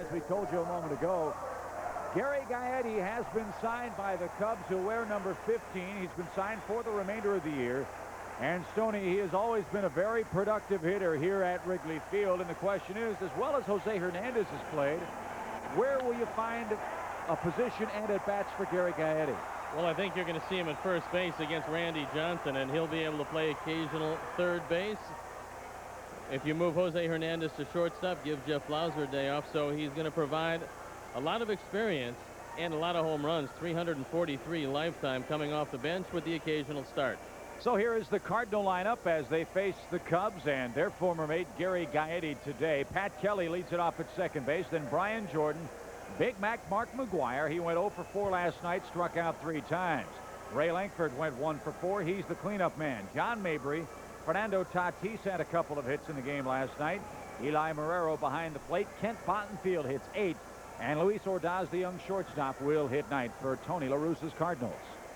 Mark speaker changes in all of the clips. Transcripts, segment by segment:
Speaker 1: as we told you a moment ago, Gary Gaetti has been signed by the Cubs. He'll wear number 15. He's been signed for the remainder of the year. And Stoney, he has always been a very productive hitter here at Wrigley Field. And the question is, as well as Jose Hernandez has played, where will you find a position and at-bats for Gary Gaetti?
Speaker 2: Well, I think you're going to see him at first base against Randy Johnson, and he'll be able to play occasional third base. If you move Jose Hernandez to shortstop, give Jeff Blauser a day off. So he's going to provide a lot of experience and a lot of home runs, 343 lifetime, coming off the bench with the occasional start.
Speaker 1: So here is the Cardinal lineup as they face the Cubs and their former mate Gary Gaetti today. Pat Kelly leads it off at second base. Then Brian Jordan, Big Mac Mark McGwire. He went 0 for 4 last night, struck out 3 times. Ray Lankford went 1 for 4. He's the cleanup man. John Mabry, Fernando Tatis had a couple of hits in the game last night. Eli Marrero behind the plate. Kent Bottenfield hits 8. And Luis Ordaz, the young shortstop, will hit 9 for Tony La Russa's Cardinals.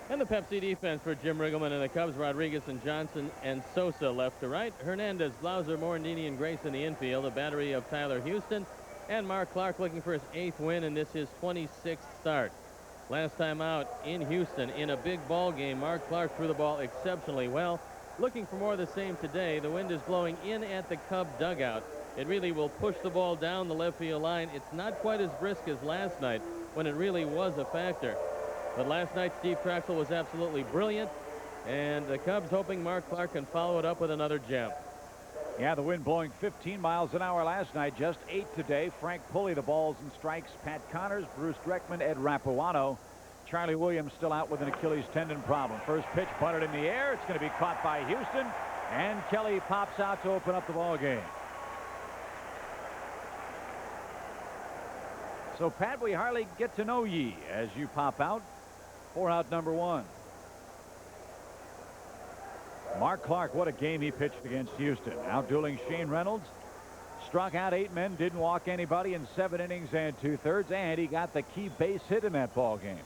Speaker 2: And the Pepsi defense for Jim Riggleman and the Cubs, Rodriguez and Johnson and Sosa left to right. Hernandez, Blauser, Morandini, and Grace in the infield. A battery of Tyler Houston. And Mark Clark looking for his 8th win, and this is his 26th start. Last time out in Houston in a big ball game, Mark Clark threw the ball exceptionally well. Looking for more of the same today. The wind is blowing in at the Cub dugout. It really will push the ball down the left field line. It's not quite as brisk as last night when it really was a factor. But last night, Steve Traxel was absolutely brilliant, and the Cubs hoping Mark Clark can follow it up with another gem.
Speaker 1: Yeah, the wind blowing 15 miles an hour last night, just 8 today. Frank Pulley, the balls and strikes. Pat Connors, Bruce Dreckman, Ed Rapuano. Charlie Williams still out with an Achilles tendon problem. First pitch bunted in the air. It's going to be caught by Houston, and Kelly pops out to open up the ball game. So, Pat, we hardly get to know ye as you pop out. 4 out number 1. Mark Clark, what a game he pitched against Houston. Outdueling Shane Reynolds. Struck out 8 men, didn't walk anybody in 7 innings and 2/3, and he got the key base hit in that ball game.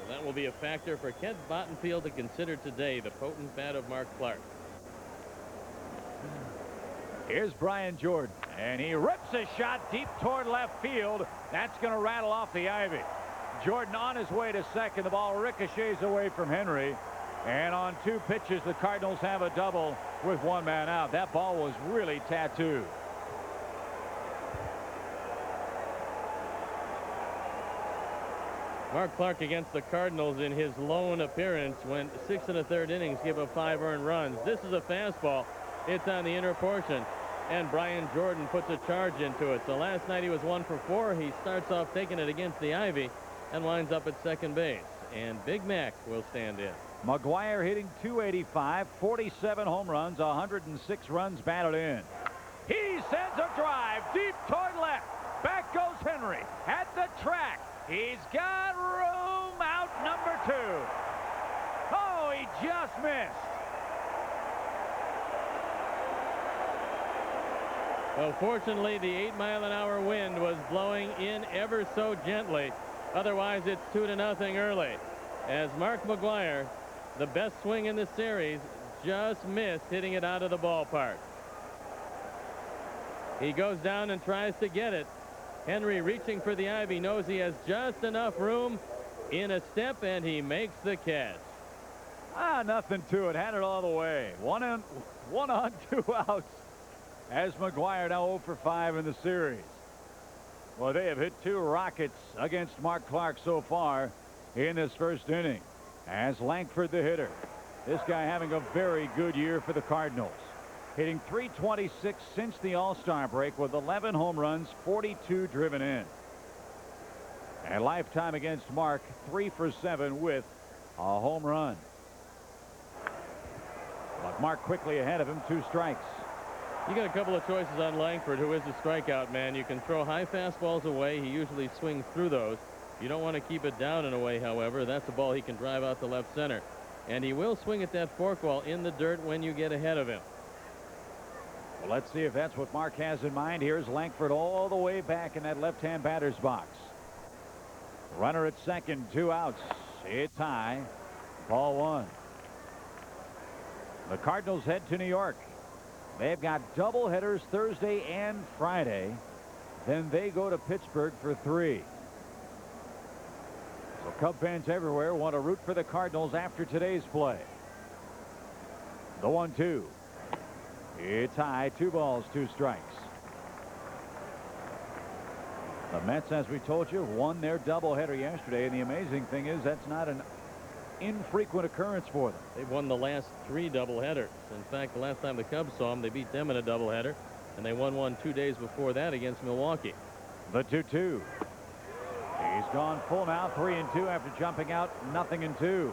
Speaker 2: Well, that will be a factor for Kent Bottenfield to consider today, the potent bat of Mark Clark.
Speaker 1: Here's Brian Jordan, and he rips a shot deep toward left field. That's going to rattle off the ivy. Jordan on his way to second. The ball ricochets away from Henry. And on 2 pitches, the Cardinals have a double with 1 man out. That ball was really tattooed.
Speaker 2: Mark Clark against the Cardinals in his lone appearance went 6 1/3 innings, give up 5 earned runs. This is a fastball. It's on the inner portion, and Brian Jordan puts a charge into it. So last night he was 1 for 4. He starts off taking it against the ivy and winds up at second base. And Big Mac will stand in.
Speaker 1: McGwire hitting .285, 47 home runs, 106 runs batted in. He sends a drive deep toward left. Back goes Henry at the track. He's got room out number 2. Oh, he just missed.
Speaker 2: Well, fortunately, the 8-mile-an-hour wind was blowing in ever so gently. Otherwise, it's 2-0 early. As Mark McGwire, the best swing in the series, just missed hitting it out of the ballpark. He goes down and tries to get it. Henry reaching for the ivy, knows he has just enough room in a step, and he makes the catch.
Speaker 1: Nothing to it. Had it all the way. One on, 2 outs. As McGwire now 0 for 5 in the series. Well, they have hit 2 rockets against Mark Clark so far in this first inning. As Lankford the hitter. This guy having a very good year for the Cardinals. Hitting .326 since the All-Star break with 11 home runs, 42 driven in. And lifetime against Mark, 3 for 7 with a home run. But Mark quickly ahead of him, 2 strikes.
Speaker 2: You got a couple of choices on Lankford, who is a strikeout man. You can throw high fastballs away. He usually swings through those. You don't want to keep it down and away, however. That's a ball he can drive out to left center. And he will swing at that forkball in the dirt when you get ahead of him.
Speaker 1: Well, let's see if that's what Mark has in mind. Here's Lankford all the way back in that left-hand batter's box. Runner at second, 2 outs. It's high. Ball 1. The Cardinals head to New York. They've got double headers Thursday and Friday. Then they go to Pittsburgh for 3. So Cub fans everywhere want to root for the Cardinals after today's play. The 1-2. It's high. 2 balls, 2 strikes. The Mets, as we told you, won their doubleheader yesterday, and the amazing thing is that's not an infrequent occurrence for them.
Speaker 2: They've won the last 3 doubleheaders. In fact, the last time the Cubs saw them, they beat them in a doubleheader, and they won one 2 days before that against Milwaukee.
Speaker 1: The 2-2. He's gone full now, 3-2 after jumping out 0-2.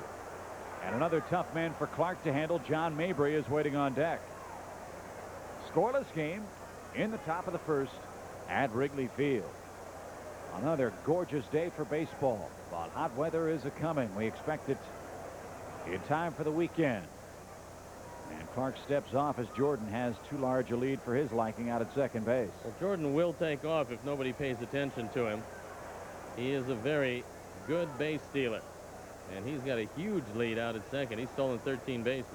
Speaker 1: And another tough man for Clark to handle. John Mabry is waiting on deck. Scoreless game in the top of the first at Wrigley Field. Another gorgeous day for baseball, but hot weather is a-coming. We expect it in time for the weekend. And Clark steps off as Jordan has too large a lead for his liking out at second base.
Speaker 2: Well, Jordan will take off if nobody pays attention to him. He is a very good base stealer, and he's got a huge lead out at second. He's stolen 13 bases.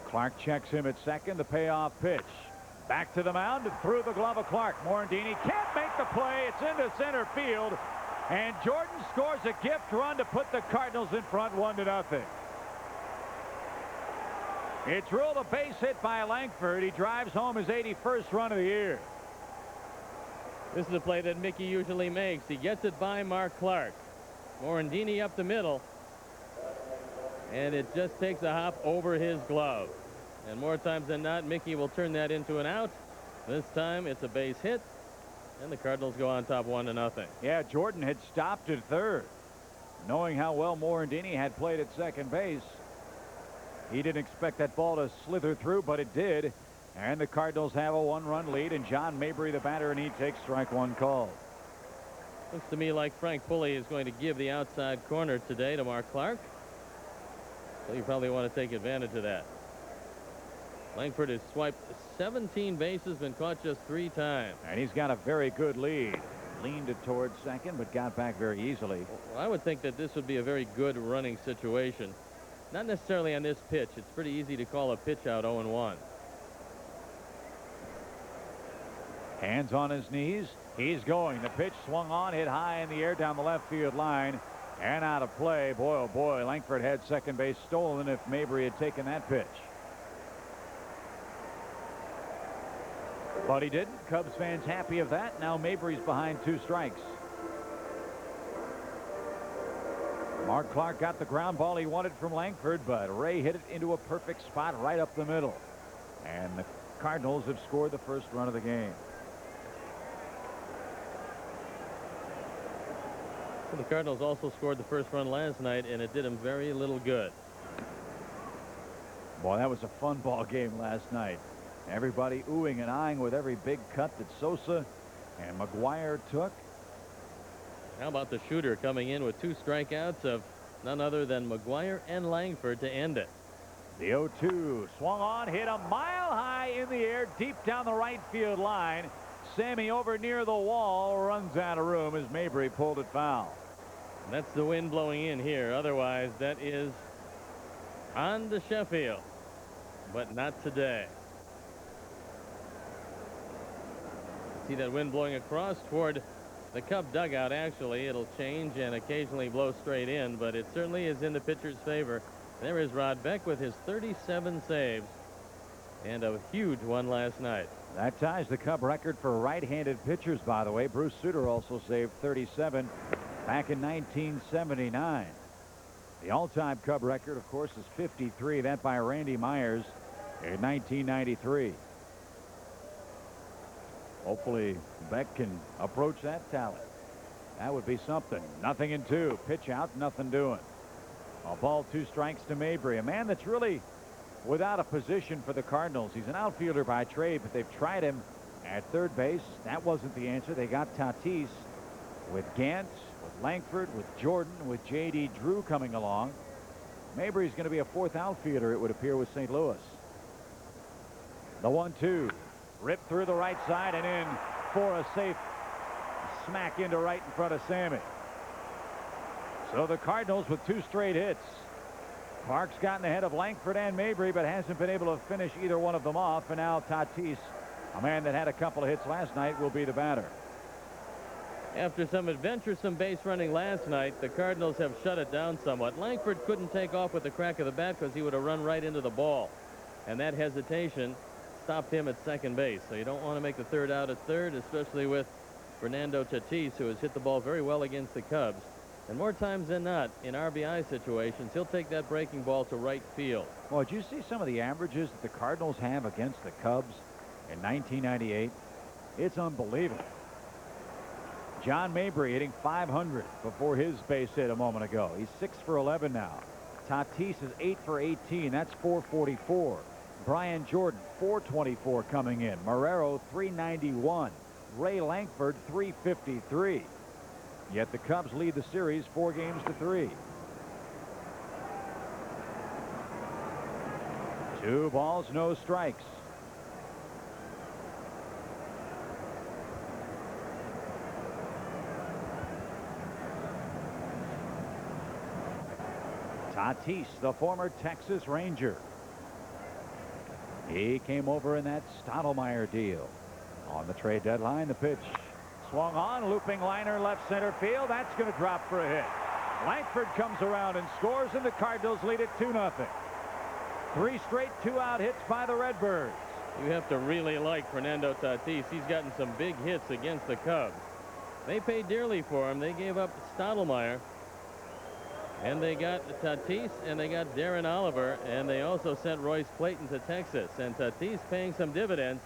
Speaker 1: Clark checks him at second. The payoff pitch. Back to the mound and through the glove of Clark. Morandini can't make the play. It's into center field. And Jordan scores a gift run to put the Cardinals in front 1-0. It's ruled a base hit by Langford. He drives home his 81st run of the year.
Speaker 2: This is a play that Mickey usually makes. He gets it by Mark Clark. Morandini up the middle. And it just takes a hop over his glove. And more times than not, Mickey will turn that into an out. This time it's a base hit, and the Cardinals go on top 1-0.
Speaker 1: Yeah, Jordan had stopped at third. Knowing how well Morandini had played at second base, he didn't expect that ball to slither through, but it did. And the Cardinals have a 1-run lead, and John Mabry, the batter, and he takes strike 1 call.
Speaker 2: Looks to me like Frank Pulley is going to give the outside corner today to Mark Clark. So you probably want to take advantage of that. Langford has swiped 17 bases, been caught just 3 times.
Speaker 1: And he's got a very good lead. Leaned it towards second, but got back very easily.
Speaker 2: Well, I would think that this would be a very good running situation. Not necessarily on this pitch. It's pretty easy to call a pitch out 0-1.
Speaker 1: Hands on his knees. He's going. The pitch swung on, hit high in the air down the left field line. And out of play. Boy, oh boy, Langford had second base stolen if Mabry had taken that pitch. But he didn't. Cubs fans happy of that. Now Mabry's behind 2 strikes. Mark Clark got the ground ball he wanted from Langford, but Ray hit it into a perfect spot right up the middle. And the Cardinals have scored the first run of the game.
Speaker 2: Well, the Cardinals also scored the first run last night, and it did them very little good.
Speaker 1: Boy, that was a fun ball game last night. Everybody oohing and eyeing with every big cut that Sosa and McGuire took.
Speaker 2: How about the shooter coming in with 2 strikeouts of none other than McGuire and Langford to end it.
Speaker 1: The 0-2 swung on, hit a mile high in the air, deep down the right field line. Sammy over near the wall, runs out of room as Mabry pulled it foul.
Speaker 2: And that's the wind blowing in here. Otherwise, that is on to Sheffield, but not today. See that wind blowing across toward the Cub dugout. Actually, it'll change and occasionally blow straight in, but it certainly is in the pitcher's favor. There is Rod Beck with his 37 saves and a huge one last night.
Speaker 1: That ties the Cub record for right-handed pitchers, by the way. Bruce Sutter also saved 37 back in 1979. The all-time Cub record, of course, is 53. That by Randy Myers in 1993. Hopefully Beck can approach that talent. That would be something. 0-2. Pitch out, nothing doing. A ball, 2 strikes to Mabry. A man that's really without a position for the Cardinals. He's an outfielder by trade, but they've tried him at third base. That wasn't the answer. They got Tatis with Gant, with Langford, with Jordan, with J.D. Drew coming along. Mabry's going to be a 4th outfielder, it would appear, with St. Louis. The 1-2. Ripped through the right side and in for a safe smack into right in front of Sammy. So the Cardinals with 2 straight hits Park's gotten ahead of Langford and Mabry, but hasn't been able to finish either one of them off. And now Tatis, a man that had a couple of hits last night, will be the batter.
Speaker 2: After some adventuresome base running last night, the Cardinals have shut it down somewhat. Langford couldn't take off with the crack of the bat because he would have run right into the ball. And that hesitation stopped him at second base. So you don't want to make the third out at third, especially with Fernando Tatis, who has hit the ball very well against the Cubs. And more times than not, in RBI situations, he'll take that breaking ball to right field.
Speaker 1: Well, did you see some of the averages that the Cardinals have against the Cubs in 1998? It's unbelievable. John Mabry hitting .500 before his base hit a moment ago. He's 6 for 11 now. Tatis is 8 for 18. That's .444. Brian Jordan, .424 coming in. Marrero, .391. Ray Langford, .353. Yet the Cubs lead the series 4-3. 2 balls, no strikes. Tatis, the former Texas Ranger. He came over in that Stottlemyre deal. On the trade deadline, the pitch swung on, looping liner left center field. That's going to drop for a hit. Langford comes around and scores, and the Cardinals lead it 2-0. 3 straight 2-out hits by the Redbirds.
Speaker 2: You have to really like Fernando Tatis. He's gotten some big hits against the Cubs. They paid dearly for him. They gave up Stottlemyre, and they got Tatis, and they got Darren Oliver, and they also sent Royce Clayton to Texas. And Tatis paying some dividends.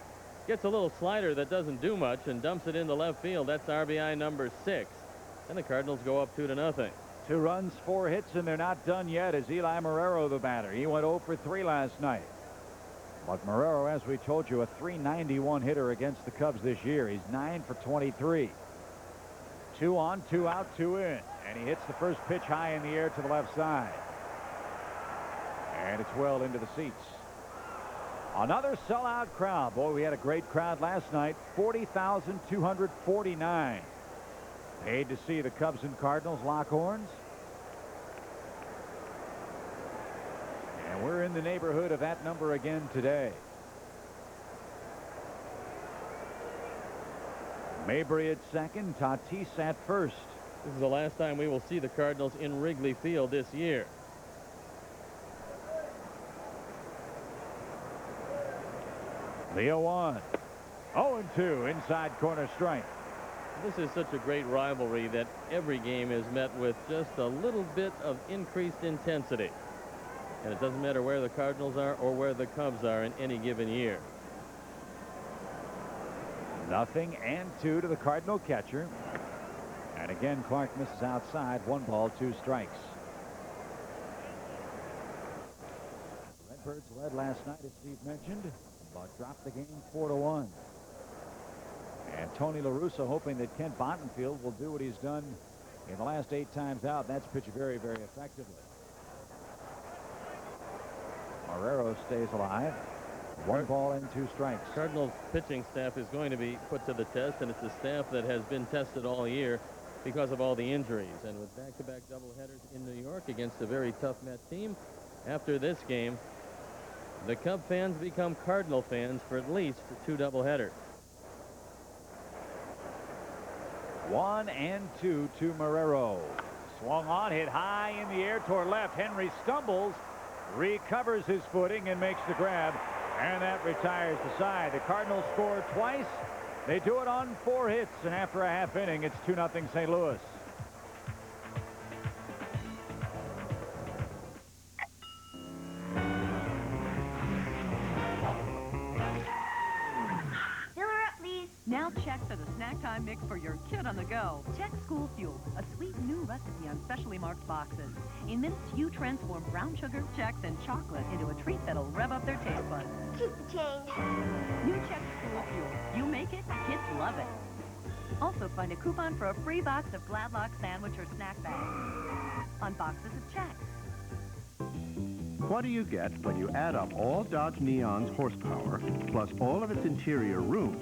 Speaker 2: Gets a little slider that doesn't do much and dumps it into left field. That's RBI number 6. And the Cardinals go up 2-0.
Speaker 1: 2 runs, 4 hits, and they're not done yet as Eli Marrero, the batter. He went 0 for 3 last night. But Marrero, as we told you, a .391 hitter against the Cubs this year. He's 9 for 23. 2 on, 2 out, 2 in. And he hits the first pitch high in the air to the left side. And it's well into the seats. Another sellout crowd. Boy, we had a great crowd last night. 40,249. Paid to see the Cubs and Cardinals lock horns. And we're in the neighborhood of that number again today. Mabry at second, Tatis at first.
Speaker 2: This is the last time we will see the Cardinals in Wrigley Field this year.
Speaker 1: The 0-1. 0-2 inside corner strike.
Speaker 2: This is such a great rivalry that every game is met with just a little bit of increased intensity. And it doesn't matter where the Cardinals are or where the Cubs are in any given year.
Speaker 1: 0-2 to the Cardinal catcher. And again, Clark misses outside. 1 ball, 2 strikes. Redbirds led last night, as Steve mentioned, but dropped the game 4-1. And Tony La Russa hoping that Kent Bontenfield will do what he's done in the last 8 times out. That's pitched very, very effectively. Marrero stays alive. 1 ball and 2 strikes.
Speaker 2: Cardinals pitching staff is going to be put to the test, and it's a staff that has been tested all year because of all the injuries. And with back-to-back doubleheaders in New York against a very tough Met team, after this game, the Cub fans become Cardinal fans for at least 2 doubleheaders.
Speaker 1: 1-2 to Marrero. Swung on, hit high in the air toward left. Henry stumbles, recovers his footing, and makes the grab. And that retires the side. The Cardinals score twice. They do it on 4 hits, and after a half inning, it's 2-0 St. Louis.
Speaker 3: Now check for the snack time mix for your kid on the go. Check School Fuel, a sweet new recipe on specially marked boxes. In minutes, you transform brown sugar, Chex, and chocolate into a treat that'll rev up their taste buds.
Speaker 4: Keep the change.
Speaker 3: New Check School Fuel. You make it, kids love it. Also find a coupon for a free box of Gladlock sandwich or snack bags on boxes of Chex.
Speaker 5: What do you get when you add up all Dodge Neon's horsepower, plus all of its interior room,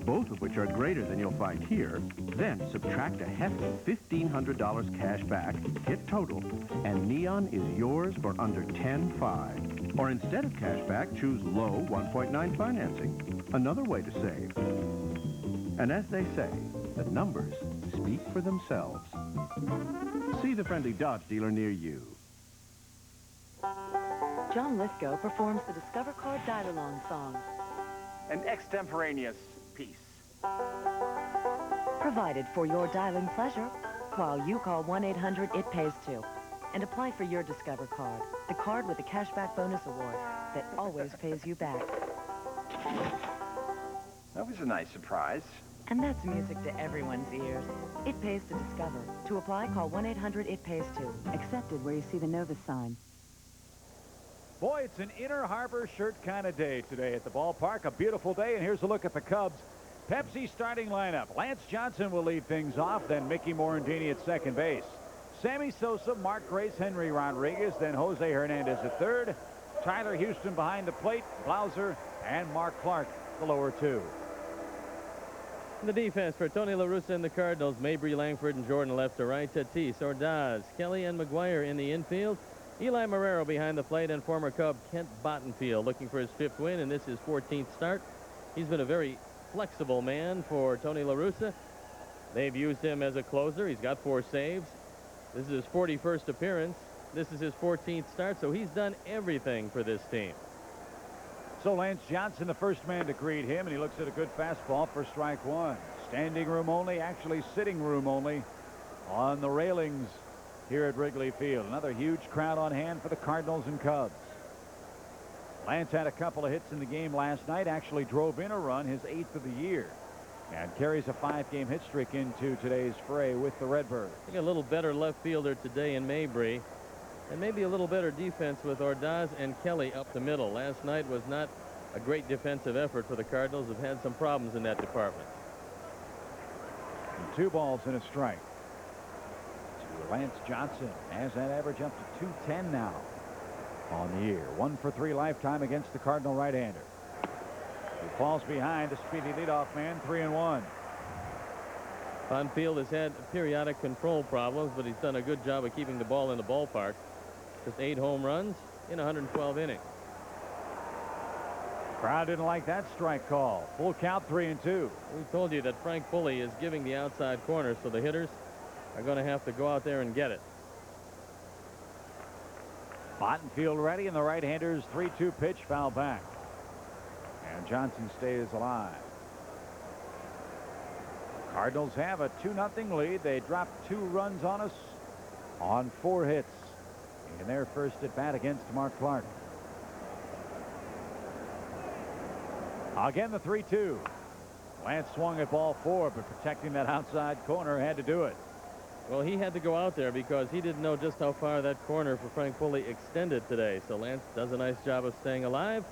Speaker 4: both of which are greater than you'll find here. Then subtract a hefty $1,500 cash back, hit total, and Neon is yours for under $10,500. Or instead of cash back, choose low 1.9 financing. Another way to save. And as they say, the numbers speak for themselves. See the friendly Dodge dealer near you.
Speaker 3: John Lithgow performs the Discover Card Dial-Along song.
Speaker 5: An extemporaneous piece.
Speaker 3: Provided for your dialing pleasure while you call 1-800-IT-PAYS-2 and apply for your Discover Card, the card with the cashback bonus award that always pays you back.
Speaker 5: That was a nice surprise.
Speaker 3: And that's music to everyone's ears. It pays to Discover. To apply, call 1-800-IT-PAYS-2. Accepted where you see the Novus sign.
Speaker 1: Boy, it's an Inner Harbor shirt kind of day today at the ballpark. A beautiful day, and here's a look at the Cubs. Pepsi starting lineup. Lance Johnson will lead things off, then Mickey Morandini at second base. Sammy Sosa, Mark Grace, Henry Rodriguez, then Jose Hernandez at third. Tyler Houston behind the plate, Blauser, and Mark Clark, the lower two.
Speaker 2: The defense for Tony La Russa and the Cardinals, Mabry, Langford, and Jordan left to right. Tatis, Ordaz, Kelly, and McGuire in the infield. Eli Marrero behind the plate, and former Cub Kent Bottenfield looking for his 5th win, and this is his 14th start. He's been a very flexible man for Tony La Russa. They've used him as a closer. He's got 4 saves. This is his 41st appearance. This is his 14th start, so he's done everything for this team.
Speaker 1: So Lance Johnson, the first man to greet him, and he looks at a good fastball for strike one. Standing room only, actually sitting room only on the railings here at Wrigley Field. Another huge crowd on hand for the Cardinals and Cubs. Lance had a couple of hits in the game last night, actually drove in a run, his 8th of the year, and carries a 5-game hit streak into today's fray with the Redbirds.
Speaker 2: I think a little better left fielder today in Mabry, and maybe a little better defense with Ordaz and Kelly up the middle. Last night was not a great defensive effort for the Cardinals. Have had some problems in that department.
Speaker 1: And 2 balls and a strike to Lance Johnson, as that average up to 210 now on the year. 1 for 3 lifetime against the Cardinal right-hander. He falls behind a speedy leadoff man, 3-1.
Speaker 2: Bonfield has had periodic control problems, but he's done a good job of keeping the ball in the ballpark. Just 8 home runs in 112 innings.
Speaker 1: Crowd didn't like that strike call. Full count, 3-2.
Speaker 2: We told you that Frank Pulley is giving the outside corner, so the hitters are going to have to go out there and get it.
Speaker 1: Bottenfield ready, and the right-hander's 3-2 pitch foul back. And Johnson stays alive. Cardinals have a 2-0 lead. They dropped 2 runs on us on 4 hits in their first at bat against Mark Clark. Again, the 3-2. Lance swung at ball 4, but protecting that outside corner had to do it.
Speaker 2: Well, he had to go out there because he didn't know just how far that corner for Frank Pulley extended today. So Lance does a nice job of staying alive.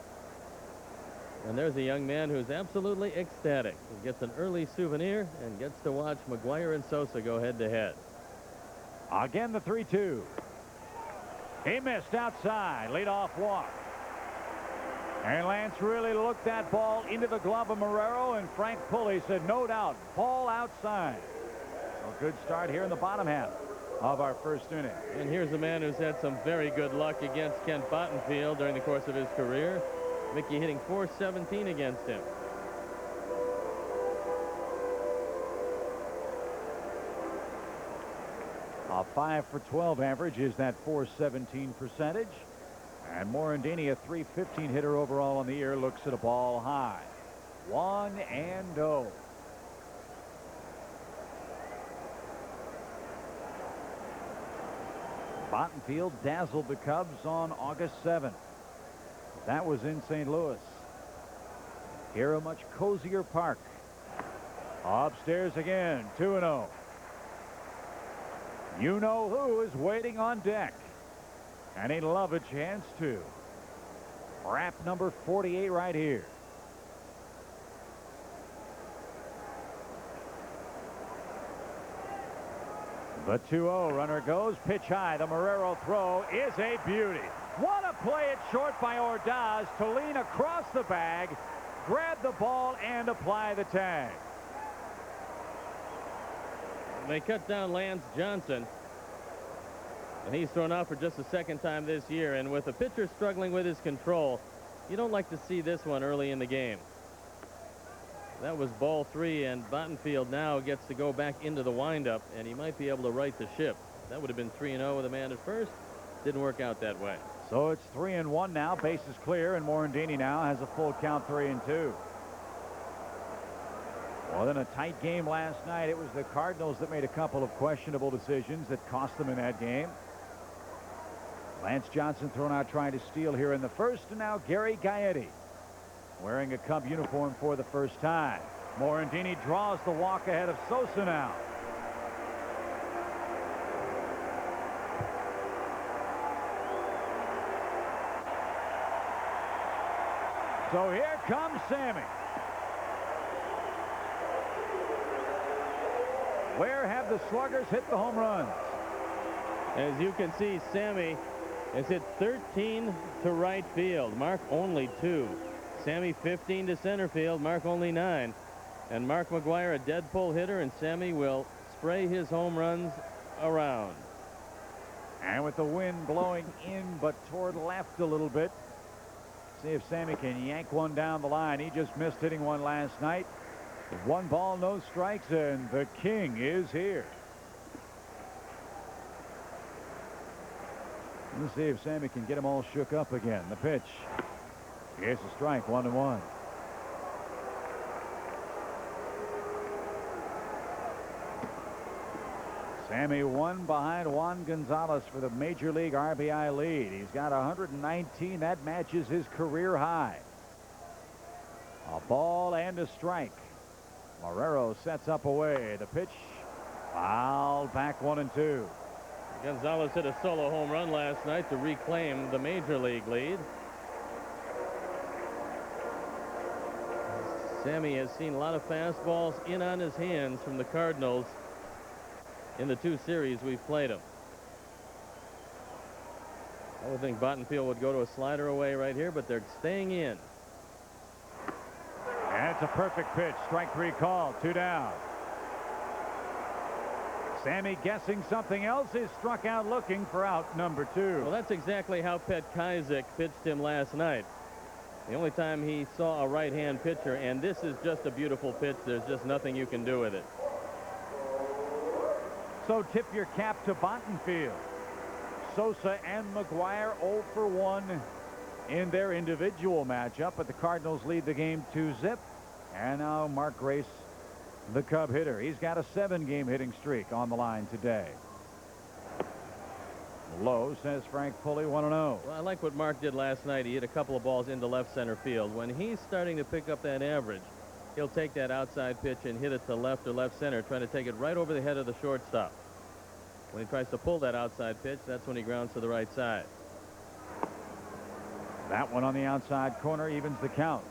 Speaker 2: And there's a young man who's absolutely ecstatic. He gets an early souvenir and gets to watch McGuire and Sosa go head-to-head.
Speaker 1: Again, the 3-2. He missed outside. Leadoff walk. And Lance really looked that ball into the glove of Marrero, and Frank Pulley said, no doubt, ball outside. A good start here in the bottom half of our first inning.
Speaker 2: And here's a man who's had some very good luck against Kent Bottenfield during the course of his career. Mickey hitting .417 against him.
Speaker 1: A 5 for 12 average is that .417 percentage. And Morandini, a .315 hitter overall on the year, looks at a ball high. 1-0. Bottenfield dazzled the Cubs on August 7th. That was in St. Louis. Here, a much cozier park. Upstairs again, 2-0. You know who is waiting on deck. And he'd love a chance to. Wrap number 48 right here. The 2-0 runner goes. Pitch high. The Marrero throw is a beauty. What a play at short by Ordaz to lean across the bag grab the ball, and apply the tag.
Speaker 2: They cut down Lance Johnson. And he's thrown out for just the second time this year. And with the pitcher struggling with his control, you don't like to see this one early in the game. That was ball 3, and Bottenfield now gets to go back into the windup, and he might be able to right the ship. That would have been 3-0 with a man at first. Didn't work out that way.
Speaker 1: So it's 3-1 now. Base is clear, and Morandini now has a full count, 3-2. Well, in a tight game last night, it was the Cardinals that made a couple of questionable decisions that cost them in that game. Lance Johnson thrown out trying to steal here in the first, and now Gary Gaetti wearing a Cub uniform for the first time. Morandini draws the walk ahead of Sosa now. So here comes Sammy. Where have the sluggers hit the home runs?
Speaker 2: As you can see, Sammy has hit 13 to right field. Mark only 2. Sammy 15 to center field. Mark only 9. And Mark McGwire a dead pull hitter, and Sammy will spray his home runs around.
Speaker 1: And with the wind blowing in but toward left a little bit, see if Sammy can yank one down the line. He just missed hitting one last night. 1 ball, no strikes, and the king is here. Let's see if Sammy can get them all shook up again. The pitch. Here's a strike, 1-1. Sammy 1 behind Juan Gonzalez for the Major League RBI lead. He's got 119. That matches his career high. A ball and a strike. Marrero sets up away. The pitch fouled back, 1-2.
Speaker 2: Gonzalez hit a solo home run last night to reclaim the Major League lead. Sammy has seen a lot of fastballs in on his hands from the Cardinals in the 2 series we've played him. I would think Bottenfield would go to a slider away right here, but they're staying in.
Speaker 1: And it's a perfect pitch. Strike 3 called. 2 down. Sammy guessing something else. Is struck out looking for out number 2.
Speaker 2: Well, that's exactly how Pet Kajzek pitched him last night. The only time he saw a right-hand pitcher, and this is just a beautiful pitch. There's just nothing you can do with it.
Speaker 1: So tip your cap to Bottenfield. Sosa and McGwire 0 for 1 in their individual matchup, but the Cardinals lead the game 2-0. And now Mark Grace, the Cub hitter. He's got a 7-game hitting streak on the line today. Low, says Frank Pulley, 1-0.
Speaker 2: Well, I like what Mark did last night. He hit a couple of balls into left center field. When he's starting to pick up that average, he'll take that outside pitch and hit it to left or left center, trying to take it right over the head of the shortstop. When he tries to pull that outside pitch, that's when he grounds to the right side.
Speaker 1: That one on the outside corner evens the count.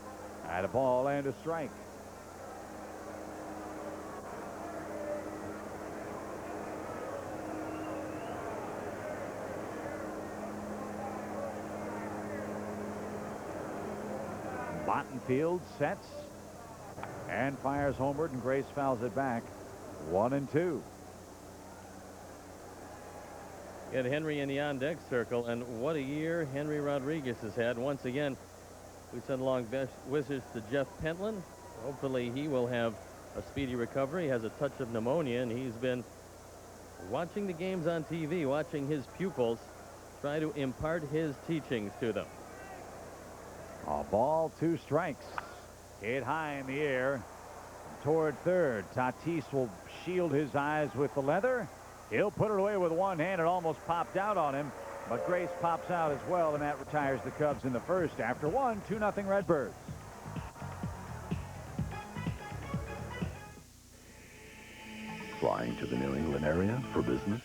Speaker 1: At a ball and a strike. Bottenfield sets and fires homeward, and Grace fouls it back. 1-2.
Speaker 2: Get Henry in the on-deck circle, and what a year Henry Rodriguez has had. Once again, we send along best wishes to Jeff Pentland. Hopefully he will have a speedy recovery. He has a touch of pneumonia, and he's been watching the games on TV, watching his pupils try to impart his teachings to them.
Speaker 1: A ball, 2 strikes. Hit high in the air toward third. Tatis will shield his eyes with the leather. He'll put it away with one hand. It almost popped out on him, but Grace pops out as well, and that retires the Cubs in the first. After 1, 2-0 Redbirds.
Speaker 4: Flying to the New England area for business?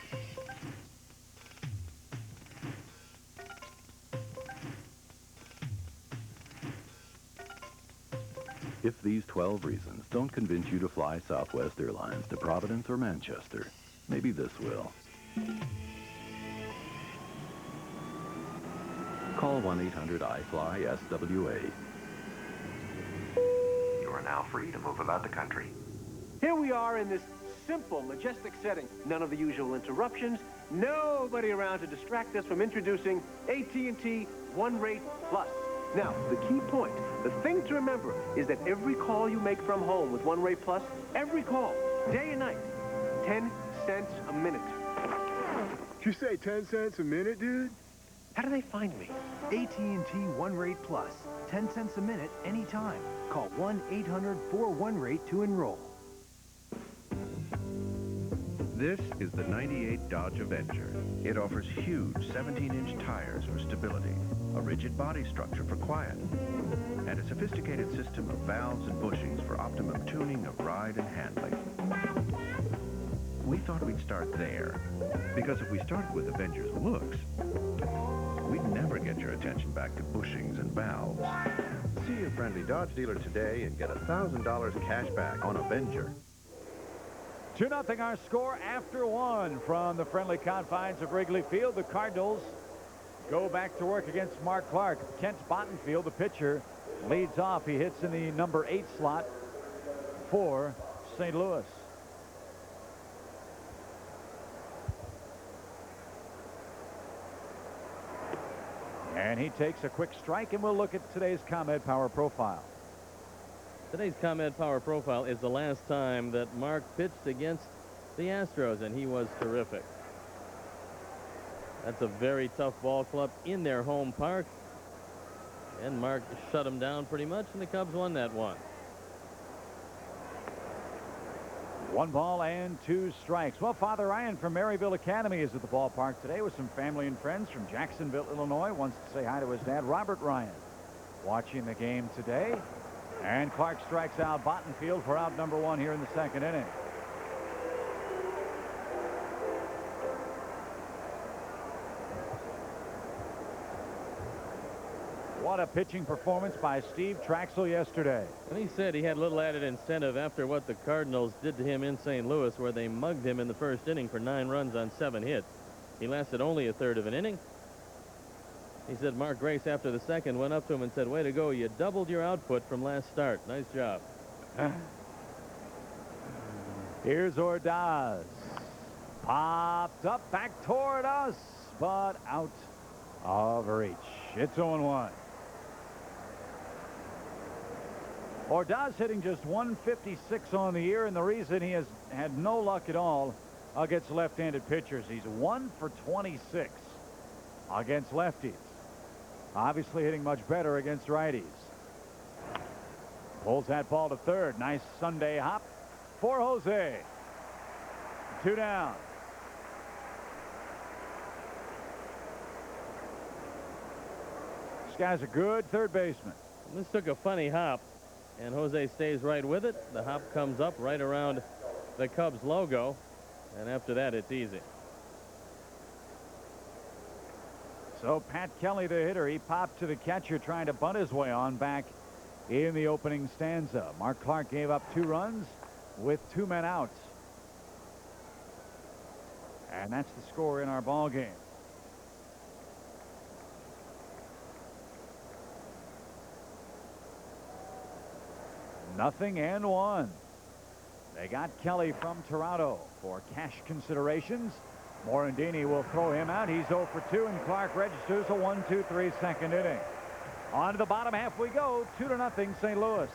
Speaker 4: If these 12 reasons don't convince you to fly Southwest Airlines to Providence or Manchester, maybe this will. Call 1-800-I-FLY-SWA.
Speaker 6: are now free to move about the country.
Speaker 4: Here we are in this simple, majestic setting. None of the usual interruptions. Nobody around to distract us from introducing AT&T One Rate Plus. Now, the key point, the thing to remember, is that every call you make from home with One Rate Plus, every call, day and night, 10 cents a minute.
Speaker 7: Did you say 10 cents a minute, dude?
Speaker 4: How do they find me?
Speaker 8: AT&T One Rate Plus. 10 cents a minute, anytime. Call 1-800-4-1-RATE to enroll.
Speaker 4: This is the 98 Dodge Avenger. It offers huge 17-inch tires for stability, a rigid body structure for quiet, and a sophisticated system of valves and bushings for optimum tuning of ride and handling. We thought we'd start there, because if we started with Avenger's looks, we'd never get your attention back to bushings and valves. See your friendly Dodge dealer today and get $1,000 cash back on Avenger.
Speaker 1: 2-0 our score after one from the friendly confines of Wrigley Field. The Cardinals go back to work against Mark Clark. Kent Bottenfield, the pitcher, leads off. He hits in the number 8 slot for St. Louis. And he takes a quick strike, and we'll look at today's ComEd Power Profile.
Speaker 2: Today's ComEd Power Profile is the last time that Mark pitched against the Astros, and he was terrific. That's a very tough ball club in their home park. And Mark shut him down pretty much, and the Cubs won that one.
Speaker 1: 1 ball and 2 strikes. Well, Father Ryan from Maryville Academy is at the ballpark today with some family and friends from Jacksonville, Illinois. Wants to say hi to his dad, Robert Ryan, watching the game today. And Clark strikes out Bottenfield for out number 1 here in the 2nd inning. What a pitching performance by Steve Traxel yesterday.
Speaker 2: And he said he had a little added incentive after what the Cardinals did to him in St. Louis, where they mugged him in the 1st inning for 9 runs on 7 hits. He lasted only a third of an inning. He said Mark Grace, after the 2nd, went up to him and said, "Way to go, you doubled your output from last start. Nice job."
Speaker 1: Here's Ordaz. Popped up back toward us, but out of reach. It's 0-1. Ordaz hitting just 156 on the year, and the reason he has had no luck at all against left-handed pitchers. He's 1 for 26 against lefties. Obviously hitting much better against righties. Pulls that ball to third. Nice Sunday hop for Jose. 2 down. This guy's a good third baseman.
Speaker 2: This took a funny hop, and Jose stays right with it. The hop comes up right around the Cubs logo, and after that, it's easy.
Speaker 1: So Pat Kelly, the hitter, he popped to the catcher trying to bunt his way on back in the opening stanza. Mark Clark gave up 2 runs with 2 men out. And that's the score in our ball game. Nothing and 1. They got Kelly from Toronto for cash considerations. Morandini will throw him out. He's 0 for 2, and Clark registers a 1-2-3 2nd inning. On to the bottom half we go. 2-0 St. Louis.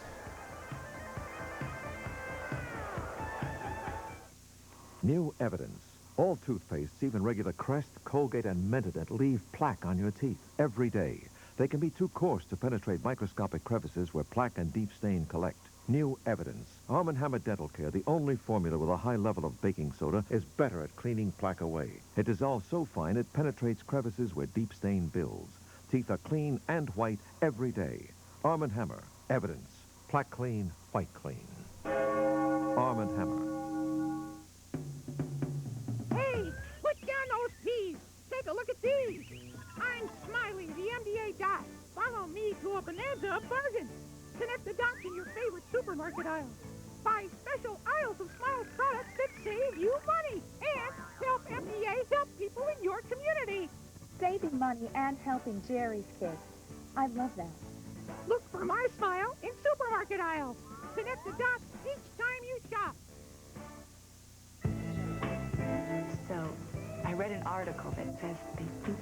Speaker 9: New evidence. All toothpastes, even regular Crest, Colgate, and Mentadent, leave plaque on your teeth every day. They can be too coarse to penetrate microscopic crevices where plaque and deep stain collect. New evidence. Arm & Hammer Dental Care, the only formula with a high level of baking soda, is better at cleaning plaque away. It dissolves so fine it penetrates crevices where deep stain builds. Teeth are clean and white every day. Arm & Hammer. Evidence. Plaque clean, white clean. Arm & Hammer.
Speaker 10: Hey, put down those peas. Take a look at these. I'm Smiley, the MDA dot. Follow me to a bonanza of bargains. Connect the dots in your favorite supermarket aisle. Buy special aisles of Smiles products that save you money. And help MDA help people in your community.
Speaker 11: Saving money and helping Jerry's kids. I love that.
Speaker 10: Look for My Smile in supermarket aisles. Connect the dots each time you shop.
Speaker 12: So, I read an article that says they do.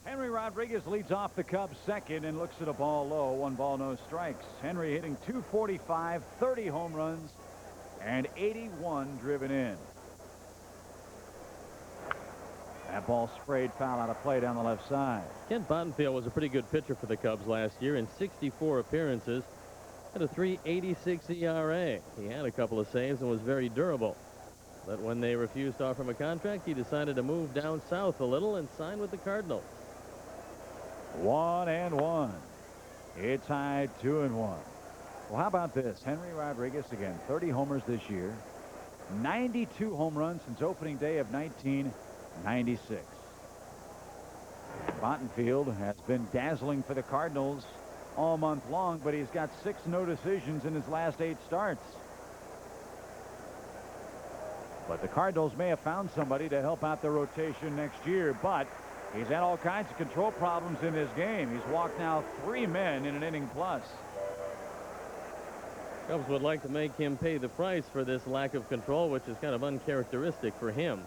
Speaker 1: Henry Rodriguez leads off the Cubs second and looks at a ball low. 1 ball, no strikes. Henry hitting .245, 30 home runs, and 81 driven in. That ball sprayed foul out of play down the left side.
Speaker 2: Kent Bottenfield was a pretty good pitcher for the Cubs last year in 64 appearances. Had a .386 ERA. He had a couple of saves and was very durable. But when they refused to offer him a contract, he decided to move down south a little and sign with the Cardinals.
Speaker 1: 1-1. It's tied 2-1. Well, how about this? Henry Rodriguez again, 30 homers this year, 92 home runs since opening day of 1996. Bottenfield has been dazzling for the Cardinals all month long, but he's got 6 no decisions in his last 8 starts. But the Cardinals may have found somebody to help out the rotation next year, but he's had all kinds of control problems in this game. He's walked now 3 men in an inning plus.
Speaker 2: Cubs would like to make him pay the price for this lack of control, which is kind of uncharacteristic for him.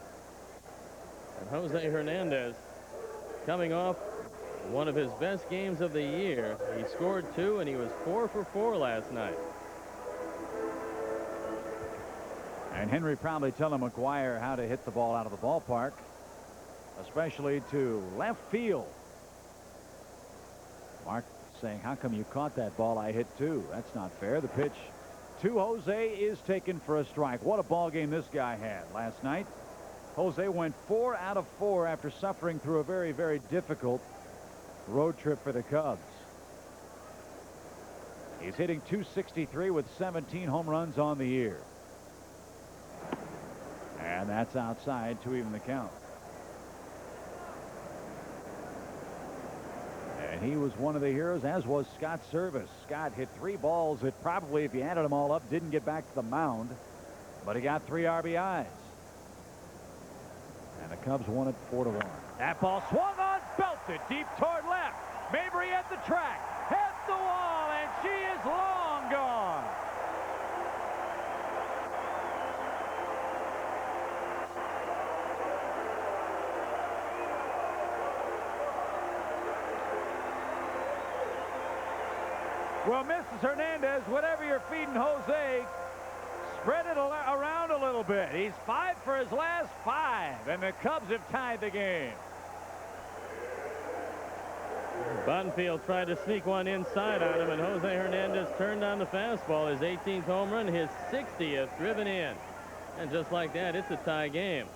Speaker 2: And Jose Hernandez, coming off one of his best games of the year. He scored 2, and he was 4 for 4 last night.
Speaker 1: And Henry probably telling McGuire how to hit the ball out of the ballpark, especially to left field. Mark saying, how come you caught that ball? I hit 2. That's not fair. The pitch to Jose is taken for a strike. What a ball game this guy had last night. Jose went 4 out of 4 after suffering through a very, very difficult road trip for the Cubs. He's hitting .263 with 17 home runs on the year. And that's outside to even the count. And he was one of the heroes, as was Scott Service. Scott hit 3 balls that probably, if you added them all up, didn't get back to the mound. But he got 3 RBIs. And the Cubs won it 4-1. That ball swung on, belted deep toward left. Mabry at the track, hit the wall, and she is long gone. Well, Mrs. Hernandez, whatever you're feeding Jose, spread it around a little bit. He's 5 for his last 5, and the Cubs have tied the game.
Speaker 2: Bottenfield tried to sneak one inside on him, and Jose Hernandez turned on the fastball. His 18th home run, his 60th driven in. And just like that, it's a tie game.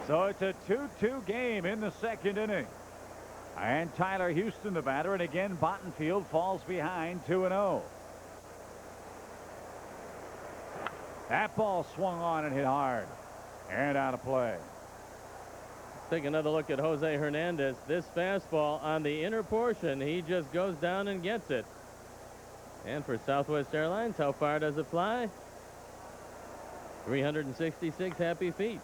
Speaker 1: So it's a 2-2 game in the second inning. And Tyler Houston, the batter, and again, Bottenfield falls behind 2-0. That ball swung on and hit hard and out of play.
Speaker 2: Let's take another look at Jose Hernandez. This fastball on the inner portion, he just goes down and gets it. And for Southwest Airlines, how far does it fly? 366 happy feet.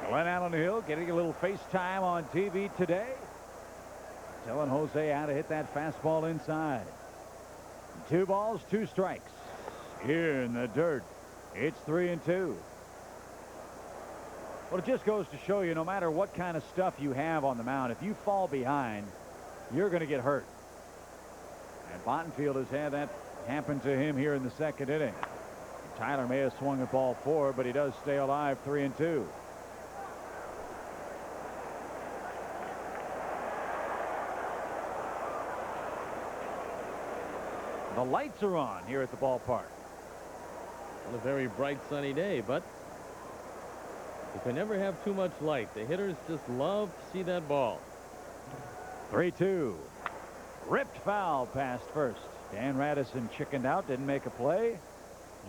Speaker 1: Glenn Allen Hill getting a little FaceTime on TV today, telling Jose how to hit that fastball inside. 2 balls, 2 strikes. Here in the dirt, it's 3-2. Well, it just goes to show you, no matter what kind of stuff you have on the mound, if you fall behind, you're going to get hurt. And Bottenfield has had that happen to him here in the second inning. Tyler may have swung at ball 4, but he does stay alive, 3-2. The lights are on here at the ballpark.
Speaker 2: On a very bright sunny day, but you can never have too much light. The hitters just love to see that ball.
Speaker 1: 3-2. Ripped foul past first. Dan Radisson chickened out, didn't make a play.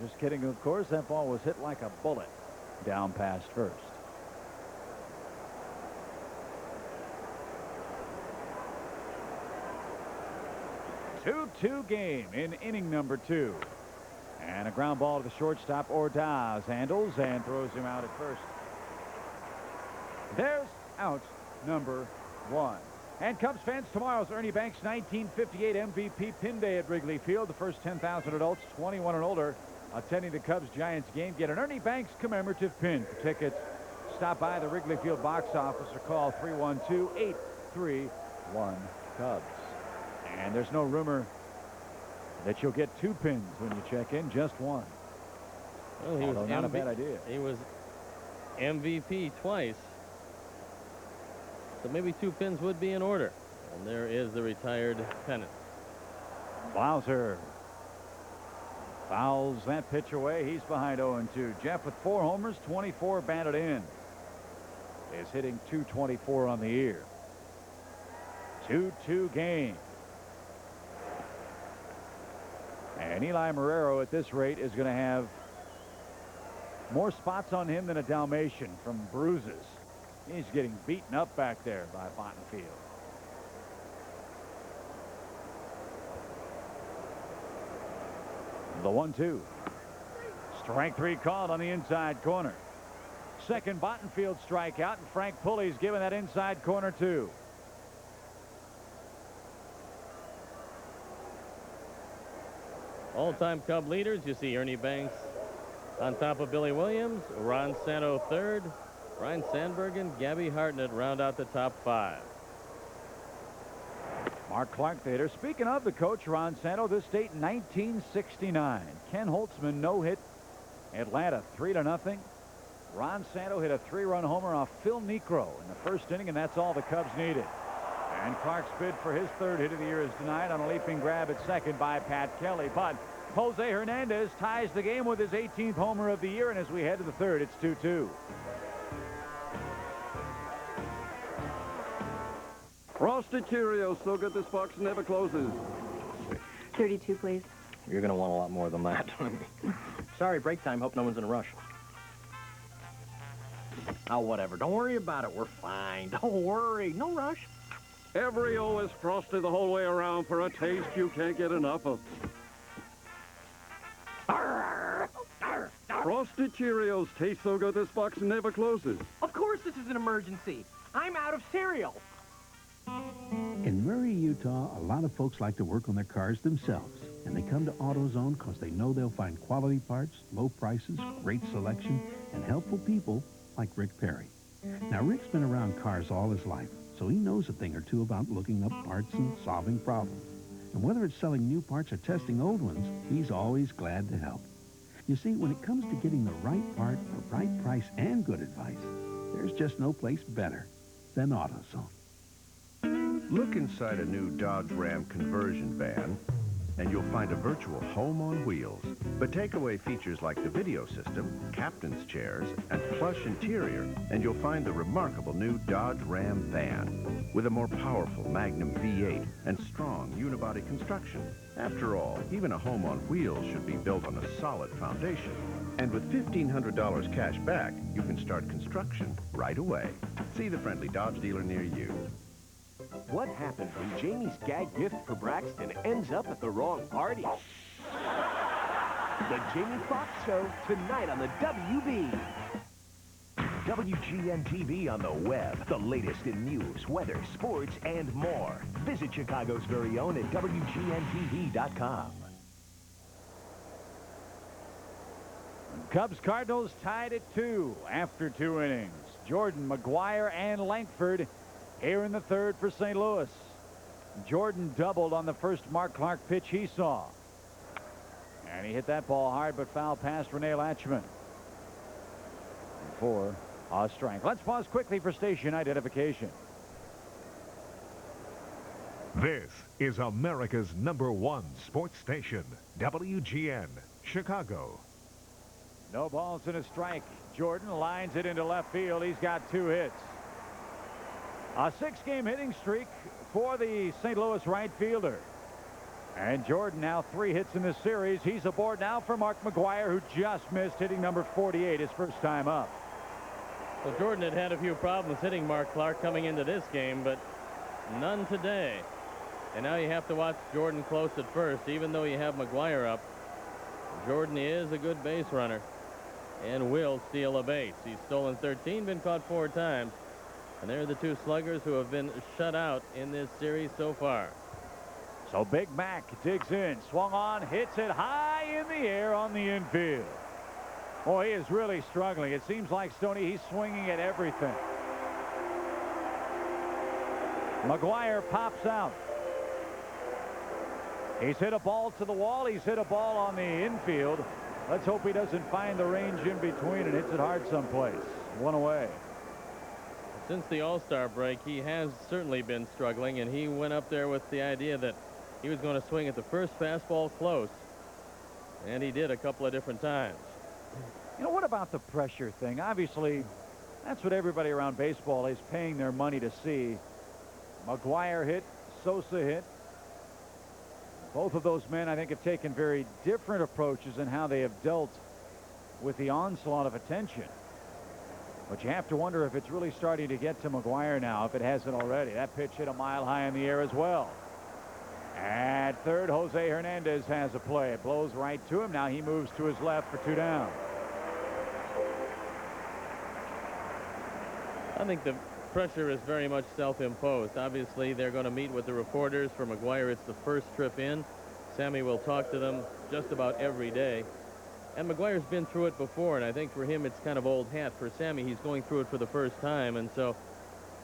Speaker 1: Just kidding, of course. That ball was hit like a bullet down past first. 2-2 game in inning number 2. And a ground ball to the shortstop. Ordaz handles and throws him out at first. There's out number 1. And Cubs fans, tomorrow's Ernie Banks 1958 MVP Pin Day at Wrigley Field. The first 10,000 adults 21 and older attending the Cubs-Giants game get an Ernie Banks commemorative pin. For tickets, stop by the Wrigley Field box office or call 312-831-CUBS. And there's no rumor that you'll get 2 pins when you check in, just 1.
Speaker 2: Well, he was
Speaker 1: not a bad idea.
Speaker 2: He was MVP twice. So maybe 2 pins would be in order. And there is the retired pennant.
Speaker 1: Blauser fouls that pitch away. He's behind 0-2. Jeff with 4 homers, 24 batted in, is hitting .224 on the year. 2-2 game. And Eli Marrero at this rate is going to have more spots on him than a Dalmatian from bruises. He's getting beaten up back there by Bottenfield. The 1-2. Strike 3 called on the inside corner. Second Bottenfield strikeout, and Frank Pulley's given that inside corner too.
Speaker 2: All-time Cub leaders, you see Ernie Banks on top of Billy Williams, Ron Santo third, Ryan Sandbergen, Gabby Hartnett round out the top 5.
Speaker 1: Mark Clark there. Speaking of the coach, Ron Santo, this date 1969. Ken Holtzman no-hit Atlanta 3-0. Ron Santo hit a 3-run homer off Phil Niekro in the first inning, and that's all the Cubs needed. And Clark's bid for his 3rd hit of the year is denied on a leaping grab at second by Pat Kelly. But Jose Hernandez ties the game with his 18th homer of the year, and as we head to the 3rd, it's 2-2.
Speaker 13: Frosted Cheerios, so good this box never closes.
Speaker 12: 32, please.
Speaker 14: You're going to want a lot more than that. Sorry, break time. Hope no one's in a rush. Oh, whatever. Don't worry about it. We're fine. Don't worry. No rush.
Speaker 13: Every O is frosted the whole way around for a taste you can't get enough of. Frosted Cheerios taste so good this box never closes.
Speaker 14: Of course this is an emergency. I'm out of cereal.
Speaker 15: In Murray, Utah, a lot of folks like to work on their cars themselves, and they come to AutoZone because they know they'll find quality parts, low prices, great selection, and helpful people like Rick Perry. Now, Rick's been around cars all his life, so he knows a thing or two about looking up parts and solving problems. And whether it's selling new parts or testing old ones, he's always glad to help. You see, when it comes to getting the right part, the right price, and good advice, there's just no place better than AutoZone.
Speaker 4: Look inside a new Dodge Ram conversion van, and you'll find a virtual home on wheels. But take away features like the video system, captain's chairs, and plush interior, and you'll find the remarkable new Dodge Ram van with a more powerful Magnum V8 and strong unibody construction. After all, even a home on wheels should be built on a solid foundation. And with $1,500 cash back, you can start construction right away. See the friendly Dodge dealer near you.
Speaker 16: What happens when Jamie's gag gift for Braxton ends up at the wrong party? The Jamie Foxx Show, tonight on the WB. WGN TV on the web. The latest in news, weather, sports, and more. Visit Chicago's very own at WGNTV.com.
Speaker 1: Cubs Cardinals tied at 2 after 2 innings. Jordan, McGuire, and Lankford here in the 3rd for St. Louis. Jordan doubled on the first Mark Clark pitch he saw. And he hit that ball hard, but foul past Rene Latchman. For a strike. Let's pause quickly for station identification.
Speaker 17: This is America's #1 sports station, WGN, Chicago.
Speaker 1: No balls and a strike. Jordan lines it into left field. He's got 2 hits. A 6-game hitting streak for the St. Louis right fielder. And Jordan now 3 hits in this series. He's aboard now for Mark McGuire, who just missed hitting number 48 his first time up.
Speaker 2: Well, Jordan had a few problems hitting Mark Clark coming into this game, but none today. And now you have to watch Jordan close at first. Even though you have McGuire up, Jordan is a good base runner and will steal a base. He's stolen 13, been caught 4 times. And they're the 2 sluggers who have been shut out in this series so far.
Speaker 1: So Big Mac digs in, swung on, hits it high in the air on the infield. Boy, he is really struggling. It seems like, Stoney, he's swinging at everything. McGuire pops out. He's hit a ball to the wall. He's hit a ball on the infield. Let's hope he doesn't find the range in between and hits it hard someplace. 1 away.
Speaker 2: Since the All-Star break, he has certainly been struggling, and he went up there with the idea that he was going to swing at the first fastball close, and he did a couple of different times.
Speaker 1: You know, what about the pressure thing? Obviously, that's what everybody around baseball is paying their money to see. McGuire hit, Sosa hit. Both of those men, I think, have taken very different approaches in how they have dealt with the onslaught of attention. But you have to wonder if it's really starting to get to McGuire now, if it hasn't already. That pitch hit a mile high in the air as well. At third, Jose Hernandez has a play. It blows right to him. Now he moves to his left for 2 down.
Speaker 2: I think the pressure is very much self-imposed. Obviously, they're going to meet with the reporters. For McGuire, it's the first trip in. Sammy will talk to them just about every day. And McGuire's been through it before, and I think for him it's kind of old hat. For Sammy, he's going through it for the first time, and so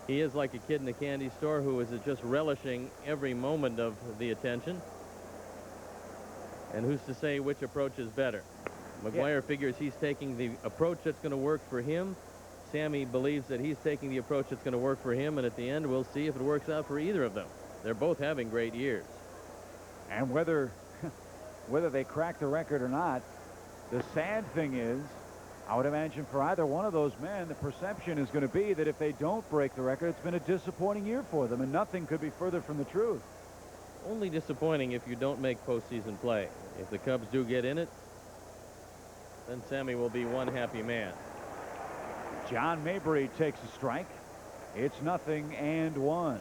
Speaker 2: he is like a kid in a candy store who is just relishing every moment of the attention. And who's to say which approach is better? McGuire figures he's taking the approach that's going to work for him. Sammy believes that he's taking the approach that's going to work for him, and at the end we'll see if it works out for either of them. They're both having great years.
Speaker 1: And whether they crack the record or not, the sad thing is, I would imagine for either one of those men, the perception is going to be that if they don't break the record, it's been a disappointing year for them, and nothing could be further from the truth.
Speaker 2: Only disappointing if you don't make postseason play. If the Cubs do get in it, then Sammy will be one happy man.
Speaker 1: John Mabry takes a strike. It's 0-1.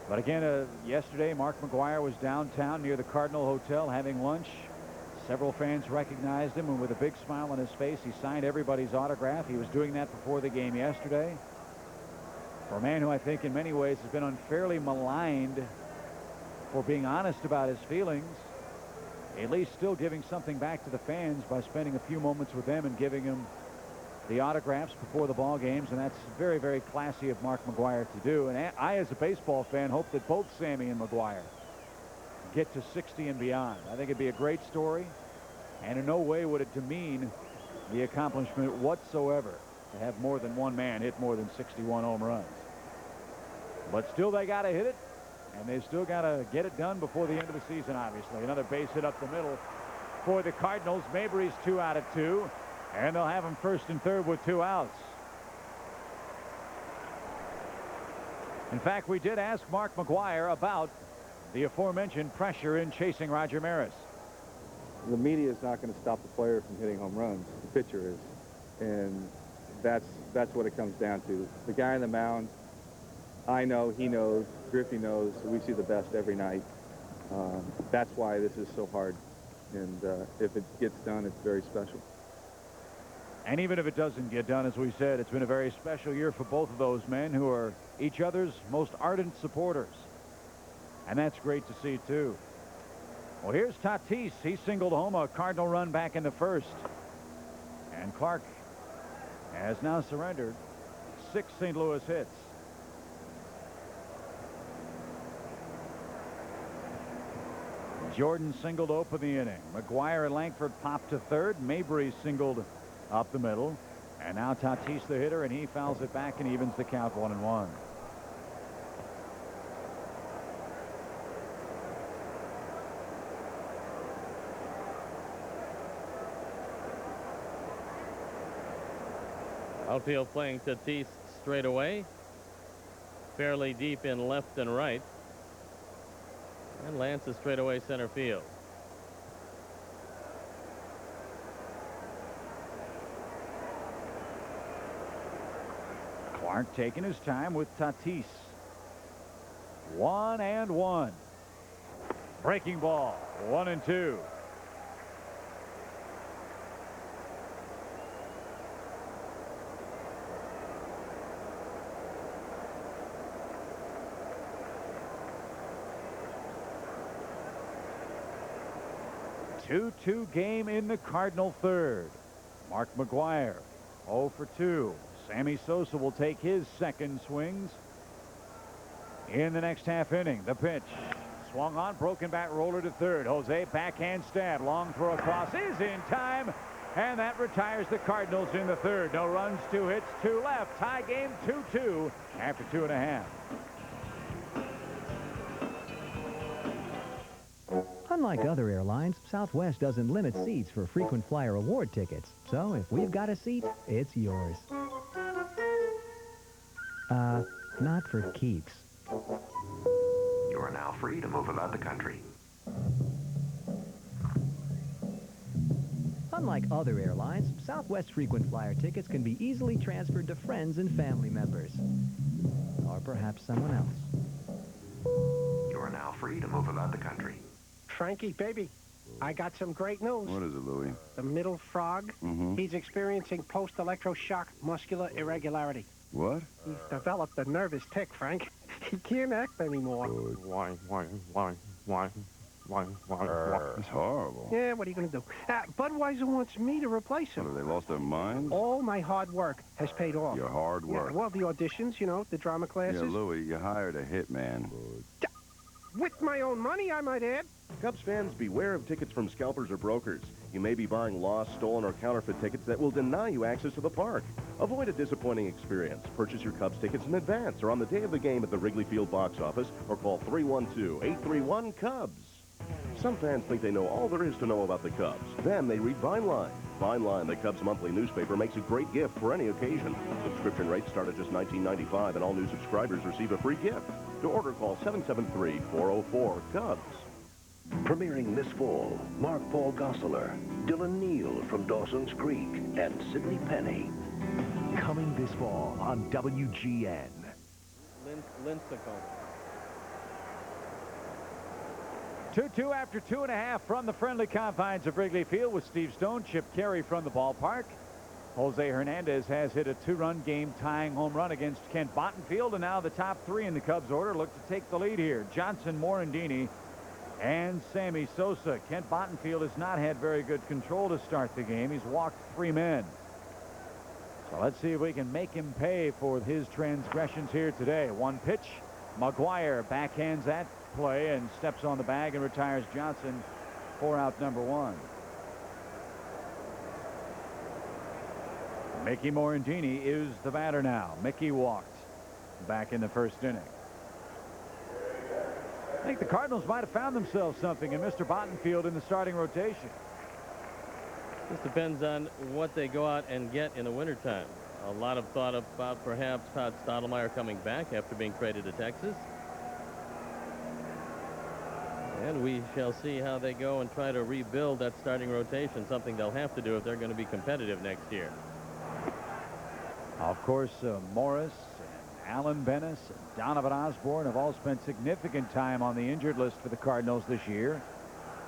Speaker 1: But again, yesterday, Mark McGuire was downtown near the Cardinal Hotel having lunch. Several fans recognized him, and with a big smile on his face, he signed everybody's autograph. He was doing that before the game yesterday. For a man who I think in many ways has been unfairly maligned for being honest about his feelings, at least still giving something back to the fans by spending a few moments with them and giving them the autographs before the ball games, and that's very, very classy of Mark McGuire to do. And I, as a baseball fan, hope that both Sammy and McGuire get to 60 and beyond. I think it'd be a great story, and in no way would it demean the accomplishment whatsoever to have more than one man hit more than 61 home runs. But still, they got to hit it, and they still got to get it done before the end of the season, obviously. Another base hit up the middle for the Cardinals. Mabry's 2 out of 2, and they'll have him first and third with 2 outs. In fact, we did ask Mark McGuire about the aforementioned pressure in chasing Roger Maris.
Speaker 18: The media is not going to stop the player from hitting home runs. The pitcher is. And that's what it comes down to. The guy on the mound, I know, he knows, Griffey knows, we see the best every night. That's why this is so hard. And if it gets done, it's very special.
Speaker 1: And even if it doesn't get done, as we said, it's been a very special year for both of those men who are each other's most ardent supporters. And that's great to see, too. Well, here's Tatis. He singled home a Cardinal run back in the first. And Clark has now surrendered 6 St. Louis hits. Jordan singled to open the inning. McGuire and Langford popped to third. Mabry singled up the middle. And now Tatis the hitter, and he fouls it back and evens the count 1-1.
Speaker 2: Outfield playing Tatis straight away. Fairly deep in left and right. And Lance is straight away center field.
Speaker 1: Clark taking his time with Tatis. 1-1. Breaking ball, 1-2. Two-2 game in the Cardinal third. Mark McGwire 0 for 2. Sammy Sosa will take his second swings in the next half inning. The pitch swung on, broken bat roller to third. Jose backhand stab, long throw across is in time, and that retires the Cardinals in the third. No runs, 2 hits, 2 left. Tie game 2-2 after 2.5.
Speaker 19: Unlike other airlines, Southwest doesn't limit seats for frequent flyer award tickets. So if we've got a seat, it's yours. Not for keeps.
Speaker 6: You are now free to move about the country.
Speaker 19: Unlike other airlines, Southwest frequent flyer tickets can be easily transferred to friends and family members. Or perhaps someone else.
Speaker 6: You are now free to move about the country.
Speaker 14: Frankie, baby, I got some great news.
Speaker 20: What is it, Louie?
Speaker 14: The middle frog, he's experiencing post-electroshock muscular irregularity.
Speaker 20: What?
Speaker 14: He's developed a nervous tic, Frank. He can't act anymore.
Speaker 20: It's horrible.
Speaker 14: Yeah, what are you going to do? Budweiser wants me to replace him.
Speaker 20: What, have they lost their minds?
Speaker 14: All my hard work has paid off.
Speaker 20: Your hard work?
Speaker 14: Yeah, well, the auditions, you know, the drama classes.
Speaker 20: Yeah, Louie, you hired a hitman.
Speaker 14: With my own money, I might add.
Speaker 21: Cubs fans, beware of tickets from scalpers or brokers. You may be buying lost, stolen, or counterfeit tickets that will deny you access to the park. Avoid a disappointing experience. Purchase your Cubs tickets in advance or on the day of the game at the Wrigley Field box office or call 312-831-CUBS. Some fans think they know all there is to know about the Cubs. Then they read Vineline. Vineline, the Cubs monthly newspaper, makes a great gift for any occasion. Subscription rates start at just $19.95, and all new subscribers receive a free gift. To order, call 773-404-CUBS.
Speaker 16: Premiering this fall, Mark Paul Gosselaar, Dylan Neal from Dawson's Creek, and Sidney Penny. Coming this fall on WGN.
Speaker 2: Lincecum.
Speaker 1: 2-2 after 2.5 from the friendly confines of Wrigley Field with Steve Stone, Chip Carey from the ballpark. Jose Hernandez has hit a 2-run game-tying home run against Kent Bottenfield, and now the top 3 in the Cubs order look to take the lead here. Johnson, Morandini, and Sammy Sosa. Kent Bottenfield has not had very good control to start the game. He's walked 3 men. So let's see if we can make him pay for his transgressions here today. 1 pitch. McGwire backhands that play and steps on the bag and retires Johnson for out number 1. Mickey Morandini is the batter now. Mickey walked back in the first inning. I think the Cardinals might have found themselves something in Mr. Bottenfield in the starting rotation.
Speaker 2: This depends on what they go out and get in the wintertime. A lot of thought about perhaps Todd Stottlemyre coming back after being traded to Texas. And we shall see how they go and try to rebuild that starting rotation, something they'll have to do if they're going to be competitive next year.
Speaker 1: Of course, Morris, and Alan Bennis, and Donovan Osborne have all spent significant time on the injured list for the Cardinals this year.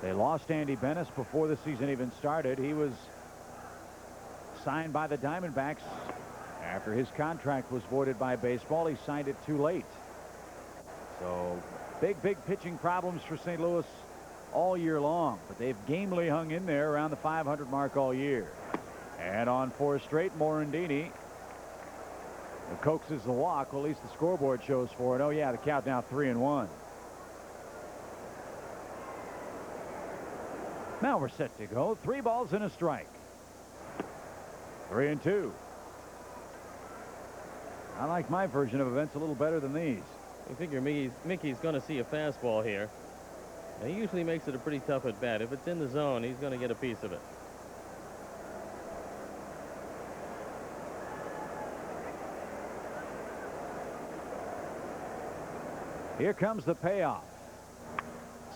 Speaker 1: They lost Andy Bennis before the season even started. He was signed by the Diamondbacks after his contract was voided by baseball. He signed it too late. So big pitching problems for St. Louis all year long, but they've gamely hung in there around the 500 mark all year. And on 4 straight, Morandini coaxes the walk. Well, at least the scoreboard shows for it. Oh yeah, the count now 3-1. Now we're set to go. 3 balls and a strike. 3-2. I like my version of events a little better than these.
Speaker 2: I figure Mickey's going to see a fastball here. Now, he usually makes it a pretty tough at bat. If it's in the zone, he's going to get a piece of it.
Speaker 1: Here comes the payoff.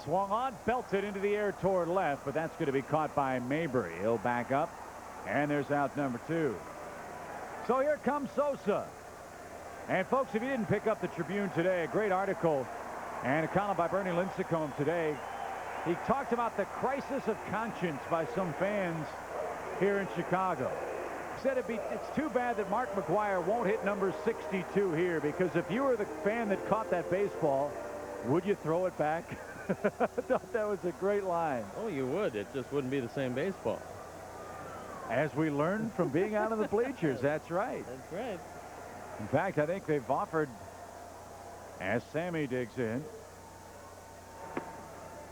Speaker 1: Swung on, belted into the air toward left, but that's going to be caught by Mabry. He'll back up, and there's out number 2. So here comes Sosa. And folks, if you didn't pick up the Tribune today, a great article And a column by Bernie Lincecum today. He talked about the crisis of conscience by some fans here in Chicago. He said it's too bad that Mark McGwire won't hit number 62 here, because if you were the fan that caught that baseball, would you throw it back? I thought that was a great line.
Speaker 2: Oh, you would. It just wouldn't be the same baseball.
Speaker 1: As we learned from being out of the bleachers, that's right.
Speaker 2: That's right.
Speaker 1: In fact, I think they've offered, as Sammy digs in,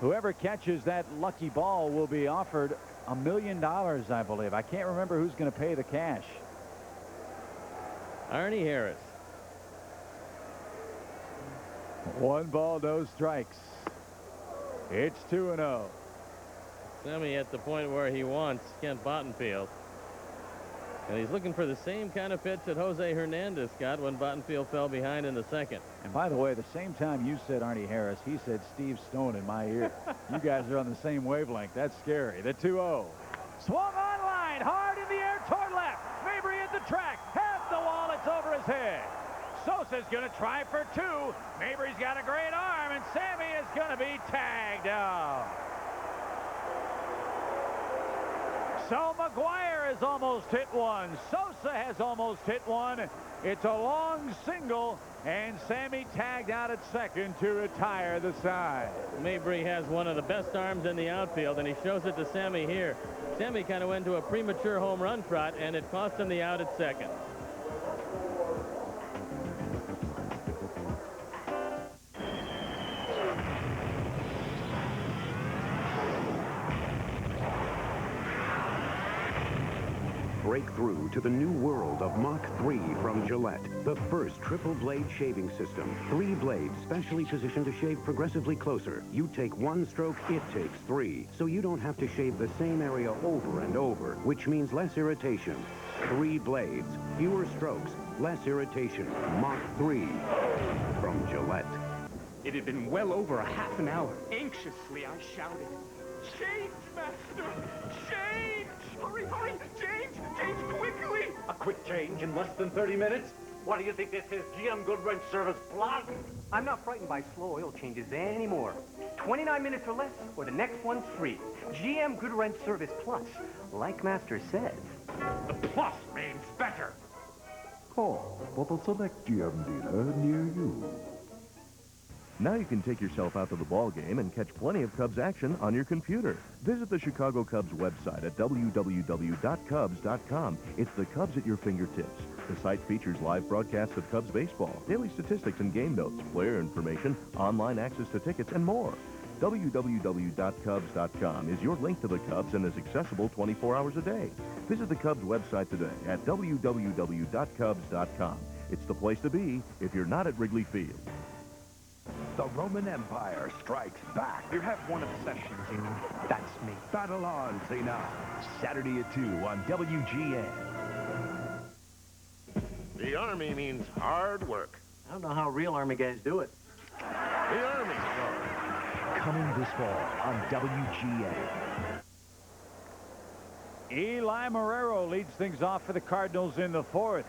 Speaker 1: whoever catches that lucky ball will be offered $1 million, I believe. I can't remember who's going to pay the cash.
Speaker 2: Arnie Harris.
Speaker 1: 1 ball, no strikes. It's 2-0.
Speaker 2: Sammy at the point where he wants Kent Bottenfield. And he's looking for the same kind of pitch that Jose Hernandez got when Bottenfield fell behind in the second.
Speaker 1: And by the way, the same time you said Arnie Harris, he said Steve Stone in my ear. You guys are on the same wavelength. That's scary. The 2-0. Swung on line, hard in the air toward left. Mabry at the track, has the wall, it's over his head. Sosa's going to try for 2. Mabry's got a great arm, and Sammy is going to be tagged out. So McGwire has almost hit one. Sosa has almost hit one. It's a long single, and Sammy tagged out at second to retire the side.
Speaker 2: Mabry has one of the best arms in the outfield, and he shows it to Sammy here. Sammy kind of went to a premature home run trot, and it cost him the out at second.
Speaker 16: Break through to the new world of Mach 3 from Gillette, the first triple blade shaving system. 3 blades specially positioned to shave progressively closer. You take 1 stroke, it takes 3. So you don't have to shave the same area over and over, which means less irritation. 3 blades, fewer strokes, less irritation. Mach 3 from Gillette.
Speaker 5: It had been well over a half an hour. Anxiously, I shouted, "Change, Master! Change! Hurry, hurry! Change! Change quickly!"
Speaker 14: A quick change in less than 30 minutes? What do you think this is, GM Good Wrench Service Plus?
Speaker 22: I'm not frightened by slow oil changes anymore. 29 minutes or less, or the next one's free. GM Good Wrench Service Plus, like Master says.
Speaker 14: The plus means better.
Speaker 4: Call for the select GM dealer near you.
Speaker 21: Now you can take yourself out to the ball game and catch plenty of Cubs action on your computer. Visit the Chicago Cubs website at www.cubs.com. It's the Cubs at your fingertips. The site features live broadcasts of Cubs baseball, daily statistics and game notes, player information, online access to tickets, and more. www.cubs.com is your link to the Cubs and is accessible 24 hours a day. Visit the Cubs website today at www.cubs.com. It's the place to be if you're not at Wrigley Field.
Speaker 16: The Roman Empire strikes back.
Speaker 8: You have one obsession, Zeno. That's me.
Speaker 16: Battle on, Zeno. Saturday at 2 on WGN.
Speaker 14: The Army means hard work.
Speaker 22: I don't know how real Army guys do it.
Speaker 14: The Army's hard.
Speaker 16: Coming this fall on WGN.
Speaker 1: Eli Marrero leads things off for the Cardinals in the 4th.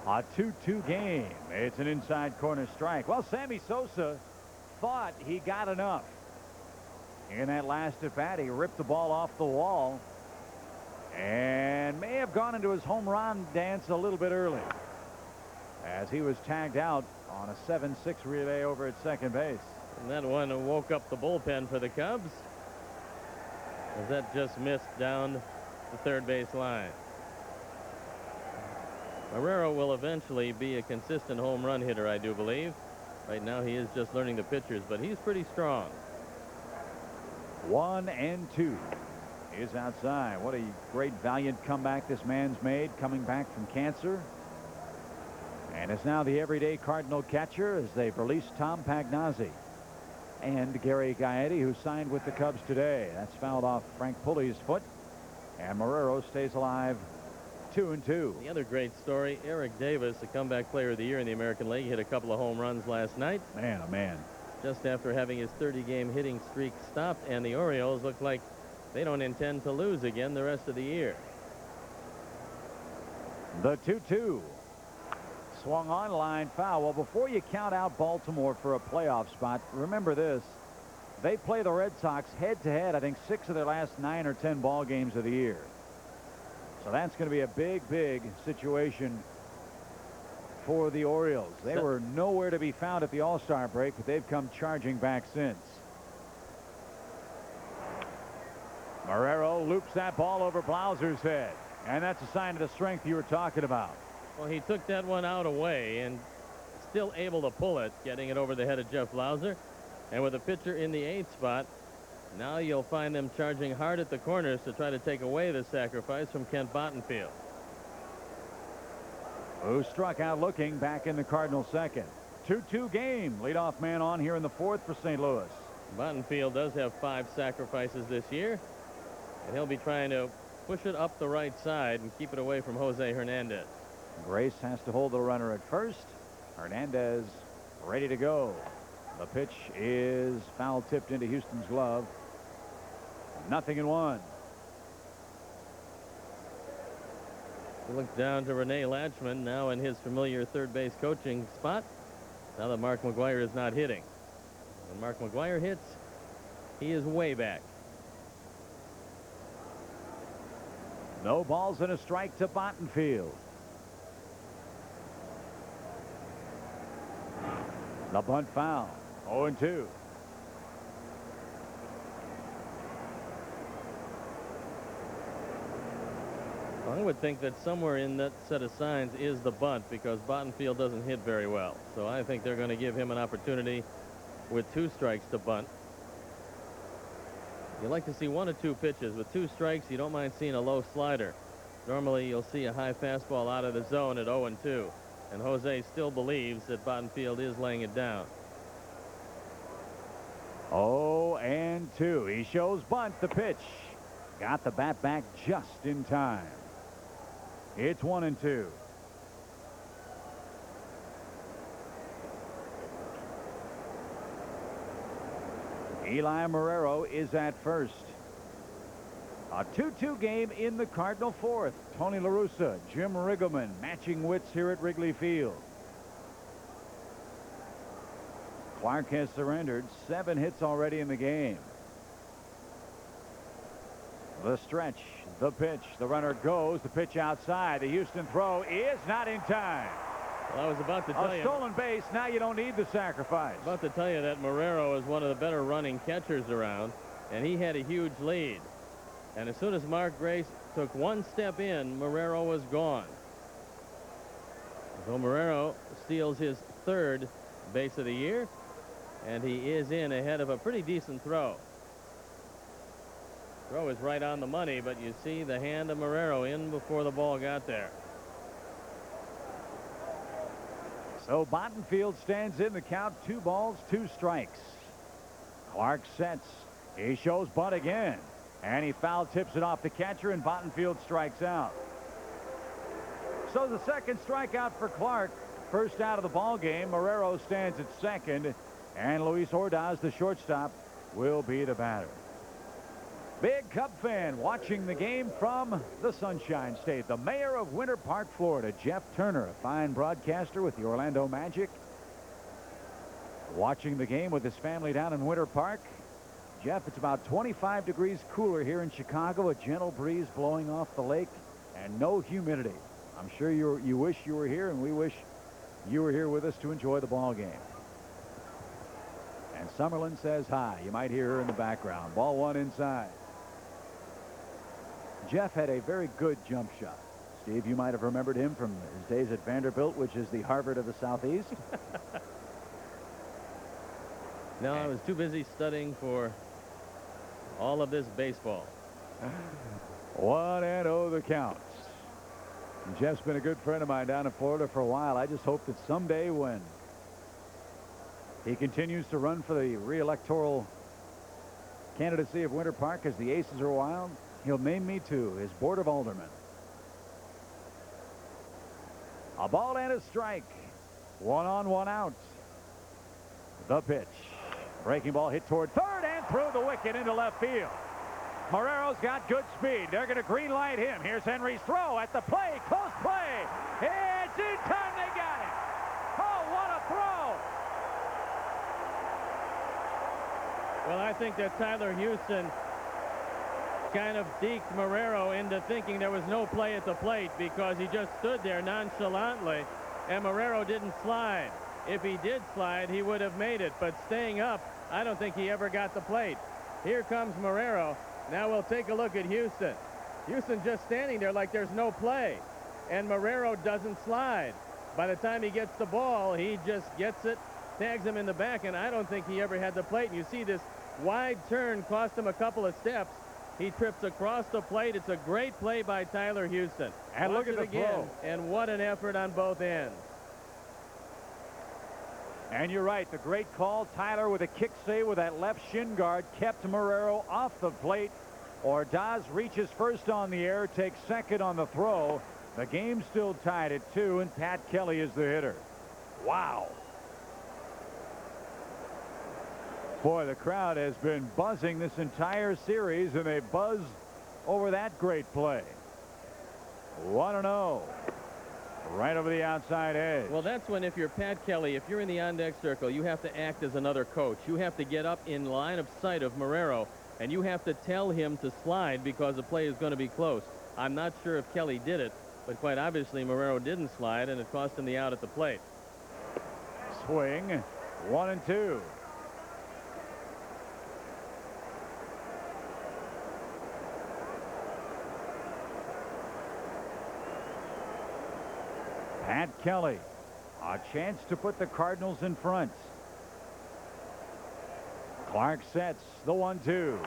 Speaker 1: A 2-2 game. It's an inside corner strike. Well, Sammy Sosa thought he got enough. In that last at bat, he ripped the ball off the wall and may have gone into his home run dance a little bit early, as he was tagged out on a 7-6 relay over at second base.
Speaker 2: And that one woke up the bullpen for the Cubs, as that just missed down the third base line. Marrero will eventually be a consistent home run hitter, I do believe. Right now he is just learning the pitchers, but he's pretty strong.
Speaker 1: 1-2 is outside. What a great, valiant comeback this man's made, coming back from cancer. And is now the everyday Cardinal catcher, as they've released Tom Pagnozzi and Gary Gaetti, who signed with the Cubs today. That's fouled off Frank Pulley's foot, and Marrero stays alive. 2-2.
Speaker 2: The other great story, Eric Davis, the comeback player of the year in the American League, hit a couple of home runs last night.
Speaker 1: Man, oh man.
Speaker 2: Just after having his 30-game hitting streak stopped, and the Orioles look like they don't intend to lose again the rest of the year.
Speaker 1: The 2-2. Swung on, line foul. Well, before you count out Baltimore for a playoff spot, remember this. They play the Red Sox head-to-head, I think, 6 of their last 9 or 10 ball games of the year. So that's going to be a big, big situation for the Orioles. They were nowhere to be found at the All-Star break, but they've come charging back since. Marrero loops that ball over Blauser's head, and that's a sign of the strength you were talking about.
Speaker 2: Well, he took that one out away and still able to pull it, getting it over the head of Jeff Blauser. And with a pitcher in the 8th spot, now you'll find them charging hard at the corners to try to take away the sacrifice from Kent Bottenfield,
Speaker 1: who struck out looking back in the Cardinals' second. 2-2 game. Leadoff man on here in the 4th for St. Louis.
Speaker 2: Bottenfield does have 5 sacrifices this year, and he'll be trying to push it up the right side and keep it away from Jose Hernandez.
Speaker 1: Grace has to hold the runner at first. Hernandez ready to go. The pitch is foul tipped into Houston's glove. 0-1.
Speaker 2: We look down to Rene Latchman now in his familiar third base coaching spot. Now that Mark McGwire is not hitting. When Mark McGwire hits, he is way back.
Speaker 1: No balls and a strike to Bottenfield. The bunt foul. 0-2.
Speaker 2: I would think that somewhere in that set of signs is the bunt, because Bottenfield doesn't hit very well. So I think they're going to give him an opportunity with 2 strikes to bunt. You like to see 1 or 2 pitches. With 2 strikes, you don't mind seeing a low slider. Normally, you'll see a high fastball out of the zone at 0-2. And Jose still believes that Bottenfield is laying it down.
Speaker 1: 0-2. He shows bunt. The pitch. Got the bat back just in time. It's 1-2. Eli Marrero is at first. A 2-2 game in the Cardinal 4th. Tony La Russa, Jim Riggleman matching wits here at Wrigley Field. Clark has surrendered. 7 hits already in the game. The stretch, the pitch, the runner goes, the pitch outside. The Houston throw is not in time.
Speaker 2: Well, I was about to tell you.
Speaker 1: A stolen base, now you don't need the sacrifice.
Speaker 2: About to tell you that Marrero is one of the better running catchers around, and he had a huge lead. And as soon as Mark Grace took 1 step in, Marrero was gone. So Marrero steals his 3rd base of the year, and he is in ahead of a pretty decent throw. Throw is right on the money, but you see the hand of Marrero in before the ball got there.
Speaker 1: So Bottenfield stands in the count. 2 balls, 2 strikes. Clark sets. He shows bunt again. And he foul tips it off the catcher, and Bottenfield strikes out. So the 2nd strikeout for Clark. First out of the ball game. Marrero stands at 2nd. And Luis Ordaz, the shortstop, will be the batter. Big Cub fan watching the game from the Sunshine State. The mayor of Winter Park, Florida, Jeff Turner, a fine broadcaster with the Orlando Magic. Watching the game with his family down in Winter Park. Jeff, it's about 25 degrees cooler here in Chicago. A gentle breeze blowing off the lake and no humidity. I'm sure you wish you were here, and we wish you were here with us to enjoy the ball game. And Summerlin says hi. You might hear her in the background. Ball 1 inside. Jeff had a very good jump shot. Steve, you might have remembered him from his days at Vanderbilt, which is the Harvard of the Southeast.
Speaker 2: No, I was too busy studying for all of this baseball.
Speaker 1: 1-0 the count. And Jeff's been a good friend of mine down in Florida for a while. I just hope that someday when he continues to run for the re-electoral candidacy of Winter Park as the Aces are wild, he'll name me to his board of aldermen. A ball and a strike. 1 on, 1 out. The pitch. Breaking ball hit toward 3rd and through the wicket into left field. Marrero's got good speed. They're going to green light him. Here's Henry's throw at the plate. Close play. It's in time. They got it.
Speaker 2: Well, I think that Tyler Houston kind of deked Marrero into thinking there was no play at the plate because he just stood there nonchalantly, and Marrero didn't slide. If he did slide, he would have made it, but staying up, I don't think he ever got the plate. Here comes Marrero. Now we'll take a look at Houston. Houston just standing there like there's no play, and Marrero doesn't slide. By the time he gets the ball, he just gets it, tags him in the back, and I don't think he ever had the plate. And you see this wide turn cost him a couple of steps. He trips across the plate. It's a great play by Tyler Houston.
Speaker 1: And
Speaker 2: Watch
Speaker 1: look at
Speaker 2: it
Speaker 1: the
Speaker 2: again,
Speaker 1: throw.
Speaker 2: and what an effort on both ends.
Speaker 1: And you're right, the great call. Tyler with a kick save with that left shin guard kept Marrero off the plate. Ordaz reaches first on the air, takes second on the throw. The game's still tied at 2, and Pat Kelly is the hitter. Wow. Boy, the crowd has been buzzing this entire series, and they buzz over that great play. 1-0. Right over the outside edge.
Speaker 2: Well, that's when, if you're Pat Kelly, if you're in the on-deck circle, you have to act as another coach. You have to get up in line of sight of Marrero, and you have to tell him to slide because the play is going to be close. I'm not sure if Kelly did it, but quite obviously Marrero didn't slide, and it cost him the out at the plate.
Speaker 1: Swing, 1-2. Pat Kelly, a chance to put the Cardinals in front. Clark sets the 1-2.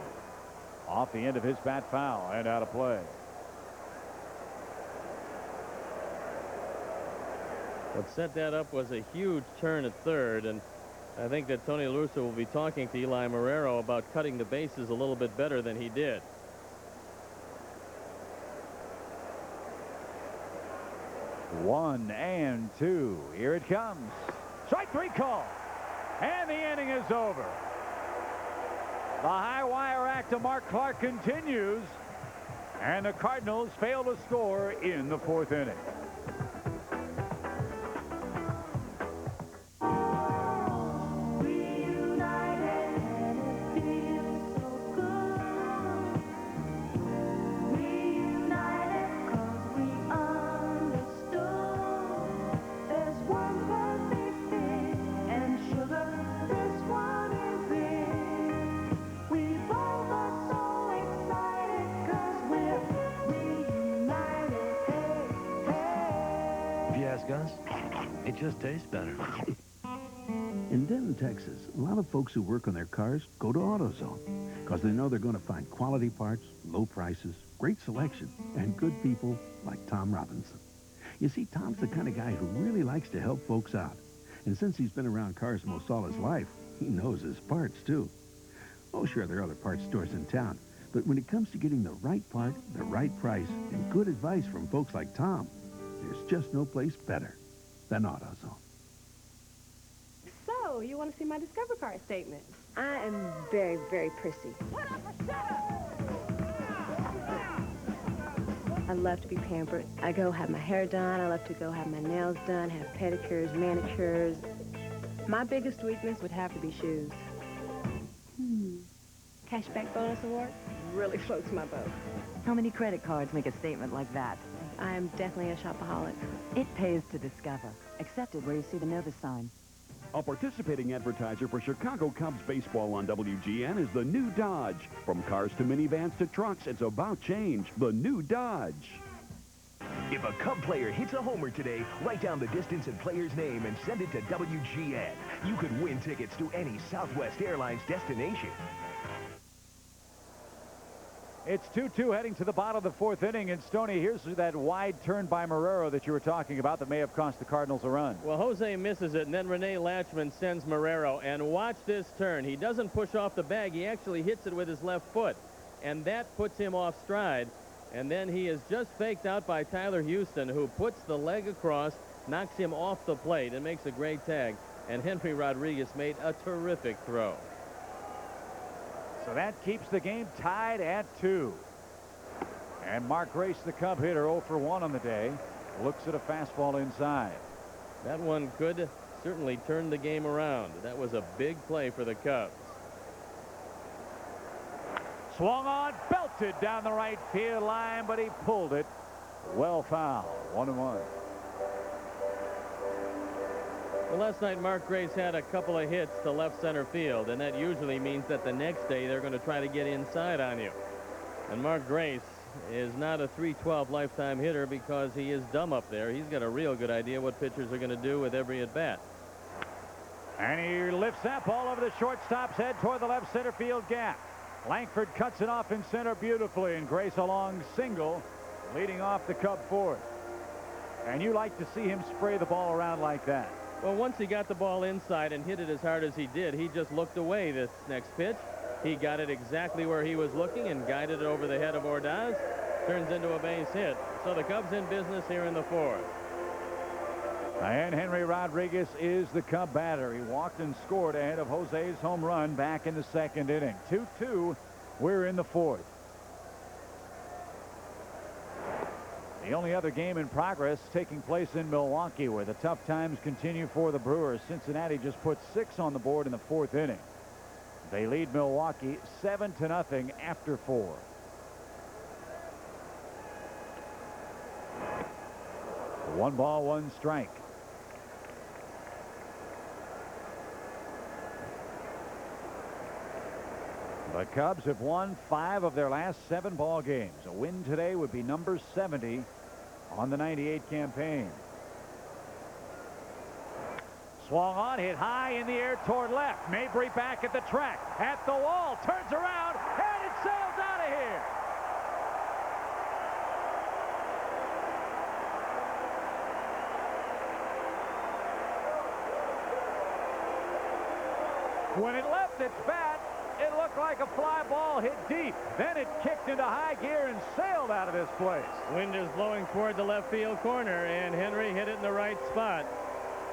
Speaker 1: Off the end of his bat, foul and out of play.
Speaker 2: What set that up was a huge turn at third, and I think that Tony La Russa will be talking to Eli Marrero about cutting the bases a little bit better than he did.
Speaker 1: One and two. Here it comes. Strike 3 call. And the inning is over. The high wire act of Mark Clark continues. And the Cardinals fail to score in the 4th inning.
Speaker 3: It just tastes better.
Speaker 15: In Denton, Texas, a lot of folks who work on their cars go to AutoZone because they know they're going to find quality parts, low prices, great selection, and good people like Tom Robinson. You see, Tom's the kind of guy who really likes to help folks out. And since he's been around cars most all his life, he knows his parts, too. Oh, sure, there are other parts stores in town, but when it comes to getting the right part, the right price, and good advice from folks like Tom, there's just no place better than AutoZone.
Speaker 7: So, you want to see my Discover Card statement?
Speaker 23: I am very, very prissy. I love to be pampered. I go have my hair done. I love to go have my nails done, have pedicures, manicures. My biggest weakness would have to be shoes. Cashback bonus award really floats my boat.
Speaker 12: How many credit cards make a statement like that?
Speaker 23: I am definitely a shopaholic.
Speaker 12: It pays to discover. Accepted where you see the notice sign.
Speaker 24: A participating advertiser for Chicago Cubs baseball on WGN is the new Dodge. From cars to minivans to trucks, it's about change. The new Dodge.
Speaker 25: If a Cub player hits a homer today, write down the distance and player's name and send it to WGN. You could win tickets to any Southwest Airlines destination.
Speaker 1: It's 2-2 heading to the bottom of the 4th inning. And Stoney, here's that wide turn by Marrero that you were talking about that may have cost the Cardinals a run.
Speaker 2: Well, Jose misses it, and then Rene Latchman sends Marrero. And watch this turn. He doesn't push off the bag. He actually hits it with his left foot. And that puts him off stride. And then he is just faked out by Tyler Houston, who puts the leg across, knocks him off the plate, and makes a great tag. And Henry Rodriguez made a terrific throw.
Speaker 1: So that keeps the game tied at 2. And Mark Grace, the Cub hitter, 0 for 1 on the day, looks at a fastball inside.
Speaker 2: That one could certainly turn the game around. That was a big play for the Cubs.
Speaker 1: Swung on, belted down the right field line, but he pulled it. Well foul. 1-1.
Speaker 2: Well, last night, Mark Grace had a couple of hits to left center field, and that usually means that the next day they're going to try to get inside on you. And Mark Grace is not a .312 lifetime hitter because he is dumb up there. He's got a real good idea what pitchers are going to do with every at-bat.
Speaker 1: And he lifts that ball over the shortstop's head toward the left center field gap. Langford cuts it off in center beautifully, and Grace a long single leading off the Cub fourth. And you like to see him spray the ball around like that.
Speaker 2: Well, once he got the ball inside and hit it as hard as he did, he just looked away this next pitch. He got it exactly where he was looking and guided it over the head of Ordaz. Turns into a base hit. So the Cubs in business here in the fourth.
Speaker 1: And Henry Rodriguez is the Cub batter. He walked and scored ahead of Jose's home run back in the second inning. 2-2. We're in the fourth. The only other game in progress taking place in Milwaukee, where the tough times continue for the Brewers. Cincinnati just put 6 on the board in the fourth inning. They lead Milwaukee 7-0 after 4. One ball, one strike. The Cubs have won 5 of their last 7 ball games. A win today would be number 70 on the 98 campaign. Swung on, hit high in the air toward left. Mabry back at the track, at the wall, turns around, and it sails out of here. When it left its bat, it looked like a fly ball hit deep. Then it kicked into high gear and sailed out of this place.
Speaker 2: Wind is blowing toward the left field corner, and Henry hit it in the right spot.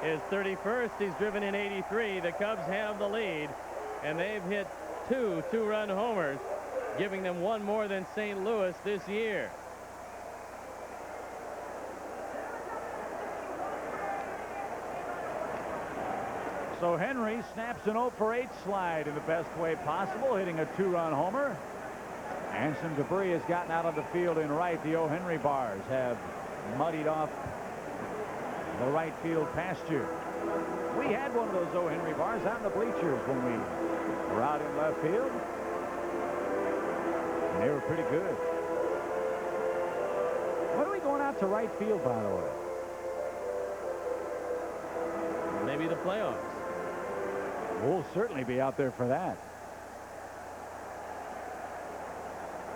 Speaker 2: His 31st, he's driven in 83. The Cubs have the lead, and they've hit 2 two-run homers, giving them 1 more than St. Louis this year.
Speaker 1: So Henry snaps an 0-for-8 slide in the best way possible, hitting a 2-run homer. And some debris has gotten out of the field in right. The O. Henry bars have muddied off the right field pasture. We had one of those O. Henry bars out in the bleachers when we were out in left field. And they were pretty good. When are we going out to right field, by the way?
Speaker 2: Maybe the playoffs.
Speaker 1: We'll certainly be out there for that.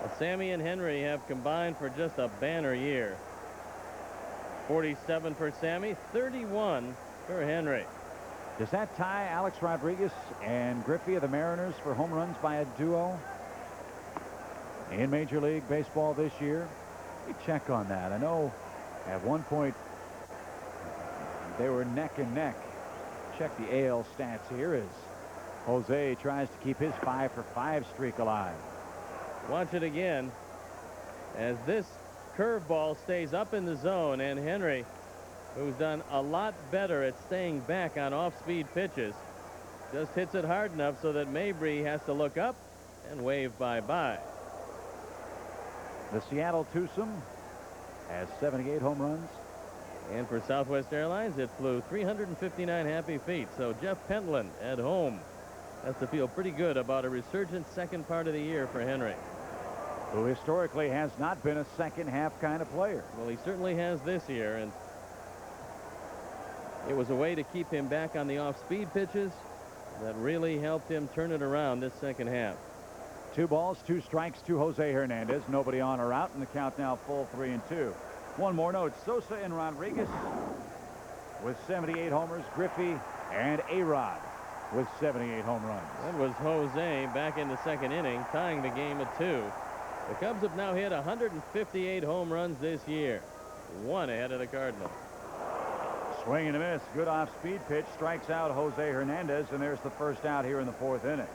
Speaker 2: Well, Sammy and Henry have combined for just a banner year. 47 for Sammy, 31 for Henry.
Speaker 1: Does that tie Alex Rodriguez and Griffey of the Mariners for home runs by a duo in Major League Baseball this year? Let me check on that. I know at one point they were neck and neck. Check the AL stats here as Jose tries to keep his 5-for-5 streak alive.
Speaker 2: Watch it again as this curveball stays up in the zone, and Henry, who's done a lot better at staying back on off-speed pitches, just hits it hard enough so that Mabry has to look up and wave bye-bye.
Speaker 1: The Seattle twosome has 78 home runs.
Speaker 2: And for Southwest Airlines, it flew 359 happy feet. So Jeff Pentland at home has to feel pretty good about a resurgent second part of the year for Henry,
Speaker 1: who historically has not been a second-half kind of player.
Speaker 2: Well, he certainly has this year, and it was a way to keep him back on the off-speed pitches that really helped him turn it around this second half.
Speaker 1: 2 balls, 2 strikes to Jose Hernandez. Nobody on or out, and the count now full 3-2. One more note, Sosa and Rodriguez with 78 homers, Griffey and A-Rod with 78 home runs.
Speaker 2: That was Jose back in the second inning, tying the game at 2. The Cubs have now hit 158 home runs this year, 1 ahead of the Cardinals.
Speaker 1: Swing and a miss, good off-speed pitch, strikes out Jose Hernandez, and there's the first out here in the 4th inning.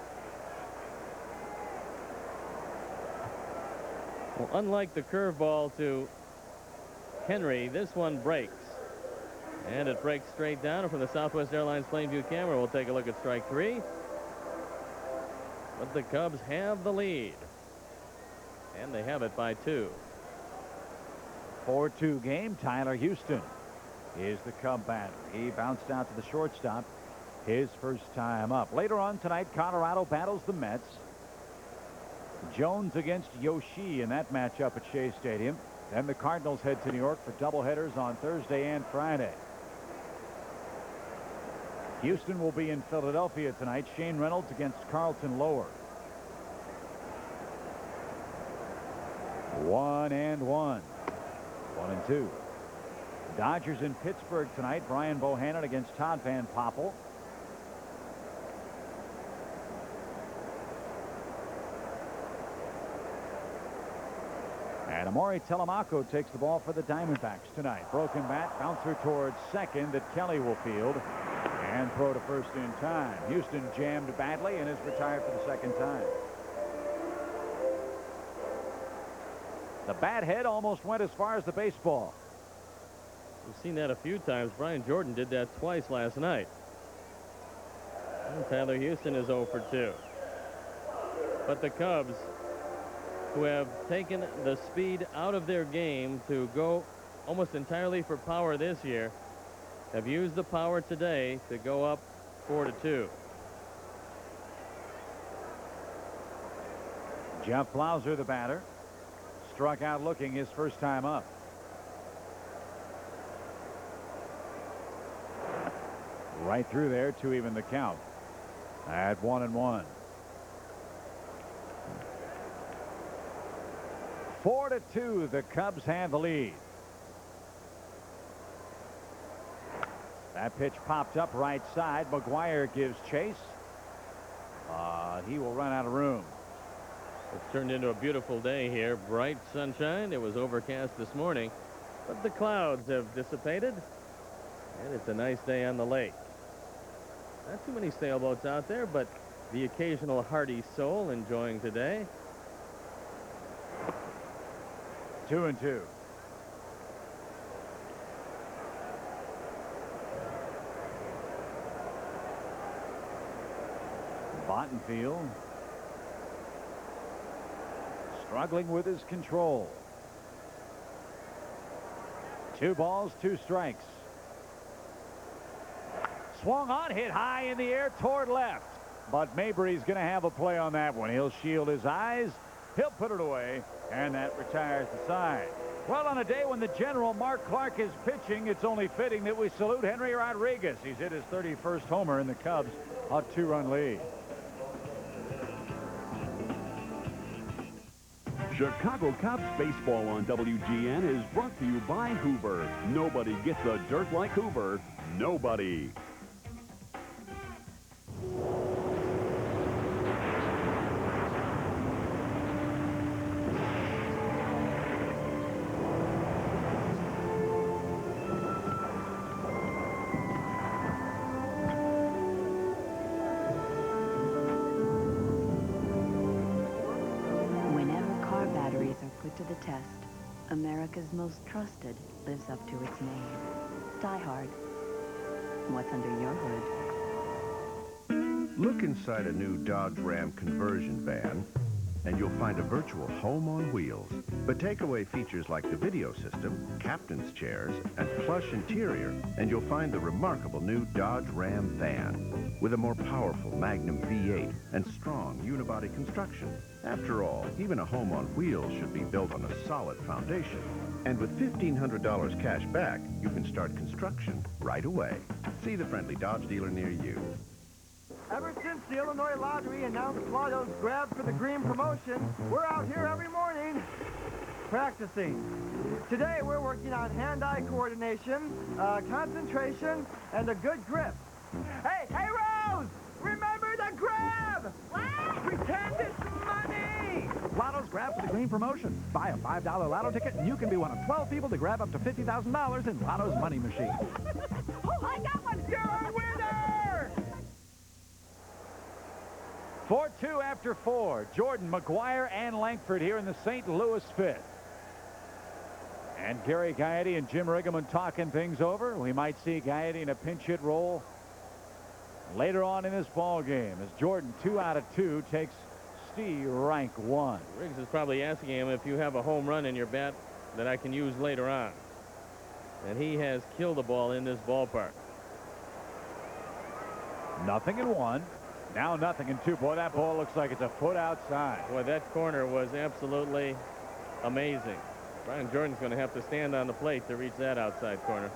Speaker 2: Well, unlike the curveball to Henry, this one breaks. And it breaks straight down. And from the Southwest Airlines Plainview camera, we'll take a look at strike 3. But the Cubs have the lead. And they have it by 2.
Speaker 1: 4-2 game. Tyler Houston is the Cub batter. He bounced out to the shortstop his first time up. Later on tonight, Colorado battles the Mets. Jones against Yoshi in that matchup at Shea Stadium. Then the Cardinals head to New York for doubleheaders on Thursday and Friday. Houston will be in Philadelphia tonight. Shane Reynolds against Carlton Lower. 1-1. 1-2. Dodgers in Pittsburgh tonight. Brian Bohannon against Todd Van Poppel. And Amori Telemaco takes the ball for the Diamondbacks tonight. Broken bat, bouncer towards second that Kelly will field and throw to first in time. Houston jammed badly and is retired for the second time. The bat head almost went as far as the baseball.
Speaker 2: We've seen that a few times. Brian Jordan did that twice last night. And Tyler Houston is 0 for 2. But the Cubs, who have taken the speed out of their game to go almost entirely for power this year, have used the power today to go up 4-2.
Speaker 1: Jeff Blauser, the batter, struck out looking his first time up. Right through there to even the count at 1-1. 4-2, the Cubs have the lead. That pitch popped up right side. McGuire gives chase. He will run out of room.
Speaker 2: It's turned into a beautiful day here. Bright sunshine. It was overcast this morning, but the clouds have dissipated, and it's a nice day on the lake. Not too many sailboats out there, but the occasional hardy soul enjoying today.
Speaker 1: 2-2. Bottenfield struggling with his control. 2 balls, 2 strikes. Swung on, hit high in the air toward left. But Mabry's going to have a play on that one. He'll shield his eyes. He'll put it away, and that retires the side. Well, on a day when the General Mark Clark is pitching, it's only fitting that we salute Henry Rodriguez. He's hit his 31st homer, and the Cubs a 2-run lead.
Speaker 24: Chicago Cubs baseball on WGN is brought to you by Hoover. Nobody gets the dirt like Hoover. Nobody.
Speaker 12: To the test, America's most trusted lives up to its name. Die Hard. What's under your hood?
Speaker 4: Look inside a new Dodge Ram conversion van, and you'll find a virtual home on wheels. But take away features like the video system, captain's chairs, and plush interior, and you'll find the remarkable new Dodge Ram van with a more powerful Magnum V8 and strong unibody construction. After all, even a home on wheels should be built on a solid foundation. And with $1,500 cash back, you can start construction right away. See the friendly Dodge dealer near you.
Speaker 3: Ever since the Illinois Lottery announced Lotto's grab for the green promotion, we're out here every morning practicing. Today we're working on hand-eye coordination, concentration, and a good grip. Hey, Rose! Remember the grab! What? Pretend it's money!
Speaker 8: Lotto's grab for the green promotion. Buy a $5 Lotto ticket and you can be one of 12 people to grab up to $50,000 in Lotto's money machine.
Speaker 3: Oh, I got one! You're a winner!
Speaker 1: 4-2 after 4. Jordan, McGuire, and Langford here in the St. Louis fifth. And Gary Gaetti and Jim Riggleman talking things over. We might see Gaetti in a pinch hit role later on in this ball game as Jordan, 2 out of 2, takes 60, rank 1.
Speaker 2: Riggs is probably asking him if you have a home run in your bat that I can use later on. And he has killed the ball in this ballpark.
Speaker 1: 0-1. Now 0-2. Boy, that ball looks like it's a foot outside.
Speaker 2: Boy, that corner was absolutely amazing. Brian Jordan's going to have to stand on the plate to reach that outside corner.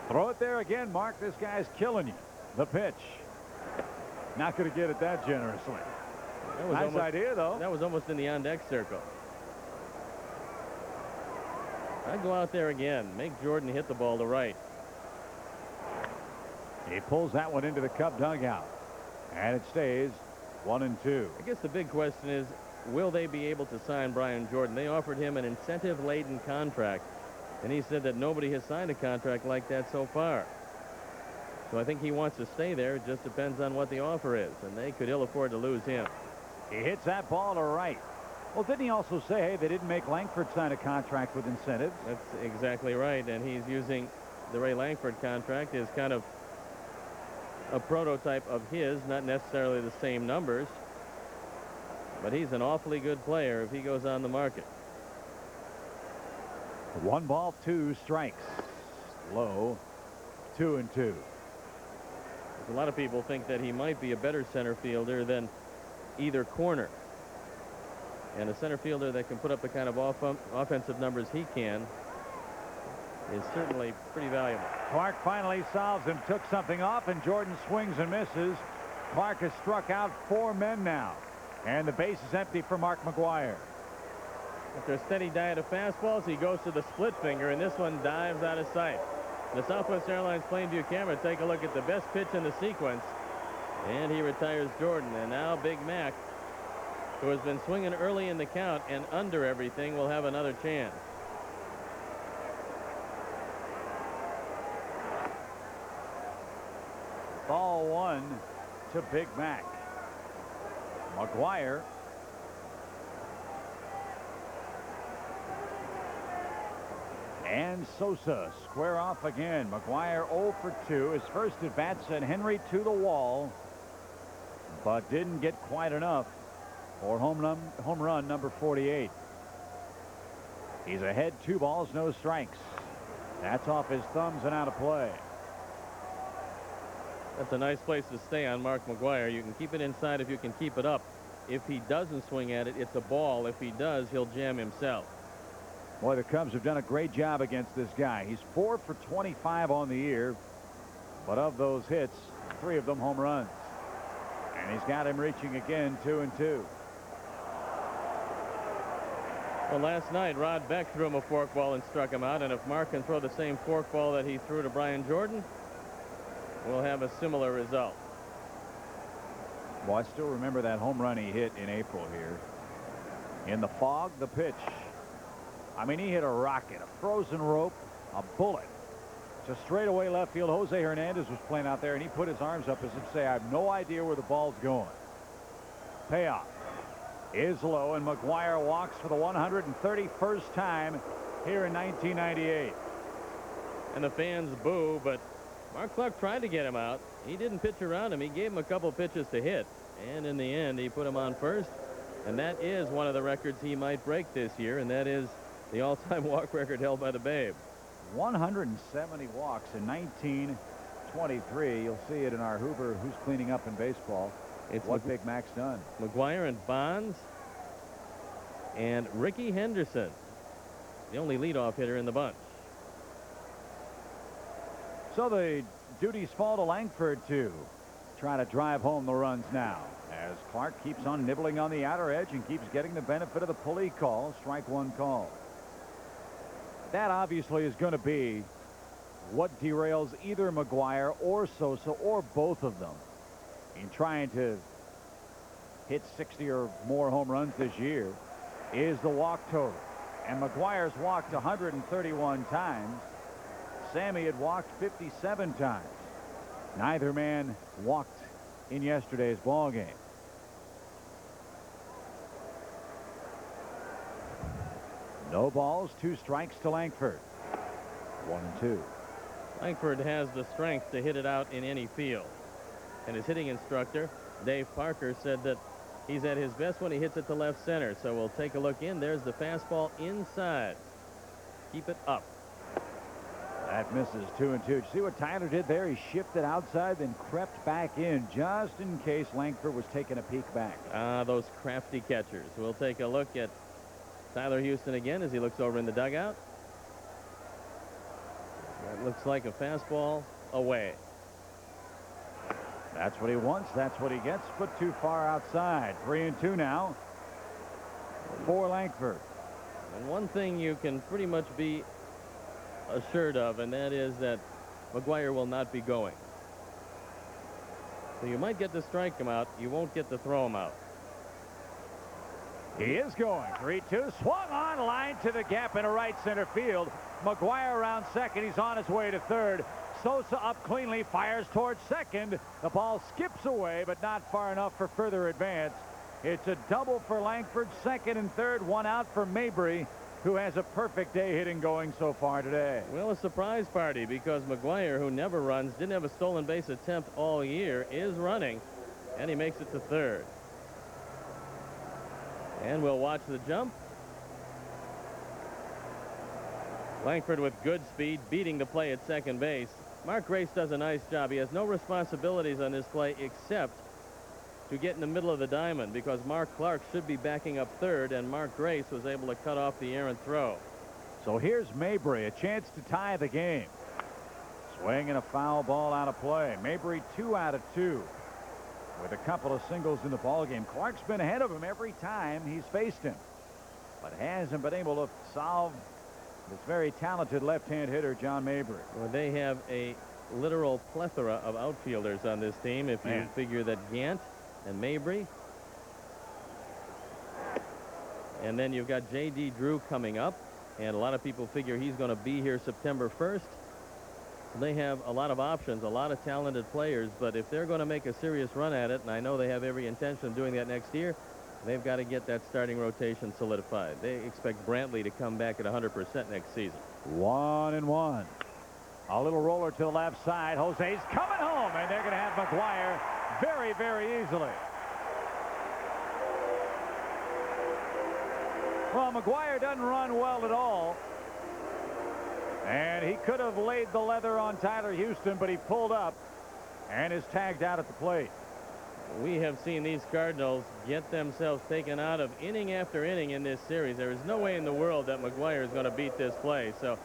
Speaker 1: Throw it there again, Mark. This guy's killing you. The pitch. Not going to get it that generously.
Speaker 2: That was
Speaker 1: nice idea, though.
Speaker 2: That was almost in the on-deck circle. I'd go out there again. Make Jordan hit the ball to right.
Speaker 1: He pulls that one into the Cub dugout. And it stays 1-2.
Speaker 2: I guess the big question is, will they be able to sign Brian Jordan? They offered him an incentive-laden contract, and he said that nobody has signed a contract like that so far. So I think he wants to stay there. It just depends on what the offer is, and they could ill afford to lose him.
Speaker 1: He hits that ball to right. Well, didn't he also say, hey, they didn't make Langford sign a contract with incentives?
Speaker 2: That's exactly right, and he's using the Ray Langford contract as kind of a prototype of his, not necessarily the same numbers, but he's an awfully good player if he goes on the market.
Speaker 1: 1 ball, 2 strikes. Low, 2-2.
Speaker 2: A lot of people think that he might be a better center fielder than either corner. And a center fielder that can put up the kind of offensive numbers he can is certainly pretty valuable.
Speaker 1: Clark finally solves him, took something off, and Jordan swings and misses. Clark has struck out 4 men now. And the base is empty for Mark McGwire.
Speaker 2: After a steady diet of fastballs, he goes to the split finger, and this one dives out of sight. The Southwest Airlines Plainview camera take a look at the best pitch in the sequence, and he retires Jordan. And now Big Mac, who has been swinging early in the count and under everything, will have another chance.
Speaker 1: Ball 1 to Big Mac. McGwire and Sosa square off again. McGwire 0 for 2. His first at bat sent Henry to the wall, but didn't get quite enough for home run number 48. He's ahead, 2 balls, no strikes. That's off his thumbs and out of play.
Speaker 2: That's a nice place to stay on Mark McGwire. You can keep it inside if you can keep it up. If he doesn't swing at it, it's a ball. If he does, he'll jam himself.
Speaker 1: Boy, the Cubs have done a great job against this guy. He's 4 for 25 on the year, but of those hits, 3 of them home runs. And he's got him reaching again, 2-2.
Speaker 2: Well, last night, Rod Beck threw him a forkball and struck him out, and if Mark can throw the same forkball that he threw to Brian Jordan, we'll have a similar result.
Speaker 1: Well, I still remember that home run he hit in April here. In the fog, the pitch. I mean, he hit a rocket, a frozen rope, a bullet. Just straight away left field. Jose Hernandez was playing out there, and he put his arms up as if to say, I have no idea where the ball's going. Payoff is low, and McGwire walks for the 131st time here in 1998.
Speaker 2: And the fans boo, but Mark Clark tried to get him out. He didn't pitch around him. He gave him a couple pitches to hit, and in the end, he put him on first. And that is one of the records he might break this year, and that is the all-time walk record held by the Babe.
Speaker 1: 170 walks in 1923. You'll see it in our Hoover Who's Cleaning Up in Baseball. It's what Big Mac's done.
Speaker 2: McGwire and Bonds and Ricky Henderson, the only leadoff hitter in the bunch.
Speaker 1: So the duties fall to Langford to try to drive home the runs now, as Clark keeps on nibbling on the outer edge and keeps getting the benefit of the pulley call. Strike 1 call. That obviously is going to be what derails either McGwire or Sosa or both of them in trying to hit 60 or more home runs this year, is the walk total. And McGwire's walked 131 times. Sammy had walked 57 times. Neither man walked in yesterday's ball game. No balls, 2 strikes to Langford. 1-2.
Speaker 2: Langford has the strength to hit it out in any field. And his hitting instructor, Dave Parker, said that He's at his best when he hits it to left center. So we'll take a look in. There's the fastball inside. Keep it up.
Speaker 1: That misses 2-2. Did you see what Tyler did there? He shifted outside, then crept back in just in case Langford was taking a peek back.
Speaker 2: Those crafty catchers. We'll take a look at Tyler Houston again as he looks over in the dugout. That looks like a fastball away.
Speaker 1: That's what he wants. That's what he gets, but too far outside. 3-2 now for Langford.
Speaker 2: And one thing you can pretty much be assured of, and that is that McGuire will not be going. So you might get to strike him out. You won't get to throw him out.
Speaker 1: He is going. 3-2. Swung on, line to the gap into right center field. McGuire around second. He's on his way to third. Sosa up cleanly, fires towards second. The ball skips away, but not far enough for further advance. It's a double for Langford, second and third, one out for Mabry, who has a perfect day hitting going so far today.
Speaker 2: Well, a surprise party because McGuire, who never runs, didn't have a stolen base attempt all year, is running, and he makes it to third. And we'll watch the jump. Langford with good speed, beating the play at second base. Mark Grace does a nice job. He has no responsibilities on this play except to get in the middle of the diamond because Mark Clark should be backing up third, and Mark Grace was able to cut off the errant throw.
Speaker 1: So here's Mabry, a chance to tie the game. Swing and a foul ball out of play. Mabry 2 out of 2 with a couple of singles in the ballgame. Clark's been ahead of him every time he's faced him, but hasn't been able to solve this very talented left-hand hitter, John Mabry.
Speaker 2: Well, they have a literal plethora of outfielders on this team. If you figure that Gant and Mabry, and then you've got J.D. Drew coming up, and a lot of people figure he's going to be here September 1st. They have a lot of options, a lot of talented players, but if they're going to make a serious run at it, and I know they have every intention of doing that next year, they've got to get that starting rotation solidified. They expect Brantley to come back at 100% next season.
Speaker 1: 1-1. A little roller to the left side. Jose's coming home, and they're going to have McGuire very, very easily. Well, McGuire doesn't run well at all, and he could have laid the leather on Tyler Houston, but he pulled up and is tagged out at the plate.
Speaker 2: We have seen these Cardinals get themselves taken out of inning after inning in this series. There is no way in the world that McGuire is going to beat this play. So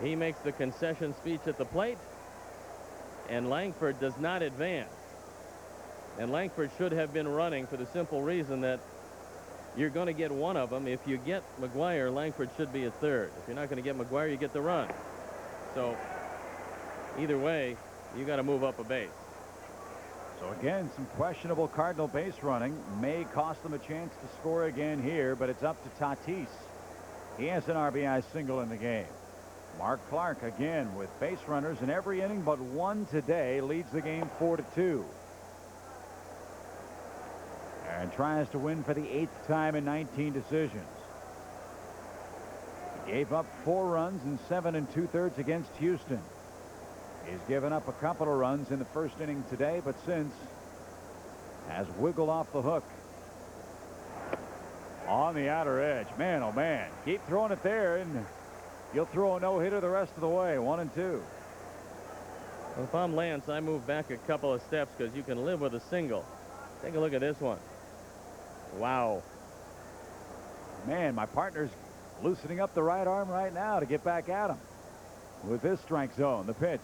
Speaker 2: he makes the concession speech at the plate, and Langford does not advance. And Langford should have been running for the simple reason that you're going to get one of them. If you get McGuire, Langford should be a third. If you're not going to get McGuire, you get the run. So either way, you got to move up a base.
Speaker 1: So again, some questionable Cardinal base running may cost them a chance to score again here, but it's up to Tatis. He has an RBI single in the game. Mark Clark again with base runners in every inning but one today, leads the game 4-2. And tries to win for the 8th time in 19 decisions. He gave up 4 runs in 7 2/3 against Houston. He's given up a couple of runs in the first inning today, but since has wiggled off the hook. On the outer edge. Man, oh man. Keep throwing it there, and you'll throw a no-hitter the rest of the way. 1-2.
Speaker 2: Well, if I'm Lance, I move back a couple of steps because you can live with a single. Take a look at this one. Wow.
Speaker 1: Man, my partner's loosening up the right arm right now to get back at him. With this strike zone, the pitch.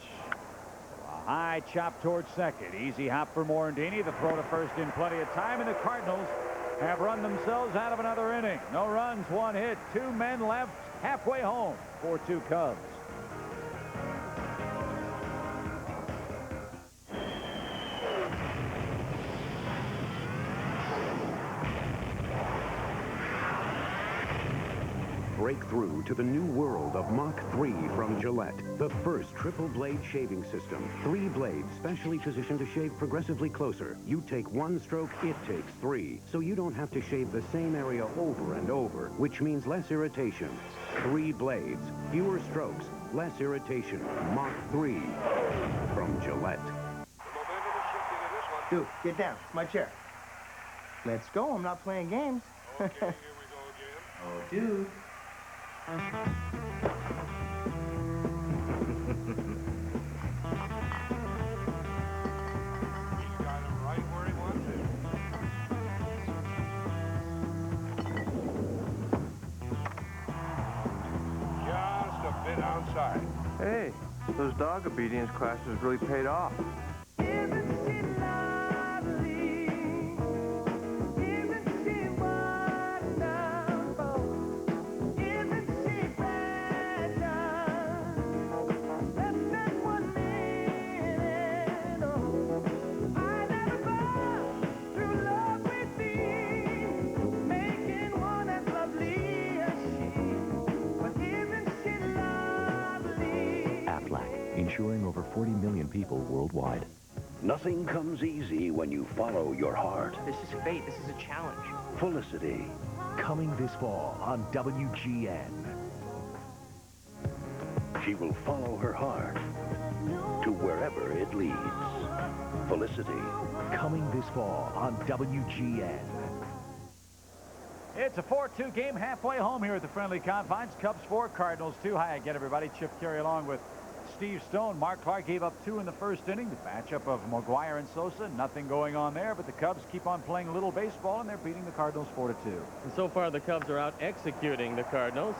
Speaker 1: A high chop towards second. Easy hop for Morandini. The throw to first in plenty of time, and the Cardinals have run themselves out of another inning. No runs, 1 hit, 2 men left, halfway home. 4-2 Cubs.
Speaker 16: Break through to the new world of Mach 3 from Gillette. The first triple blade shaving system. 3 blades specially positioned to shave progressively closer. You take 1 stroke, it takes 3. So you don't have to shave the same area over and over, which means less irritation. 3 blades, fewer strokes, less irritation. Mach 3 from Gillette.
Speaker 3: Dude, get down. It's my chair. Let's go. I'm not playing games.
Speaker 9: Okay, here we go again.
Speaker 3: Oh, dude.
Speaker 9: He's got him right where he wants it. Just a bit outside.
Speaker 18: Hey, those dog obedience classes really paid off.
Speaker 25: Insuring over 40 million people worldwide.
Speaker 10: Nothing comes easy when you follow your heart.
Speaker 22: This is fate. This is a challenge.
Speaker 10: Felicity.
Speaker 25: Coming this fall on WGN.
Speaker 10: She will follow her heart to wherever it leads. Felicity.
Speaker 25: Coming this fall on WGN.
Speaker 1: It's a 4-2 game halfway home here at the friendly confines. Cubs 4, Cardinals 2. Hi again, everybody. Chip Carey along with Steve Stone. Mark Clark gave up 2 in the first inning. The matchup of McGuire and Sosa, nothing going on there, but the Cubs keep on playing a little baseball, and they're beating the Cardinals 4-2.
Speaker 2: And so far, the Cubs are out executing the Cardinals.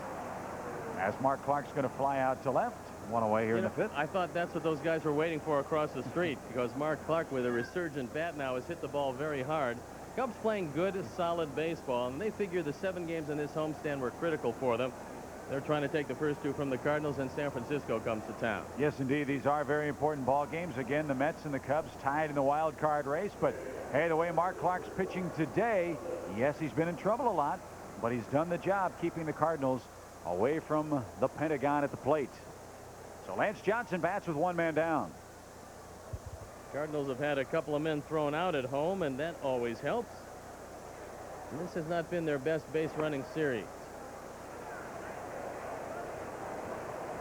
Speaker 1: As Mark Clark's going to fly out to left, one away here in the 5th.
Speaker 2: I thought that's what those guys were waiting for across the street, because Mark Clark, with a resurgent bat now, has hit the ball very hard. Cubs playing good, solid baseball, and they figure the 7 games in this homestand were critical for them. They're trying to take the first 2 from the Cardinals, and San Francisco comes to town.
Speaker 1: Yes, indeed. These are very important ball games. Again, the Mets and the Cubs tied in the wild card race. But, hey, the way Mark Clark's pitching today, yes, he's been in trouble a lot, but he's done the job keeping the Cardinals away from the Pentagon at the plate. So Lance Johnson bats with 1 man down.
Speaker 2: Cardinals have had a couple of men thrown out at home, and that always helps. And this has not been their best base running series.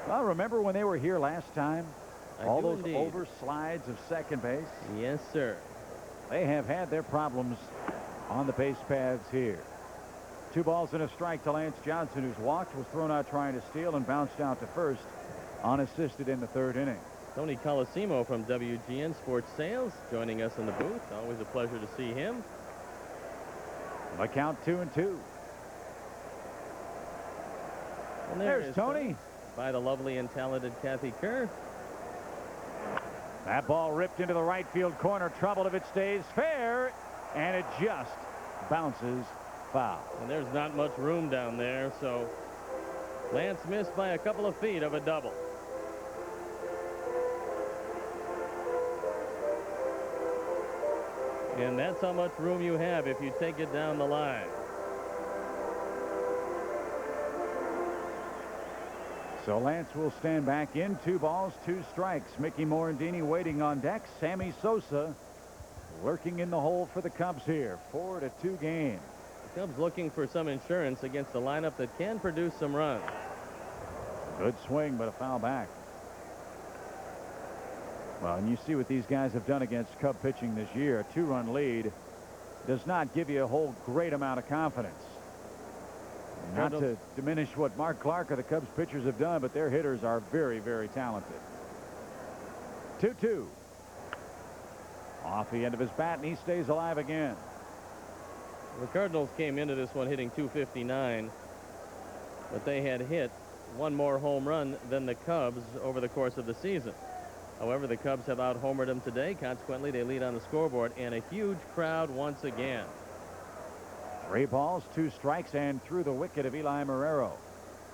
Speaker 1: Well, remember when they were here last time? All those
Speaker 2: indeed.
Speaker 1: overslides of second base?
Speaker 2: Yes, sir.
Speaker 1: They have had their problems on the base paths here. 2 balls and a strike to Lance Johnson, who's walked, was thrown out trying to steal, and bounced out to first, unassisted in the 3rd inning.
Speaker 2: Tony Colosimo from WGN Sports Sales joining us in the booth. Always a pleasure to see him.
Speaker 1: The count 2-2.
Speaker 2: And
Speaker 1: there's Tony.
Speaker 2: By the lovely and talented Kathy Kerr.
Speaker 1: That ball ripped into the right field corner. Troubled if it stays fair, and it just bounces foul.
Speaker 2: And there's not much room down there, so Lance missed by a couple of feet of a double. And that's how much room you have if you take it down the line.
Speaker 1: So Lance will stand back in. 2 balls, 2 strikes. Mickey Morandini waiting on deck. Sammy Sosa lurking in the hole for the Cubs here. 4-2 game.
Speaker 2: The Cubs looking for some insurance against a lineup that can produce some runs.
Speaker 1: Good swing, but a foul back. Well, and you see what these guys have done against Cub pitching this year. A 2-run lead does not give you a whole great amount of confidence. Not to diminish what Mark Clark or the Cubs pitchers have done, but their hitters are very, very talented. 2-2. Off the end of his bat, and he stays alive again.
Speaker 2: The Cardinals came into this one hitting .259, but they had hit 1 more home run than the Cubs over the course of the season. However, the Cubs have out-homered them today. Consequently, they lead on the scoreboard, and a huge crowd once again.
Speaker 1: 3 balls, 2 strikes, and through the wicket of Eli Marrero.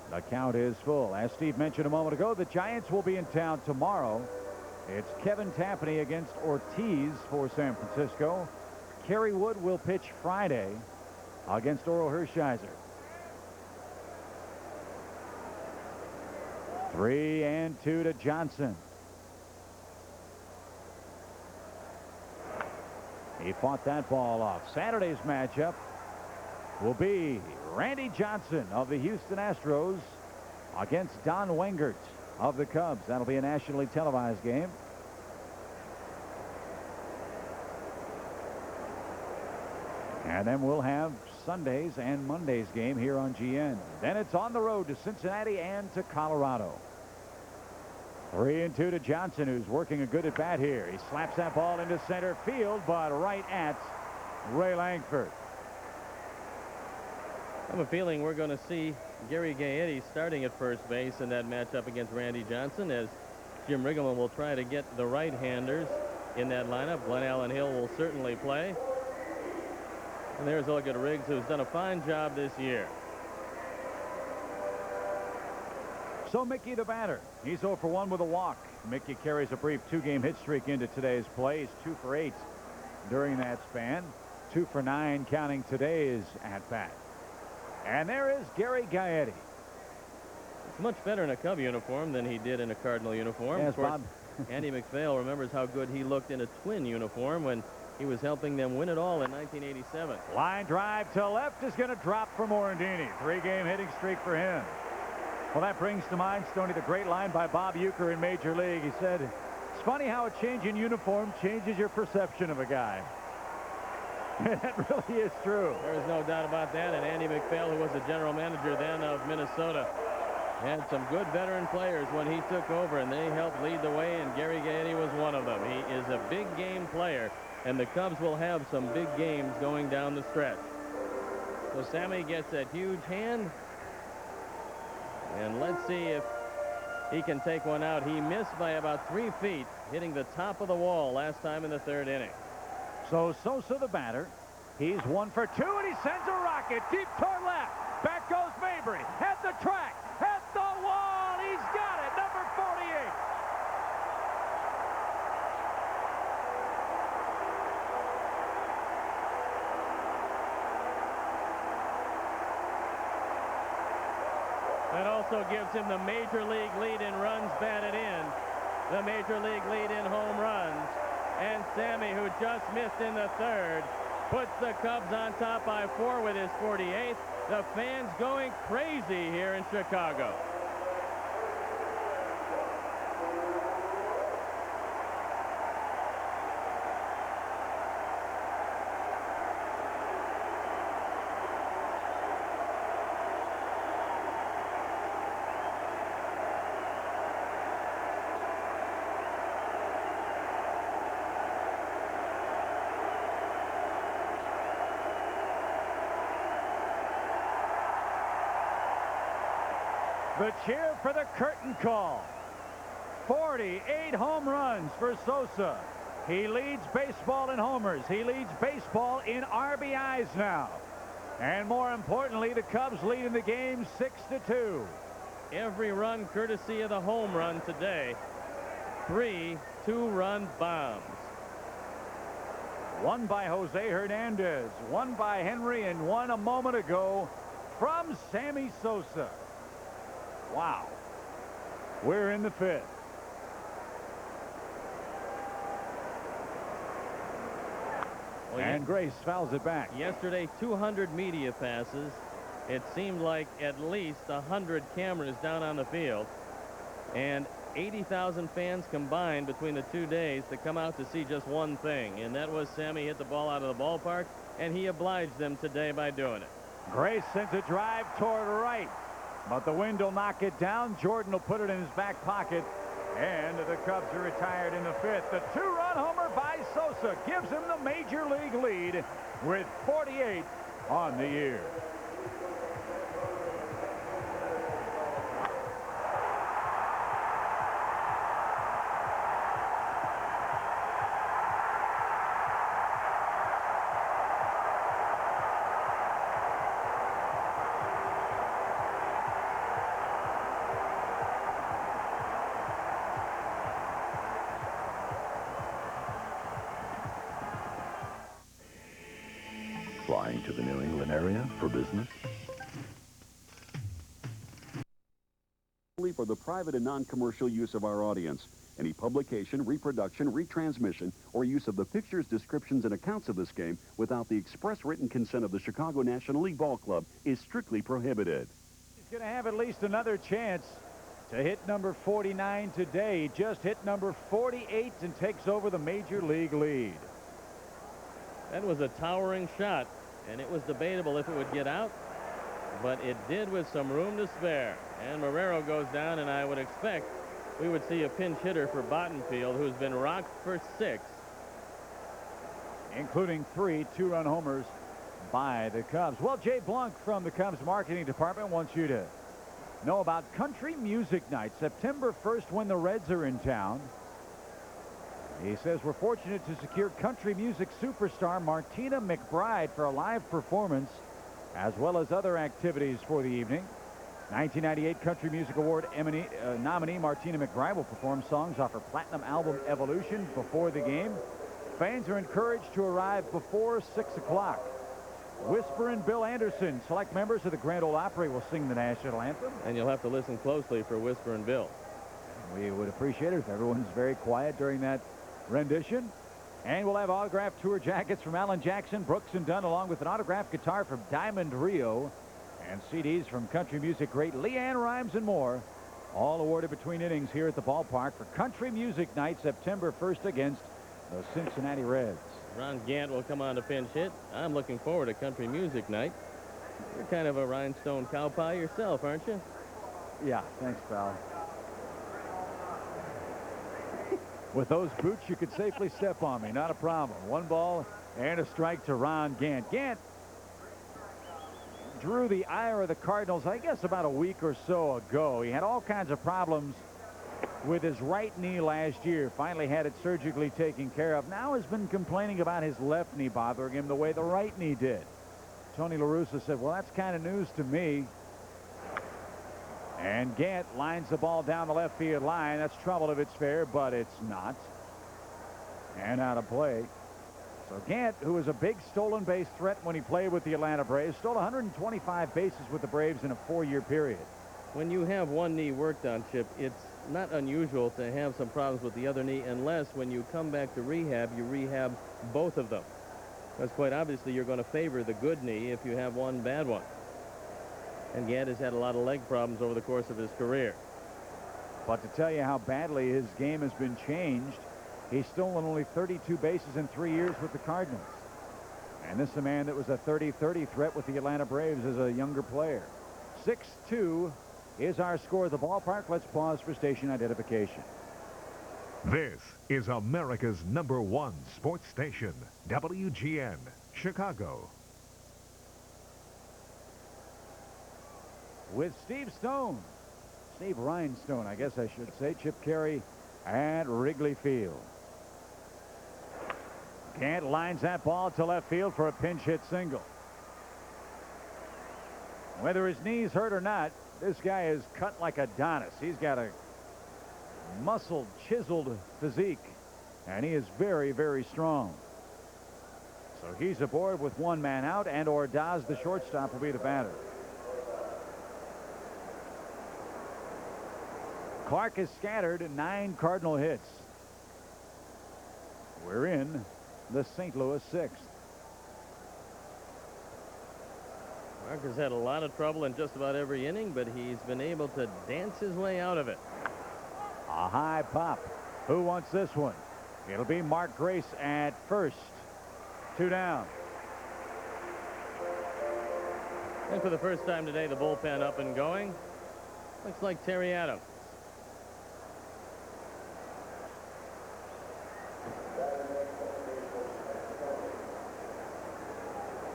Speaker 1: The count is full. As Steve mentioned a moment ago, the Giants will be in town tomorrow. It's Kevin Tapani against Ortiz for San Francisco. Kerry Wood will pitch Friday against Oral Hershiser. 3-2 to Johnson. He fought that ball off. Saturday's matchup will be Randy Johnson of the Houston Astros against Don Wengert of the Cubs. That'll be a nationally televised game. And then we'll have Sunday's and Monday's game here on GN. Then it's on the road to Cincinnati and to Colorado. 3-2 to Johnson, who's working a good at-bat here. He slaps that ball into center field, but right at Ray Langford.
Speaker 2: I have a feeling we're going to see Gary Gaetti starting at first base in that matchup against Randy Johnson, as Jim Riggleman will try to get the right-handers in that lineup. Glenn Allen Hill will certainly play. And there's a look at Riggs, who's done a fine job this year.
Speaker 1: So Mickey the batter. He's 0 for 1 with a walk. Mickey carries a brief 2-game hit streak into today's play. He's 2 for 8 during that span. 2 for 9 counting today's at-bat. And there is Gary Gaetti.
Speaker 2: It's much better in a Cub uniform than he did in a Cardinal uniform.
Speaker 1: Yes,
Speaker 2: of course,
Speaker 1: Bob.
Speaker 2: Andy McPhail remembers how good he looked in a Twin uniform when he was helping them win it all in 1987.
Speaker 1: Line drive to left is going to drop for Morandini. 3-game hitting streak for him. Well, that brings to mind, Stoney, the great line by Bob Uecker in Major League. He said, it's funny how a change in uniform changes your perception of a guy. That really is true.
Speaker 2: There is no doubt about that. And Andy McPhail, who was the general manager then of Minnesota, had some good veteran players when he took over, and they helped lead the way, and Gary Gaetti was one of them. He is a big game player, and the Cubs will have some big games going down the stretch. So Sammy gets that huge hand, and let's see if he can take one out. He missed by about 3 feet, hitting the top of the wall last time in the 3rd inning.
Speaker 1: So Sosa the batter. He's 1 for 2, and he sends a rocket deep toward left. Back goes Mabry at the track, at the wall. He's got it, number 48.
Speaker 2: That also gives him the major league lead in runs batted in, the major league lead in home runs. And Sammy, who just missed in the 3rd, puts the Cubs on top by 4 with his 48th. The fans going crazy here in Chicago.
Speaker 1: The cheer for the curtain call. 48 home runs for Sosa. He leads baseball in homers. He leads baseball in RBIs now. And more importantly, the Cubs lead in the game 6-2.
Speaker 2: Every run courtesy of the home run today. 3 2-run bombs.
Speaker 1: One by Jose Hernandez, one by Henry, and one a moment ago from Sammy Sosa. Wow. We're in the 5th.
Speaker 2: Well,
Speaker 1: and Grace fouls it back.
Speaker 2: Yesterday, 200 media passes. It seemed like at least 100 cameras down on the field. And 80,000 fans combined between the 2 days to come out to see just one thing. And that was Sammy hit the ball out of the ballpark. And he obliged them today by doing it.
Speaker 1: Grace sends a drive toward right. But the wind will knock it down. Jordan will put it in his back pocket. And the Cubs are retired in the 5th. The 2-run homer by Sosa gives him the major league lead with 48 on the year.
Speaker 10: Flying to the New England area for business?
Speaker 24: For the private and non-commercial use of our audience. Any publication, reproduction, retransmission, or use of the pictures, descriptions, and accounts of this game without the express written consent of the Chicago National League Ball Club is strictly prohibited.
Speaker 1: He's going to have at least another chance to hit number 49 today. He just hit number 48 and takes over the major league lead.
Speaker 2: That was a towering shot and it was debatable if it would get out, but it did with some room to spare. And Marrero goes down, and I would expect we would see a pinch hitter for Bottenfield, who's been rocked for 6.
Speaker 1: Including 3 two-run homers by the Cubs. Well, Jay Blunk from the Cubs marketing department wants you to know about Country Music Night, September 1st, when the Reds are in town. He says we're fortunate to secure country music superstar Martina McBride for a live performance, as well as other activities for the evening. 1998 Country Music Award nominee Martina McBride will perform songs off her platinum album Evolution before the game. Fans are encouraged to arrive before 6 o'clock. Whisper and Bill Anderson, select members of the Grand Ole Opry, will sing the national anthem.
Speaker 2: And you'll have to listen closely for Whisper and Bill.
Speaker 1: We would appreciate it if everyone's very quiet during that rendition. And we'll have autographed tour jackets from Alan Jackson, Brooks and Dunn, along with an autographed guitar from Diamond Rio, and CDs from country music great Leanne Rimes and more, all awarded between innings here at the ballpark for Country Music Night, September 1st against the Cincinnati Reds.
Speaker 2: Ron Gant will come on to pinch hit. I'm looking forward to Country Music Night. You're kind of a rhinestone cow pie yourself, aren't you?
Speaker 1: Yeah, thanks, pal. With those boots, you could safely step on me. Not a problem. 1 ball and a strike to Ron Gant. Gant drew the ire of the Cardinals, I guess, about a week or so ago. He had all kinds of problems with his right knee last year. Finally had it surgically taken care of. Now has been complaining about his left knee bothering him the way the right knee did. Tony La Russa said, well, that's kind of news to me. And Gant lines the ball down the left field line. That's trouble if it's fair, but it's not. And out of play. So Gant, who was a big stolen base threat when he played with the Atlanta Braves, stole 125 bases with the Braves in a 4-year period.
Speaker 2: When you have one knee worked on, Chip, it's not unusual to have some problems with the other knee, unless when you come back to rehab, you rehab both of them. Because quite obviously you're going to favor the good knee if you have one bad one. And Gant has had a lot of leg problems over the course of his career.
Speaker 1: But to tell you how badly his game has been changed, he's stolen only 32 bases in 3 years with the Cardinals. And this is a man that was a 30-30 threat with the Atlanta Braves as a younger player. 6-2 is our score at the ballpark. Let's pause for station identification.
Speaker 6: This is America's #1 sports station, WGN, Chicago.
Speaker 1: With Steve Rhinestone, I guess I should say, Chip Carey at Wrigley Field. Gant lines that ball to left field for a pinch hit single. Whether his knee's hurt or not, this guy is cut like Adonis. He's got a muscled, chiseled physique, and he is very, very strong. So he's aboard with 1 man out, and Ordaz, the shortstop, will be the batter. Clark has scattered 9 Cardinal hits. We're in the St. Louis 6th.
Speaker 2: Clark has had a lot of trouble in just about every inning, but he's been able to dance his way out of it.
Speaker 1: A high pop. Who wants this one? It'll be Mark Grace at first. 2 down.
Speaker 2: And for the first time today, the bullpen up and going. Looks like Terry Adams.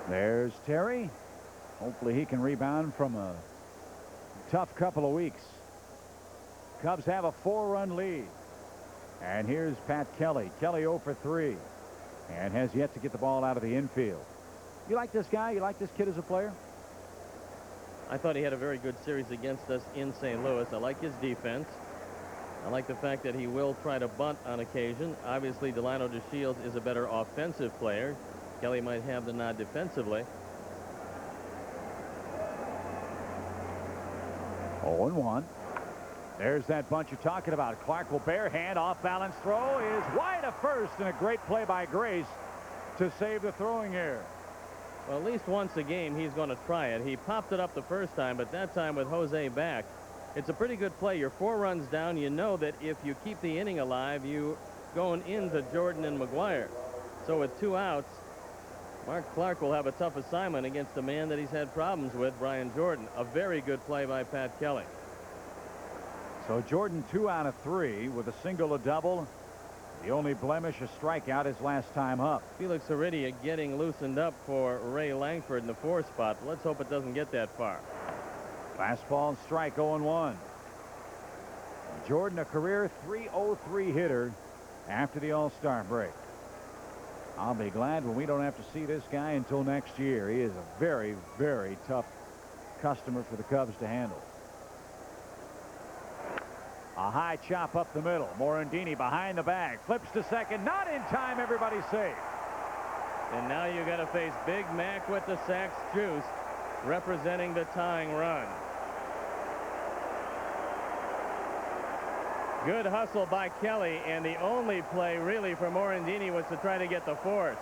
Speaker 1: There's Terry. Hopefully he can rebound from a tough couple of weeks. Cubs have a 4-run lead. And here's Pat Kelly. Kelly 0 for 3. And has yet to get the ball out of the infield. You like this guy? You like this kid as a player?
Speaker 2: I thought he had a very good series against us in St. Louis. I like his defense. I like the fact that he will try to bunt on occasion. Obviously, Delano DeShields is a better offensive player. Kelly might have the nod defensively.
Speaker 1: 0-1. There's that bunch you're talking about. Clark will barehand. Off balance throw is wide of first, and a great play by Grace to save the throwing error.
Speaker 2: Well, at least once a game he's going to try it. He popped it up the first time, but that time with Jose back. It's a pretty good play. You're 4 runs down. You know that if you keep the inning alive, you going into Jordan and McGuire. So with 2 outs, Mark Clark will have a tough assignment against a man that he's had problems with, Brian Jordan. A very good play by Pat Kelly.
Speaker 1: So Jordan 2 out of 3 with a single, a double. The only blemish, a strikeout, his last time up.
Speaker 2: Felix Heredia getting loosened up for Ray Langford in the 4 spot. Let's hope it doesn't get that far.
Speaker 1: Fastball and strike, 0-1. Jordan, a career .303 hitter after the All-Star break. I'll be glad when we don't have to see this guy until next year. He is a very, very tough customer for the Cubs to handle. A high chop up the middle. Morandini behind the bag. Flips to second. Not in time. Everybody's safe.
Speaker 2: And now you got to face Big Mac with the sacks juice, representing the tying run. Good hustle by Kelly, and the only play really for Morandini was to try to get the force.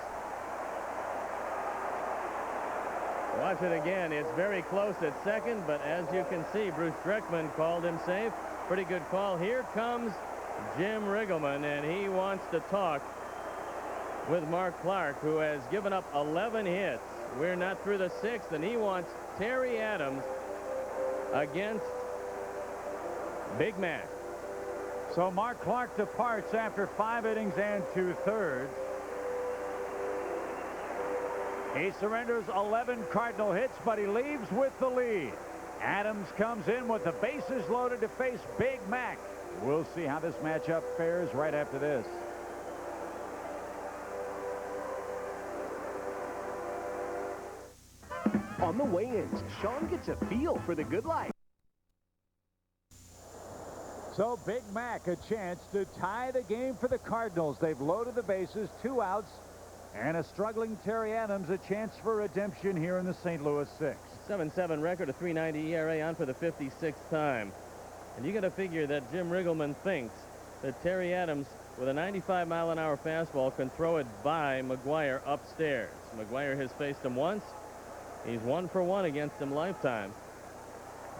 Speaker 2: Watch it again. It's very close at second, but as you can see, Bruce Dreckman called him safe. Pretty good call. Here comes Jim Riggleman, and he wants to talk with Mark Clark, who has given up 11 hits. We're not through the 6th, and he wants Terry Adams against Big Mac.
Speaker 1: So Mark Clark departs after 5 innings and 2/3. He surrenders 11 Cardinal hits, but he leaves with the lead. Adams comes in with the bases loaded to face Big Mac. We'll see how this matchup fares right after this.
Speaker 25: On the weigh-ins, Sean gets a feel for the good life.
Speaker 1: So Big Mac a chance to tie the game for the Cardinals. They've loaded the bases, 2 outs, and a struggling Terry Adams a chance for redemption here in the St. Louis 6.
Speaker 2: 7-7 record, a 3.90 ERA on for the 56th time. And you got to figure that Jim Riggleman thinks that Terry Adams, with a 95-mile-an-hour fastball, can throw it by McGuire upstairs. McGuire has faced him once. He's 1 for 1 against him lifetime.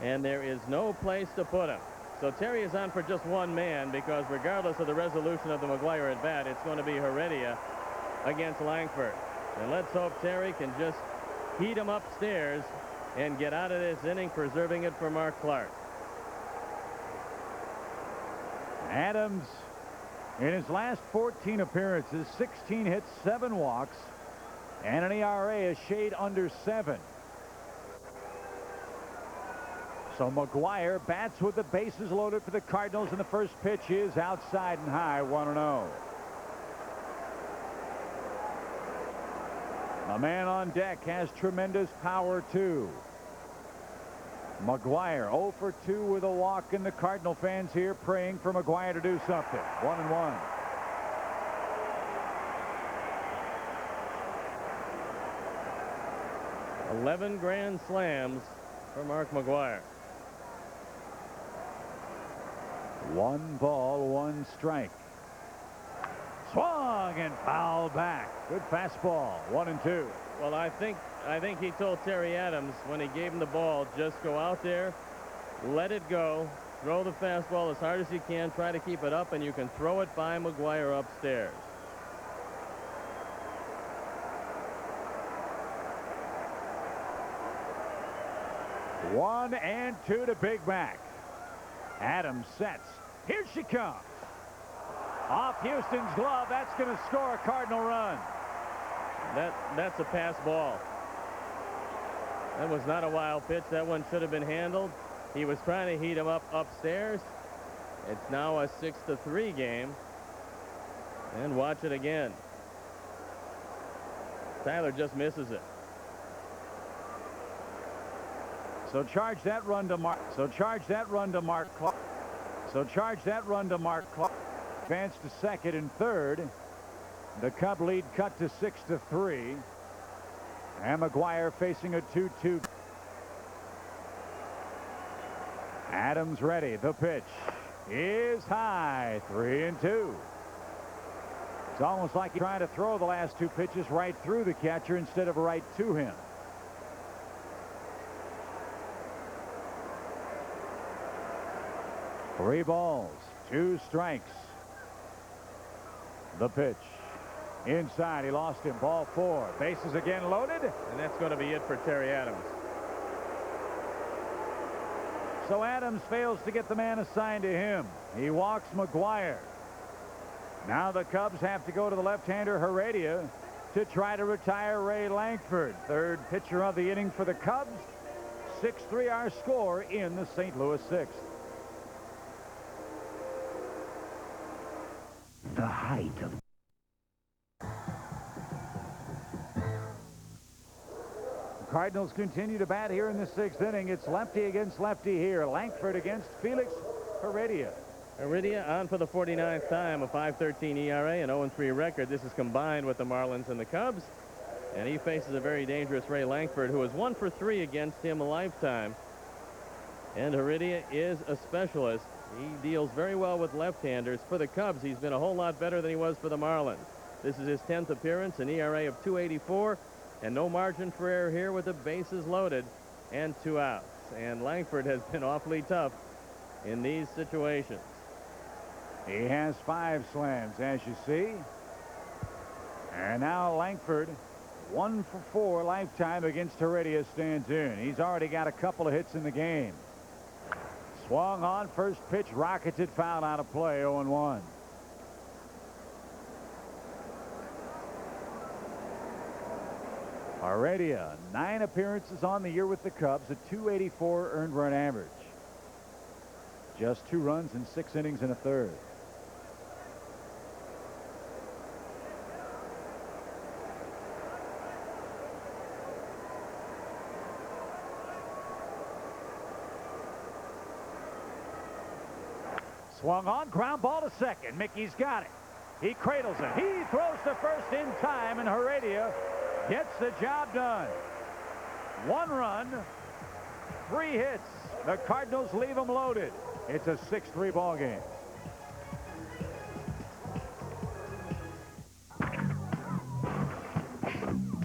Speaker 2: And there is no place to put him. So Terry is on for just one man, because regardless of the resolution of the McGuire at bat, it's going to be Heredia against Langford. And let's hope Terry can just heat him upstairs and get out of this inning, preserving it for Mark Clark.
Speaker 1: Adams, in his last 14 appearances, 16 hits, 7 walks, and an ERA a shade under 7. So McGuire bats with the bases loaded for the Cardinals, and the first pitch is outside and high, 1-0. The man on deck has tremendous power, too. McGuire 0 for 2 with a walk, and the Cardinal fans here praying for McGuire to do something. 1-1.
Speaker 2: "11 grand slams for Mark McGuire.
Speaker 1: 1 ball, 1 strike. Swung and fouled back. Good fastball. 1-2.
Speaker 2: Well, I think he told Terry Adams when he gave him the ball, just go out there, let it go, throw the fastball as hard as you can, try to keep it up, and you can throw it by McGuire upstairs.
Speaker 1: One and 2 to Big Mac. Adams sets. Here she comes. Off Houston's glove. That's going to score a Cardinal run.
Speaker 2: That's a pass ball. That was not a wild pitch. That one should have been handled. He was trying to heat him up upstairs. It's now a 6-3 game. And watch it again. Tyler just misses it.
Speaker 1: So charge that run to Mark. So charge that run to Mark Clark. So charge that run to Mark Clark. Advance to second and third. The Cub lead cut to 6-3. And McGuire facing a 2-2. Adams ready. The pitch is high. 3-2. It's almost like he's trying to throw the last 2 pitches right through the catcher instead of right to him. Three balls, 2 strikes. The pitch Inside, he lost him. Ball 4. Bases again loaded.
Speaker 2: And that's going to be it for Terry Adams.
Speaker 1: So Adams fails to get the man assigned to him. He walks McGuire. Now the Cubs have to go to the left-hander Heredia to try to retire Ray Lankford. Third pitcher of the inning for the Cubs. 6-3 our score in the St. Louis 6th.
Speaker 10: The height of...
Speaker 1: The Cardinals continue to bat here in the 6th inning. It's lefty against lefty here. Lankford against Felix Heredia.
Speaker 2: Heredia on for the 49th time, a 5.13 ERA, an 0-3 record. This is combined with the Marlins and the Cubs. And he faces a very dangerous Ray Lankford, who is 1 for 3 against him a lifetime. And Heredia is a specialist. He deals very well with left-handers. For the Cubs, he's been a whole lot better than he was for the Marlins. This is his 10th appearance, an ERA of 2.84, and no margin for error here with the bases loaded and 2 outs. And Lankford has been awfully tough in these situations.
Speaker 1: He has 5 slams, as you see. And now Lankford, 1 for 4 lifetime against Heredia, stands in. He's already got a couple of hits in the game. Swung on, first pitch, rocketed, foul out of play, 0-1. Heredia, 9 appearances on the year with the Cubs, a 284 earned run average. Just 2 runs in 6 innings and a third. Swung on, ground ball to second. Mickey's got it. He cradles it. He throws to first in time, and Heredia gets the job done. 1 run, 3 hits. The Cardinals leave them loaded. It's a 6-3 ball game.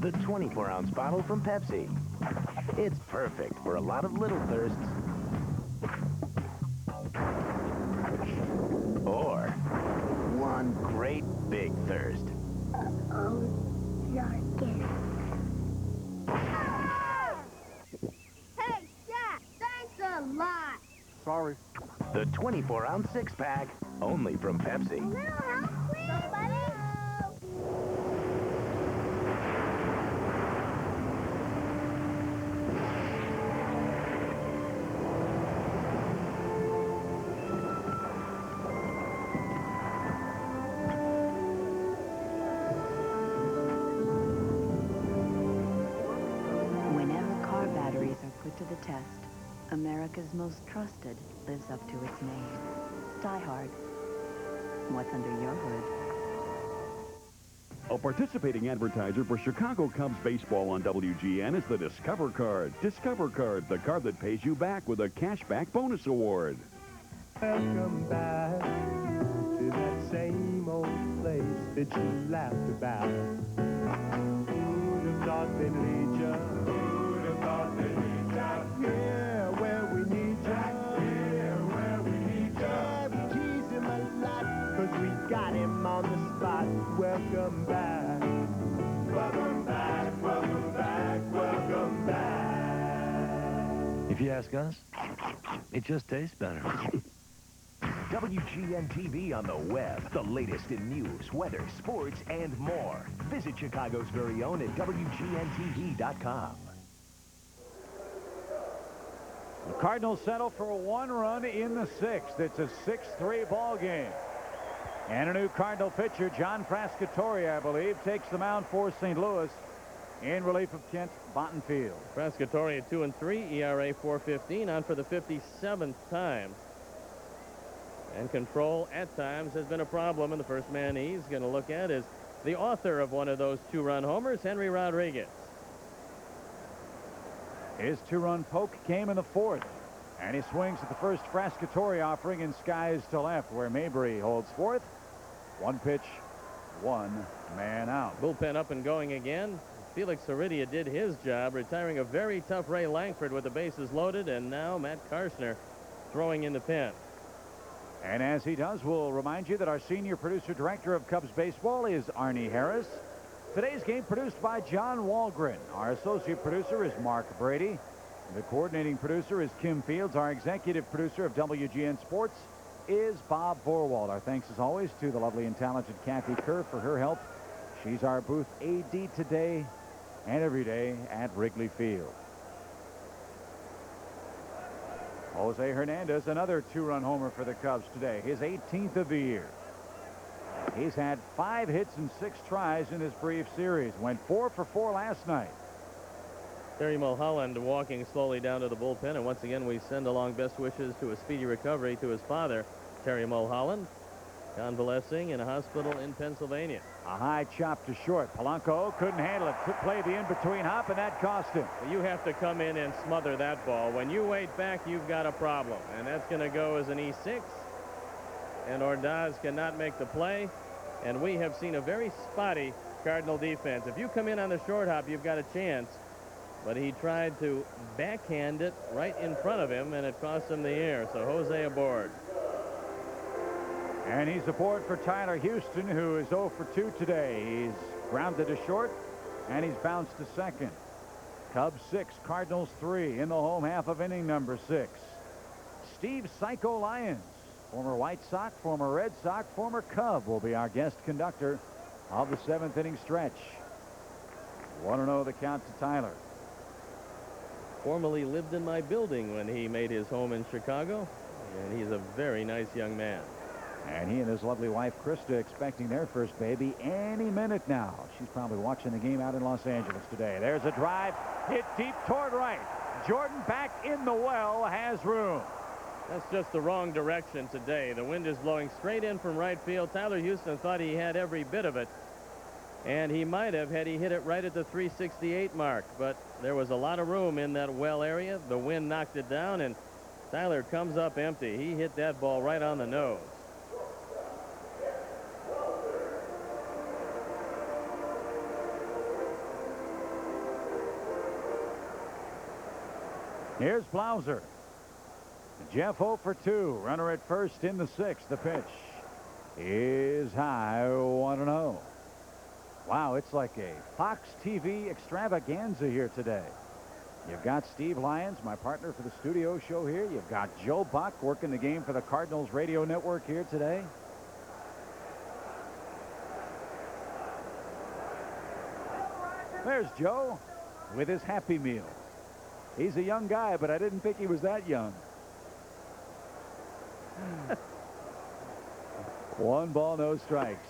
Speaker 10: The 24-ounce bottle from Pepsi. It's perfect for a lot of little thirsts. Or one great big thirst.
Speaker 11: Hey, Jack, thanks a lot.
Speaker 10: Sorry. The 24-ounce 6-pack, only from Pepsi.
Speaker 11: A little help, please. Somebody?
Speaker 12: Whenever car batteries are put to the test, America's most trusted lives up to its name. Die Hard. What's under your hood?
Speaker 24: A participating advertiser for Chicago Cubs baseball on WGN is the Discover Card. Discover Card, the card that pays you back with a cashback bonus award.
Speaker 13: Welcome back to that same old place that you laughed about. Who'd have thought they'd lead ya? Who'd have thought they'd lead ya? Here where we need ya. Here where we need ya. Yeah, we tease him a lot, 'cause we got him on the spot. Welcome back. Welcome back, welcome back, welcome back.
Speaker 25: If you ask us, it just tastes better.
Speaker 17: WGN TV on the web. The latest in news, weather, sports, and more. Visit Chicago's very own at WGNTV.com.
Speaker 1: The Cardinals settle for a 1 run in the 6th. It's a 6-3 ball game. And a new Cardinal pitcher, John Frascatore, I believe, takes the mound for St. Louis in relief of Kent Bottenfield.
Speaker 2: Frascatore at 2-3, ERA 4.15, on for the 57th time. And control at times has been a problem, and the first man he's going to look at is the author of one of those 2-run homers, Henry Rodriguez.
Speaker 1: His 2-run poke came in the 4th, and he swings at the first Frascatore offering and skies to left, where Mabry holds 4th. 1 pitch, 1 man out.
Speaker 2: Bullpen up and going again. Felix Heredia did his job, retiring a very tough Ray Lankford with the bases loaded, and now Matt Karshner throwing in the pen.
Speaker 1: And as he does, we'll remind you that our senior producer director of Cubs baseball is Arnie Harris. Today's game produced by John Walgren. Our associate producer is Mark Brady. The coordinating producer is Kim Fields. Our executive producer of WGN Sports is Bob Vorwald. Our thanks, as always, to the lovely and talented Kathy Kerr for her help. She's our booth AD today and every day at Wrigley Field. Jose Hernandez, another two-run homer for the Cubs today, his 18th of the year. He's had 5 hits and 6 tries in this brief series. Went 4 for 4 last night.
Speaker 2: Terry Mulholland walking slowly down to the bullpen, and once again we send along best wishes to a speedy recovery to his father, Terry Mulholland, convalescing in a hospital in Pennsylvania.
Speaker 1: A high chop to short. Polanco couldn't handle it. Could play the in-between hop, and that cost him.
Speaker 2: You have to come in and smother that ball. When you wait back, you've got a problem, and that's going to go as an E6. And Ordaz cannot make the play, and we have seen a very spotty Cardinal defense. If you come in on the short hop, you've got a chance. But he tried to backhand it right in front of him, and it cost him the air. So Jose aboard.
Speaker 1: And he's aboard for Tyler Houston, who is 0 for 2 today. He's grounded to short, and he's bounced to second. Cubs 6, Cardinals 3 in the home half of inning number 6. Steve Psycho Lyons, former White Sox, former Red Sox, former Cub, will be our guest conductor of the 7th inning stretch. 1-0 the count to Tyler.
Speaker 2: Formerly lived in my building when he made his home in Chicago, and he's a very nice young man.
Speaker 1: And he and his lovely wife, Krista, expecting their first baby any minute now. She's probably watching the game out in Los Angeles today. There's a drive hit deep toward right. Jordan back in the well, has room.
Speaker 2: That's just the wrong direction today. The wind is blowing straight in from right field. Tyler Houston thought he had every bit of it. And he might have had he hit it right at the 368 mark. But there was a lot of room in that well area. The wind knocked it down, and Tyler comes up empty. He hit that ball right on the nose.
Speaker 1: Here's Blauser. Jeff 0 for 2. Runner at first in the 6th. The pitch is high, 1-0. Wow, it's like a Fox TV extravaganza here today. You've got Steve Lyons, my partner for the studio show here. You've got Joe Buck working the game for the Cardinals radio network here today. There's Joe with his Happy Meal. He's a young guy, but I didn't think he was that young. 1 ball, no strikes.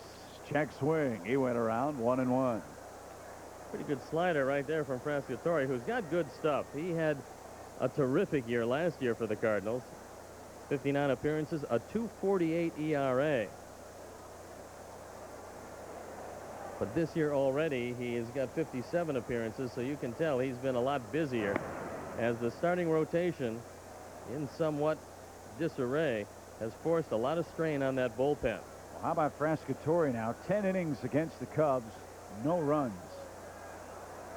Speaker 1: Check swing. He went around 1-1.
Speaker 2: Pretty good slider right there from Frascatore, who's got good stuff. He had a terrific year last year for the Cardinals. 59 appearances, a 2.48 ERA. But this year already, he has got 57 appearances, so you can tell he's been a lot busier as the starting rotation, in somewhat disarray, has forced a lot of strain on that bullpen.
Speaker 1: Well, how about Frascatore now? 10 innings against the Cubs, no runs,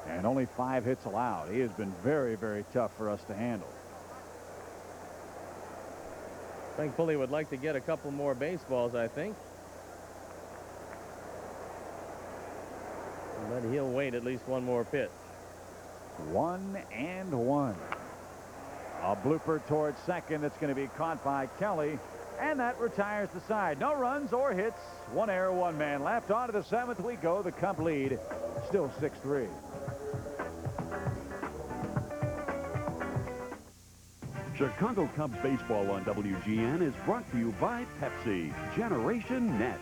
Speaker 1: and only 5 hits allowed. He has been very, very tough for us to handle.
Speaker 2: Frank Pulley would like to get a couple more baseballs, I think. But he'll wait at least one more pitch.
Speaker 1: 1-1. A blooper towards second that's going to be caught by Kelly, and that retires the side. No runs or hits. 1 error, 1 man left. On to the 7th we go. The Cub lead still 6-3.
Speaker 24: Chicago Cubs baseball on WGN is brought to you by Pepsi. Generation Next.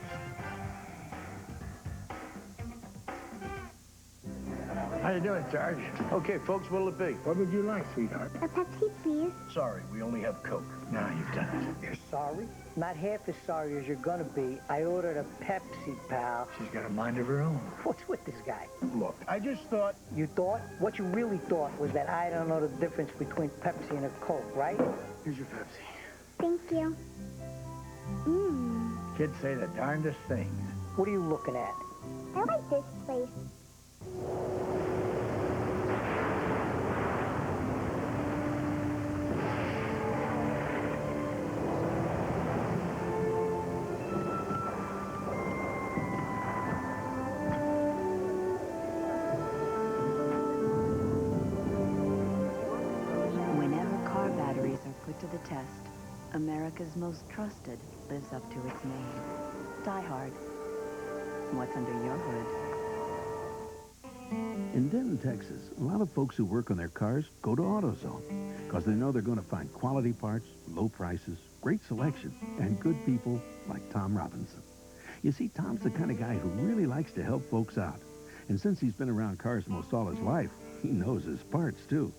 Speaker 5: How you doing, Sarge? Okay, folks, what'll it be? What would you like, sweetheart?
Speaker 11: A Pepsi, please.
Speaker 5: Sorry, we only have Coke. Now you've done it.
Speaker 14: You're sorry? Not half as sorry as you're gonna be. I ordered a Pepsi, pal.
Speaker 5: She's got a mind of her own.
Speaker 14: What's with this guy?
Speaker 5: Look, I just thought...
Speaker 14: You thought? What you really thought was that I don't know the difference between Pepsi and a Coke, right?
Speaker 5: Here's your Pepsi.
Speaker 11: Thank you. Mmm.
Speaker 5: Kids say the darndest things.
Speaker 14: What are you looking at?
Speaker 11: I like this place.
Speaker 12: test. America's most trusted lives up to its name. Die Hard. What's under your hood?
Speaker 4: In Denton, Texas, a lot of folks who work on their cars go to AutoZone because they know they're going to find quality parts, low prices, great selection, and good people like Tom Robinson. You see, Tom's the kind of guy who really likes to help folks out. And since he's been around cars most all his life, he knows his parts, too.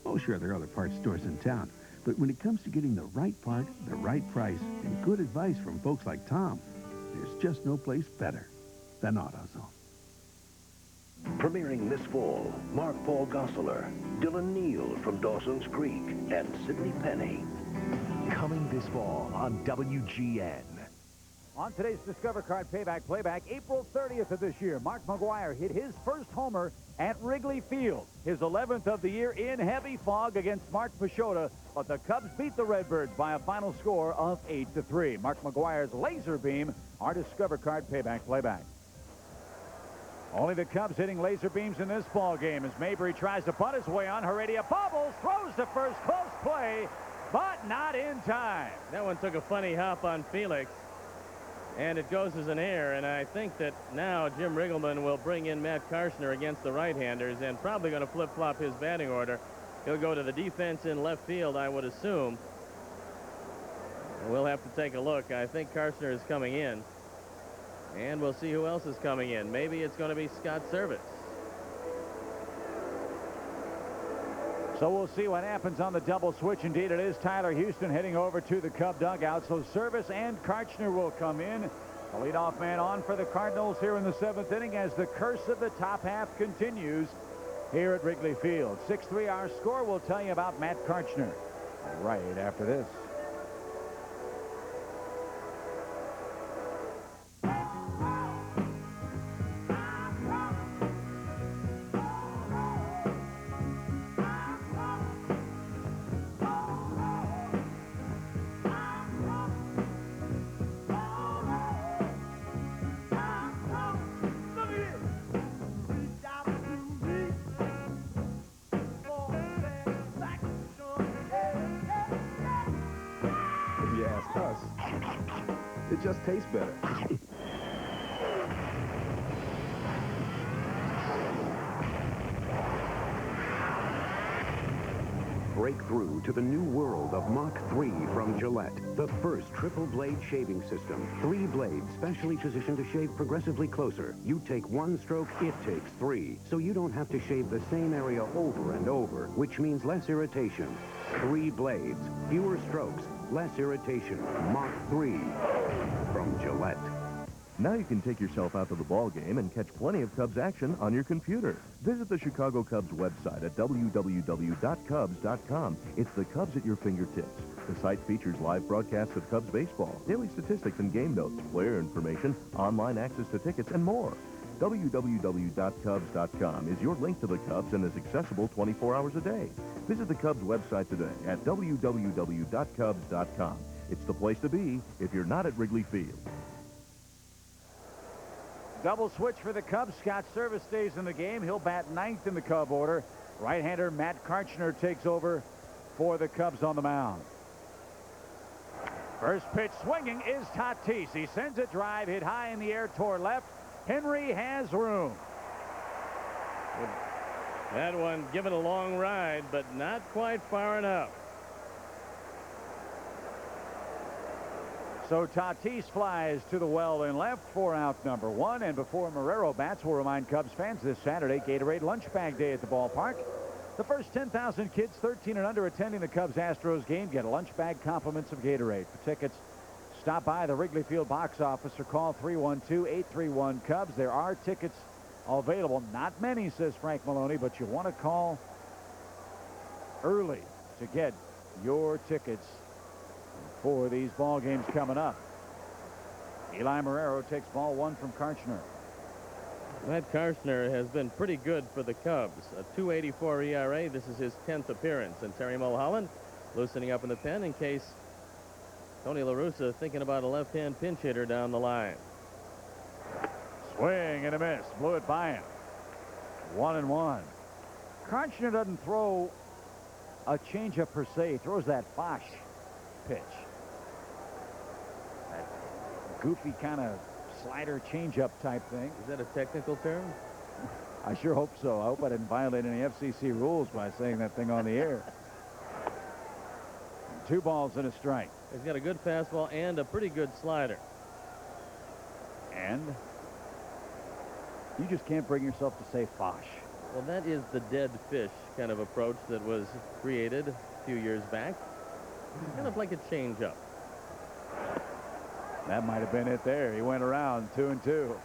Speaker 4: Oh, sure, there are other parts stores in town, but when it comes to getting the right part, the right price, and good advice from folks like Tom, there's just no place better than AutoZone.
Speaker 10: Premiering this fall, Mark Paul Gosselaar, Dylan Neal from Dawson's Creek, and Sidney Penny.
Speaker 17: Coming this fall on WGN.
Speaker 1: On today's Discover Card Playback, April 30th of this year, Mark McGwire hit his first homer at Wrigley Field, his 11th of the year in heavy fog against Mark Pachota, but the Cubs beat the Redbirds by a final score of 8-3. Mark McGwire's laser beam, our Discover Card Playback. Only the Cubs hitting laser beams in this ball game as Mabry tries to butt his way on. Heredia bobbles, throws to first, close play, but not in time.
Speaker 2: That one took a funny hop on Felix. And it goes as an error, and I think that now Jim Riggleman will bring in Matt Karshner against the right-handers and probably going to flip-flop his batting order. He'll go to the defense in left field, I would assume. And we'll have to take a look. I think Karshner is coming in. And we'll see who else is coming in. Maybe it's going to be Scott Service.
Speaker 1: So we'll see what happens on the double switch. Indeed, it is Tyler Houston heading over to the Cub dugout. So Service and Karchner will come in. The leadoff man on for the Cardinals here in the 7th inning as the curse of the top half continues here at Wrigley Field. 6-3 our score. We'll tell you about Matt Karchner right after this.
Speaker 5: It just tastes better.
Speaker 16: Break through to the new world of Mach 3 from Gillette, the first triple blade shaving system. 3 blades specially positioned to shave progressively closer. You take 1 stroke, it takes 3. So you don't have to shave the same area over and over, which means less irritation. 3 blades, fewer strokes, less irritation. Mach 3 from Gillette.
Speaker 24: Now you can take yourself out to the ball game and catch plenty of Cubs action on your computer. Visit the Chicago Cubs website at www.cubs.com. It's the Cubs at your fingertips. The site features live broadcasts of Cubs baseball, daily statistics and game notes, player information, online access to tickets, and more. www.cubs.com is your link to the Cubs and is accessible 24 hours a day. Visit the Cubs website today at www.cubs.com. It's the place to be if you're not at Wrigley Field.
Speaker 1: Double switch for the Cubs. Scott Service stays in the game. He'll bat 9th in the Cub order. Right-hander Matt Karchner takes over for the Cubs on the mound. First pitch swinging is Tatis. He sends a drive hit high in the air toward left. Henry has room.
Speaker 2: That one given a long ride, but not quite far enough.
Speaker 1: So Tatis flies to the well in left for out number 1. And before Marrero bats, we'll remind Cubs fans this Saturday, Gatorade Lunch Bag Day at the ballpark. The first 10,000 kids 13 and under attending the Cubs-Astros game get a lunch bag compliments of Gatorade. For tickets, stop by the Wrigley Field box office or call 312-831-CUBS. There are tickets available. Not many, says Frank Maloney, but you want to call early to get your tickets for these ball games coming up. Eli Marrero takes ball 1 from Karchner.
Speaker 2: Matt Karchner has been pretty good for the Cubs. A 2.84 ERA. This is his 10th appearance. And Terry Mulholland loosening up in the pen in case Tony La Russa thinking about a left-hand pinch hitter down the line.
Speaker 1: Swing and a miss. Blew it by him. 1-1. Karchner doesn't throw a changeup per se. He throws that Fosh pitch. That goofy kind of slider changeup type thing.
Speaker 2: Is that a technical term?
Speaker 1: I sure hope so. I hope I didn't violate any FCC rules by saying that thing on the air. 2 balls and a strike.
Speaker 2: He's got a good fastball and a pretty good slider.
Speaker 1: And you just can't bring yourself to say Fosh.
Speaker 2: Well, that is the dead fish kind of approach that was created a few years back. Kind of like a changeup.
Speaker 1: That might have been it there. He went around 2-2.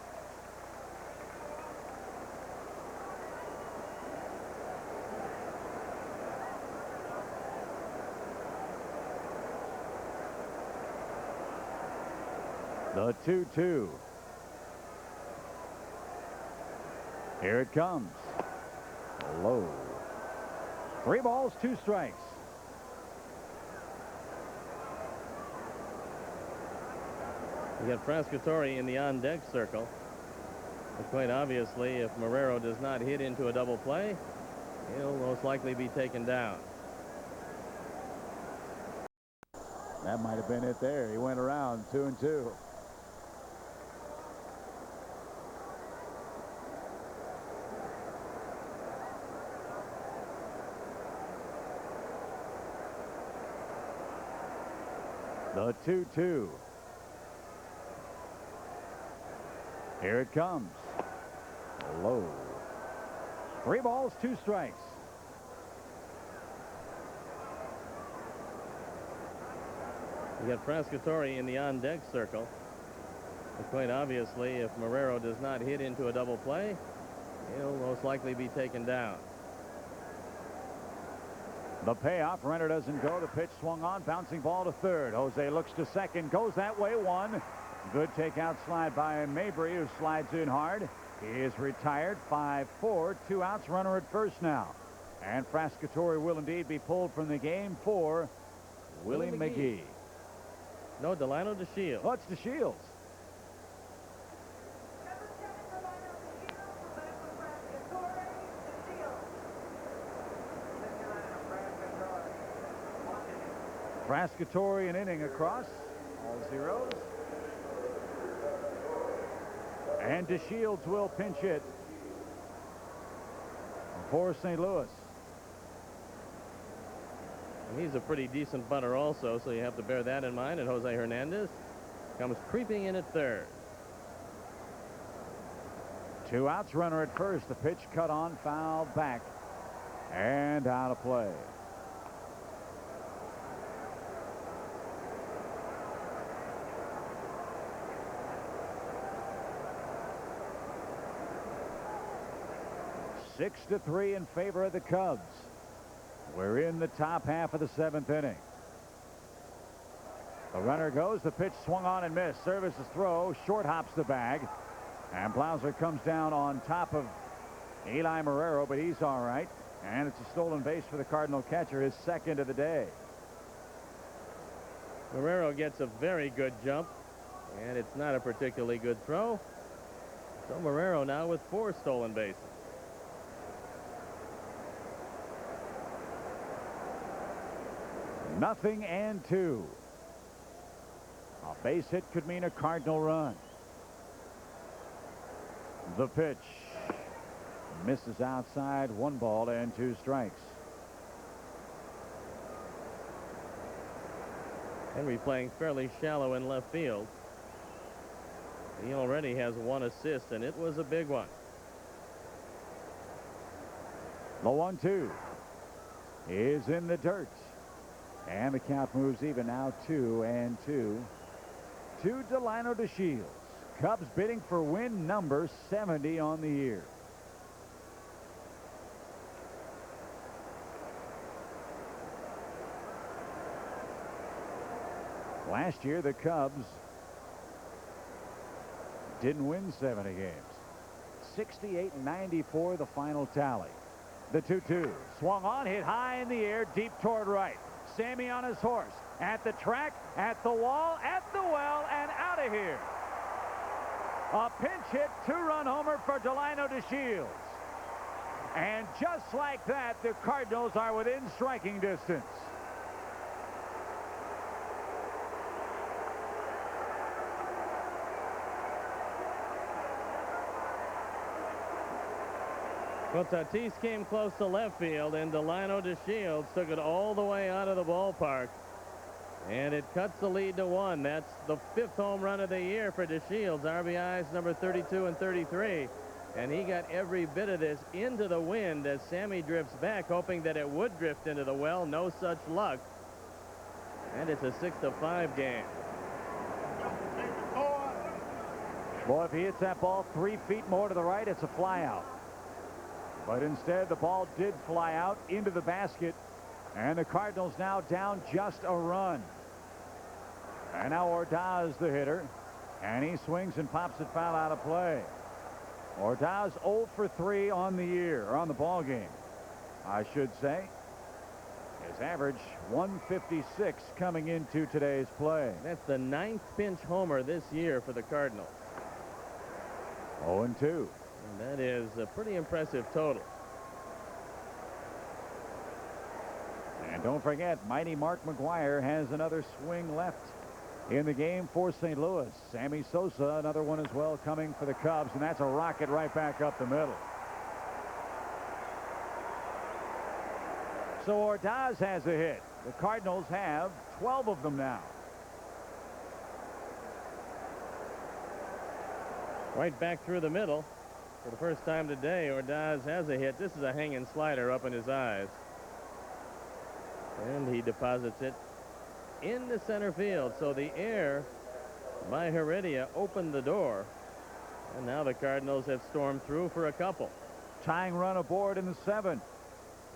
Speaker 1: The 2-2. Here it comes. Low. 3 balls, 2 strikes.
Speaker 2: You got Frascatori in the on-deck circle. But quite obviously, if Marrero does not hit into a double play, he'll most likely be taken down.
Speaker 1: That might have been it there. He went around 2-2. The 2-2. Here it comes. Low. 3 balls, 2 strikes.
Speaker 2: You got Frascatori in the on-deck circle. But quite obviously, if Marrero does not hit into a double play, he'll most likely be taken down.
Speaker 1: The payoff. Renner doesn't go. The pitch swung on. Bouncing ball to third. Jose looks to second. Goes that way. 1. Good takeout slide by Mabry, who slides in hard. He is retired. 5-4. 2 outs. Runner at first now. And Frascatori will indeed be pulled from the game for Willie McGee.
Speaker 2: No, Delano DeShields.
Speaker 1: Oh, it's DeShields. Frascatori an inning across. All zeros. And DeShields will pinch hit for St. Louis.
Speaker 2: And he's a pretty decent bunter also, so you have to bear that in mind. And Jose Hernandez comes creeping in at third.
Speaker 1: 2 outs. Runner at first. The pitch cut on, fouled back, and out of play. Six to 3 in favor of the Cubs. We're in the top half of the 7th inning. The runner goes. The pitch swung on and missed. Service's throw. Short hops the bag. And Blauser comes down on top of Eli Marrero, but he's all right. And it's a stolen base for the Cardinal catcher, his 2nd of the day.
Speaker 2: Marrero gets a very good jump, and it's not a particularly good throw. So Marrero now with 4 stolen bases.
Speaker 1: Nothing and 2. A base hit could mean a Cardinal run. The pitch misses outside. 1 ball and 2 strikes.
Speaker 2: Henry playing fairly shallow in left field. He already has 1 assist, and it was a big one.
Speaker 1: The 1-2 is in the dirt. And the count moves even now. 2-2 to Delano DeShields. Cubs bidding for win number 70 on the year. Last year, the Cubs didn't win 70 games. 68-94 the final tally. The 2-2 swung on, hit high in the air, deep toward right. Sammy on his horse, at the track, at the wall, at the well, and out of here. A pinch hit 2-run homer for Delano DeShields. And just like that, the Cardinals are within striking distance.
Speaker 2: Well, Tatis came close to left field, and Delano DeShields took it all the way out of the ballpark. And it cuts the lead to 1. That's the 5th home run of the year for DeShields. RBIs number 32 and 33. And he got every bit of this into the wind as Sammy drifts back, hoping that it would drift into the well. No such luck. And it's a 6-5 game.
Speaker 1: Boy, if he hits that ball 3 feet more to the right, it's a fly out. But instead, the ball did fly out into the basket. And the Cardinals now down just a run. And now Ordaz, the hitter. And he swings and pops it foul out of play. Ordaz 0 for 3 on the year, or on the ball game, I should say. His average 156 coming into today's play.
Speaker 2: That's the 9th pinch homer this year for the Cardinals.
Speaker 1: 0-2.
Speaker 2: And that is a pretty impressive total.
Speaker 1: And don't forget, mighty Mark McGwire has another swing left in the game for St. Louis. Sammy Sosa, another one as well, coming for the Cubs, and that's a rocket right back up the middle. So Ordaz has a hit. The Cardinals have 12 of them now.
Speaker 2: Right back through the middle. For the first time today, Ordaz has a hit. This is a hanging slider up in his eyes. And he deposits it into center field. So the air by Heredia opened the door. And now the Cardinals have stormed through for a couple.
Speaker 1: Tying run aboard in the 7th.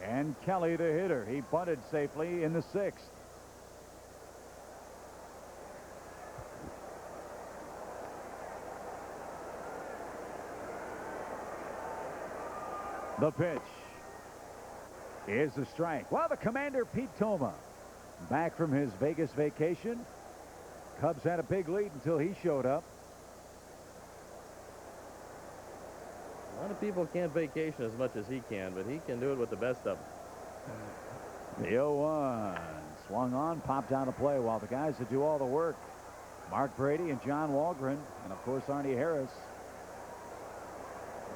Speaker 1: And Kelly, the hitter, he bunted safely in the 6th. The pitch is the strike. Well, the commander, Pete Toma, back from his Vegas vacation. Cubs had a big lead until he showed up.
Speaker 2: A lot of people can't vacation as much as he can, but he can do it with the best of them.
Speaker 1: The 0-1 swung on, popped out of play, while the guys that do all the work, Mark Brady and John Walgren, and of course Arnie Harris,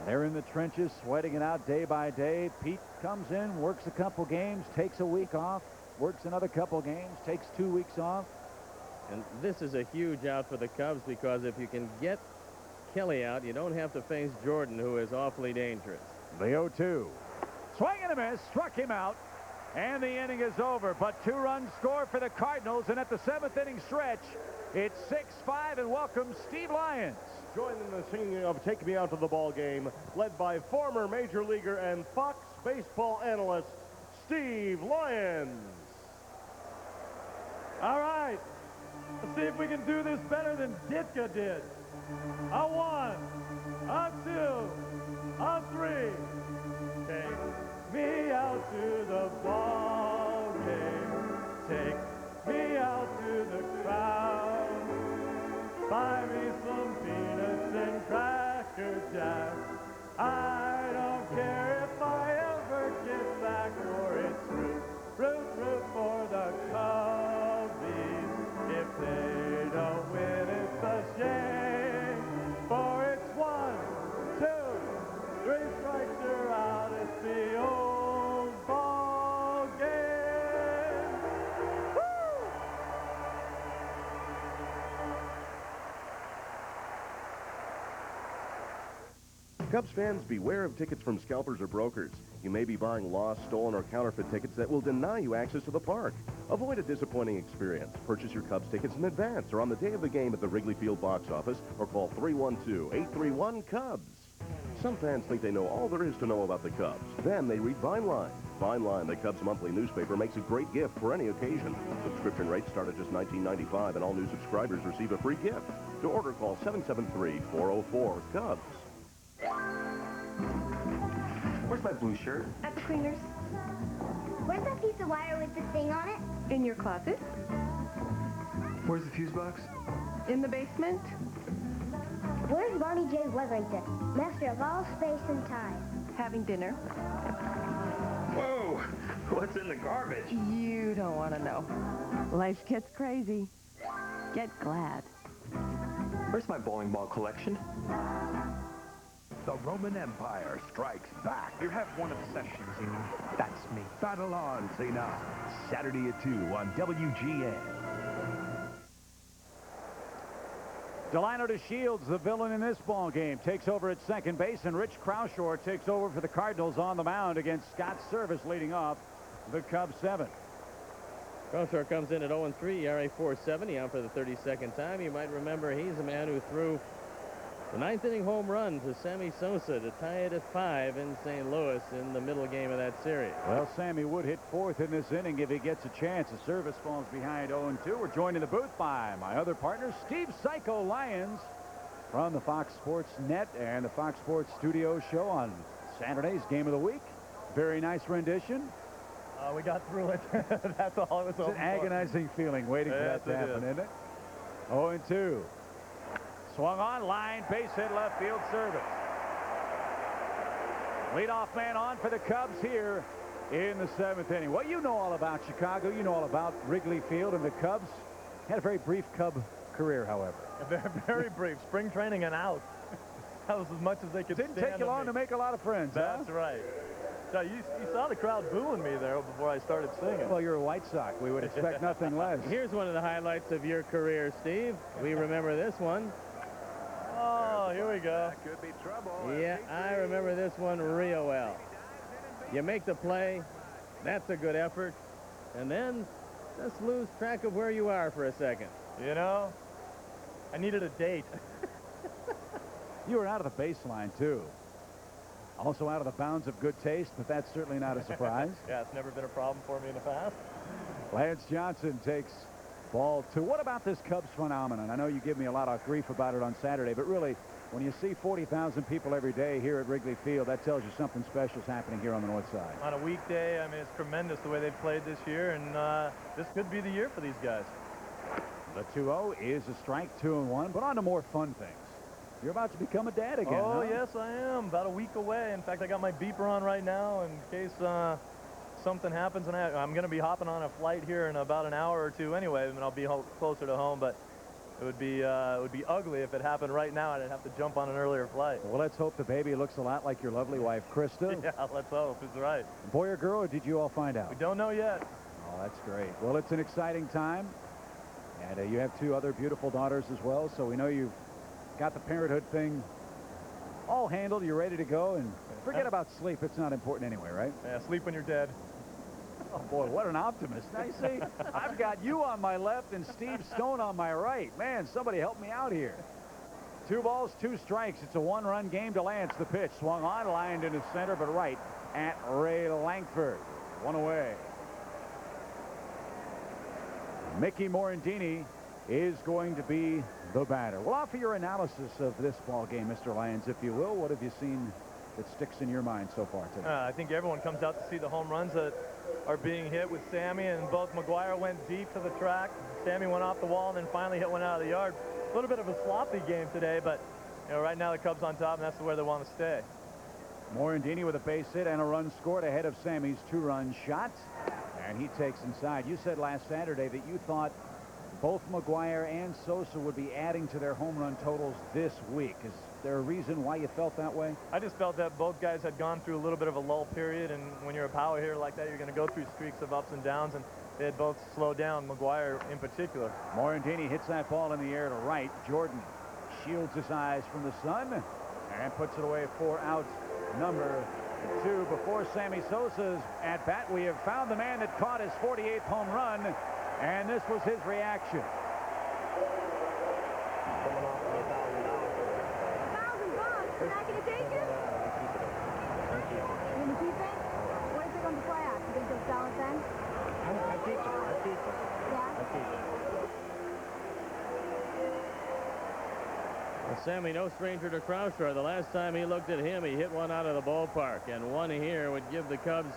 Speaker 1: they're in the trenches sweating it out day by day. Pete comes in, works a couple games, takes a week off, works another couple games, takes 2 weeks off.
Speaker 2: And this is a huge out for the Cubs, because if you can get Kelly out, you don't have to face Jordan, who is awfully dangerous.
Speaker 1: The 0-2. Swing and a miss, struck him out, and the inning is over. But 2 runs scored for the Cardinals, and at the 7th inning stretch, it's 6-5, and welcome Steve Lyons.
Speaker 7: Joining the singing of Take Me Out to the Ball Game, led by former Major Leaguer and Fox baseball analyst, Steve Lyons.
Speaker 15: All right, let's see if we can do this better than Ditka did. On 1, on 2, on 3. Take me out to the ball game. Take me out to the crowd. Buy me some peanuts and Cracker Jack. I don't care if I ever get back, for it's root, root, root for the Cubbies. If they don't win, it's a shame, for it's 1, 2, 3 strikes are out. It's the old ball game. Woo!
Speaker 24: Cubs fans, beware of tickets from scalpers or brokers. You may be buying lost, stolen, or counterfeit tickets that will deny you access to the park. Avoid a disappointing experience. Purchase your Cubs tickets in advance or on the day of the game at the Wrigley Field box office, or call 312-831-CUBS. Some fans think they know all there is to know about the Cubs. Then they read Vine Line. Vine Line, the Cubs monthly newspaper, makes a great gift for any occasion. Subscription rates start at just $19.95, and all new subscribers receive a free gift. To order, call 773-404-CUBS.
Speaker 19: Where's my blue shirt?
Speaker 23: At the cleaners.
Speaker 11: Where's that piece of wire with the thing on it?
Speaker 23: In your closet.
Speaker 19: Where's the fuse box?
Speaker 23: In the basement.
Speaker 11: Where's Barney J. Weatherington, master of all space and time?
Speaker 23: Having dinner.
Speaker 19: Whoa! What's in the garbage?
Speaker 23: You don't want to know. Life gets crazy. Get Glad.
Speaker 19: Where's my bowling ball collection?
Speaker 24: The Roman Empire strikes back.
Speaker 19: You have one obsession, Xena. That's me.
Speaker 24: Battle on, Cena.
Speaker 17: Saturday at 2 on WGN.
Speaker 1: Delino DeShields, the villain in this ball game, takes over at second base, and Rich Croushore takes over for the Cardinals on the mound against Scott Service leading off the Cubs 7.
Speaker 2: Croushore comes in at 0-3, ERA .470 out for the 32nd time. You might remember he's the man who threw the 9th inning home run to Sammy Sosa to tie it at 5 in St. Louis in the middle game of that series.
Speaker 1: Well, Sammy would hit 4th in this inning if he gets a chance. The Service falls behind 0-2. We're joined in the booth by my other partner, Steve Psycho Lyons, from the Fox Sports Net and the Fox Sports Studio show on Saturday's Game of the Week. Very nice rendition.
Speaker 15: We got through it. That's all it was.
Speaker 1: It's an agonizing feeling waiting for that to happen, isn't it? 0-2. Swung on, line, base hit, left field, Service. Leadoff man on for the Cubs here in the 7th inning. Well, you know all about Chicago. You know all about Wrigley Field, and the Cubs had a very brief Cub career, however.
Speaker 15: Very brief. Spring training and out. That was as much as they could stand.
Speaker 1: Didn't take you long to make a lot of friends,
Speaker 15: That's right. So you saw the crowd booing me there before I started singing.
Speaker 1: Well, you're a White Sox. We would expect nothing less.
Speaker 2: Here's one of the highlights of your career, Steve. We remember this one.
Speaker 15: Oh, here we go.
Speaker 24: That could be trouble.
Speaker 2: Yeah, I remember this one real well. You make the play. That's a good effort. And then just lose track of where you are for a second.
Speaker 15: You know, I needed a date.
Speaker 1: You were out of the baseline, too. Also out of the bounds of good taste, but that's certainly not a surprise.
Speaker 15: Yeah, it's never been a problem for me in the past.
Speaker 1: Lance Johnson takes ball 2. What about this Cubs phenomenon? I know you give me a lot of grief about it on Saturday, but really, when you see 40,000 people every day here at Wrigley Field, that tells you something special is happening here on the north side.
Speaker 15: On a weekday, I mean, it's tremendous the way they've played this year, and this could be the year for these guys.
Speaker 1: The 2-0 is a strike, 2-1, but on to more fun things. You're about to become a dad again,
Speaker 15: Oh,
Speaker 1: huh?
Speaker 15: yes, I am. About a week away. In fact, I got my beeper on right now in case something happens. And I'm going to be hopping on a flight here in about an hour or two anyway, and I'll be closer to home. But it would be ugly if it happened right now and I'd have to jump on an earlier flight.
Speaker 1: Well, let's hope the baby looks a lot like your lovely wife, Krista.
Speaker 15: Yeah, let's hope. It's right.
Speaker 1: Boy or girl, or did you all find out?
Speaker 15: We don't know yet.
Speaker 1: Oh, that's great. Well, it's an exciting time. And you have 2 other beautiful daughters as well, so we know you've got the parenthood thing all handled. You're ready to go, and forget about sleep. It's not important anyway, right?
Speaker 15: Yeah, sleep when you're dead.
Speaker 1: Oh, boy, what an optimist. Now, you see, I've got you on my left and Steve Stone on my right. Man, somebody help me out here. 2 balls, 2 strikes. It's a 1-run game to Lance. The pitch swung on, lined into center, but right at Ray Lankford. 1 away. Mickey Morandini is going to be the batter. We'll offer your analysis of this ball game, Mr. Lyons, if you will. What have you seen that sticks in your mind so far today?
Speaker 15: I think everyone comes out to see the home runs that are being hit with Sammy, and both McGuire went deep to the track. Sammy went off the wall and then finally hit one out of the yard. A little bit of a sloppy game today, but right now the Cubs on top, and that's where they want to stay.
Speaker 1: Morandini with a base hit and a run scored ahead of Sammy's 2-run shot, and he takes inside. You said last Saturday that you thought both McGuire and Sosa would be adding to their home run totals this week. Is there a reason why you felt that way?
Speaker 15: I just felt that both guys had gone through a little bit of a lull period, and when you're a power hitter like that, you're going to go through streaks of ups and downs, and they had both slowed down, McGuire in particular.
Speaker 1: Morandini hits that ball in the air to right. Jordan shields his eyes from the sun and puts it away for out number 2. Before Sammy Sosa's at bat, we have found the man that caught his 48th home run, and this was his reaction.
Speaker 11: $1,000. You're not going to take it? You're going to keep it? What is it going to play at? You think they'll sell it then?
Speaker 5: I keep it.
Speaker 11: Yeah?
Speaker 5: I keep it.
Speaker 2: Well, Sammy, no stranger to Croushore. The last time he looked at him, he hit one out of the ballpark, and one here would give the Cubs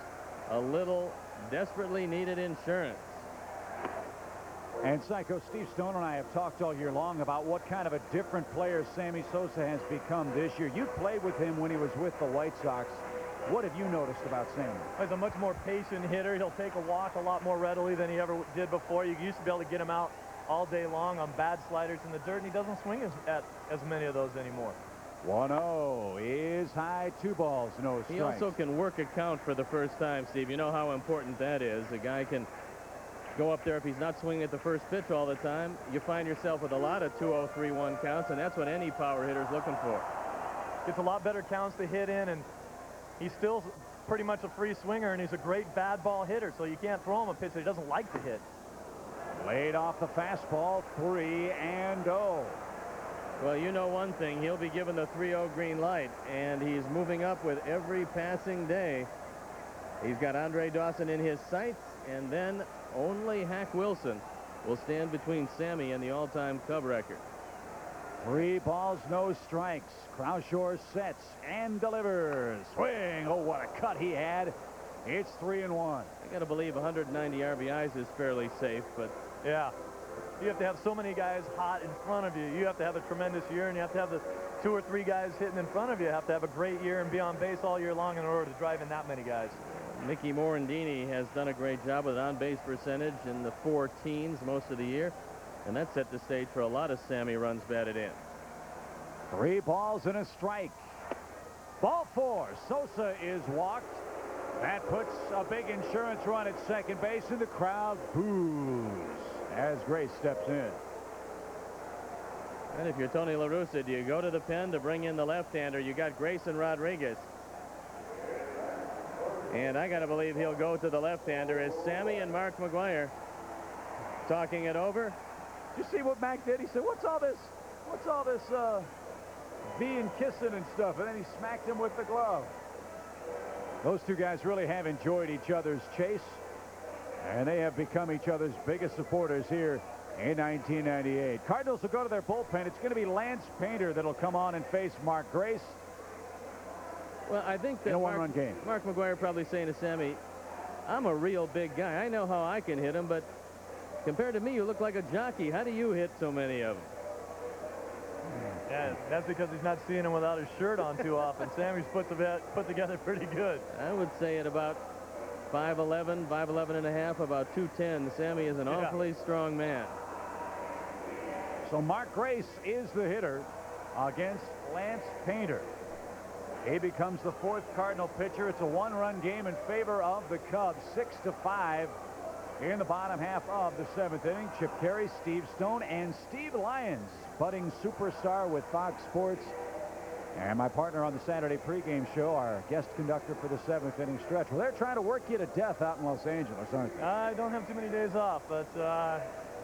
Speaker 2: a little desperately needed insurance.
Speaker 1: And Psycho, Steve Stone and I have talked all year long about what kind of a different player Sammy Sosa has become this year. You played with him when he was with the White Sox. What have you noticed about Sammy?
Speaker 15: He's a much more patient hitter. He'll take a walk a lot more readily than he ever did before. You used to be able to get him out all day long on bad sliders in the dirt, and he doesn't swing as many of those anymore.
Speaker 1: 1-0 is high, 2 balls, no strikes.
Speaker 2: He also can work a count for the first time, Steve. You know how important that is. A guy can go up there if he's not swinging at the first pitch all the time. You find yourself with a lot of 2-0, 3-1 counts, and that's what any power hitter's looking for.
Speaker 15: Gets a lot better counts to hit in, and he's still pretty much a free swinger, and he's a great bad ball hitter, so you can't throw him a pitch that he doesn't like to hit.
Speaker 1: Laid off the fastball, 3-0.
Speaker 2: Well, you know one thing. He'll be given the 3-0 green light, and he's moving up with every passing day. He's got Andre Dawson in his sights, and then only Hack Wilson will stand between Sammy and the all-time Cub record.
Speaker 1: 3 balls, no strikes. Croushore sets and delivers. Swing. Oh, what a cut he had. It's 3-1.
Speaker 2: I got to believe 190 RBIs is fairly safe, but
Speaker 15: yeah. You have to have so many guys hot in front of you. You have to have a tremendous year, and you have to have the 2 or 3 guys hitting in front of you. You have to have a great year and be on base all year long in order to drive in that many guys.
Speaker 2: Mickey Morandini has done a great job with on-base percentage in the 4 teens most of the year, and that set the stage for a lot of Sammy runs batted in.
Speaker 1: 3 balls and a strike. Ball 4. Sosa is walked. That puts a big insurance run at second base, and the crowd boos as Grace steps in.
Speaker 2: And if you're Tony La Russa, do you go to the pen to bring in the left-hander? You got Grayson Rodriguez. And I got to believe he'll go to the left-hander as Sammy and Mark McGwire talking it over.
Speaker 1: Did you see what Mac did? He said, what's all this being kissing and stuff? And then he smacked him with the glove. Those 2 guys really have enjoyed each other's chase, and they have become each other's biggest supporters here in 1998. Cardinals will go to their bullpen. It's going to be Lance Painter that'll come on and face Mark Grace.
Speaker 2: Well, I think that
Speaker 1: in a one-run game.
Speaker 2: Mark McGwire probably saying to Sammy, I'm a real big guy. I know how I can hit him, but compared to me, you look like a jockey. How do you hit so many of them?
Speaker 15: Yeah, that's because he's not seeing him without his shirt on too often. Sammy's put together pretty good.
Speaker 2: I would say at about 5'11", 5'11 and a half, about 210. Sammy is an awfully strong man.
Speaker 1: So Mark Grace is the hitter against Lance Painter. He becomes the 4th Cardinal pitcher. It's a 1-run game in favor of the Cubs, 6-5 in the bottom half of the 7th inning. Chip Carey, Steve Stone, and Steve Lyons, budding superstar with Fox Sports. And my partner on the Saturday pregame show, our guest conductor for the 7th inning stretch. Well, they're trying to work you to death out in Los Angeles, aren't they?
Speaker 15: I don't have too many days off, but,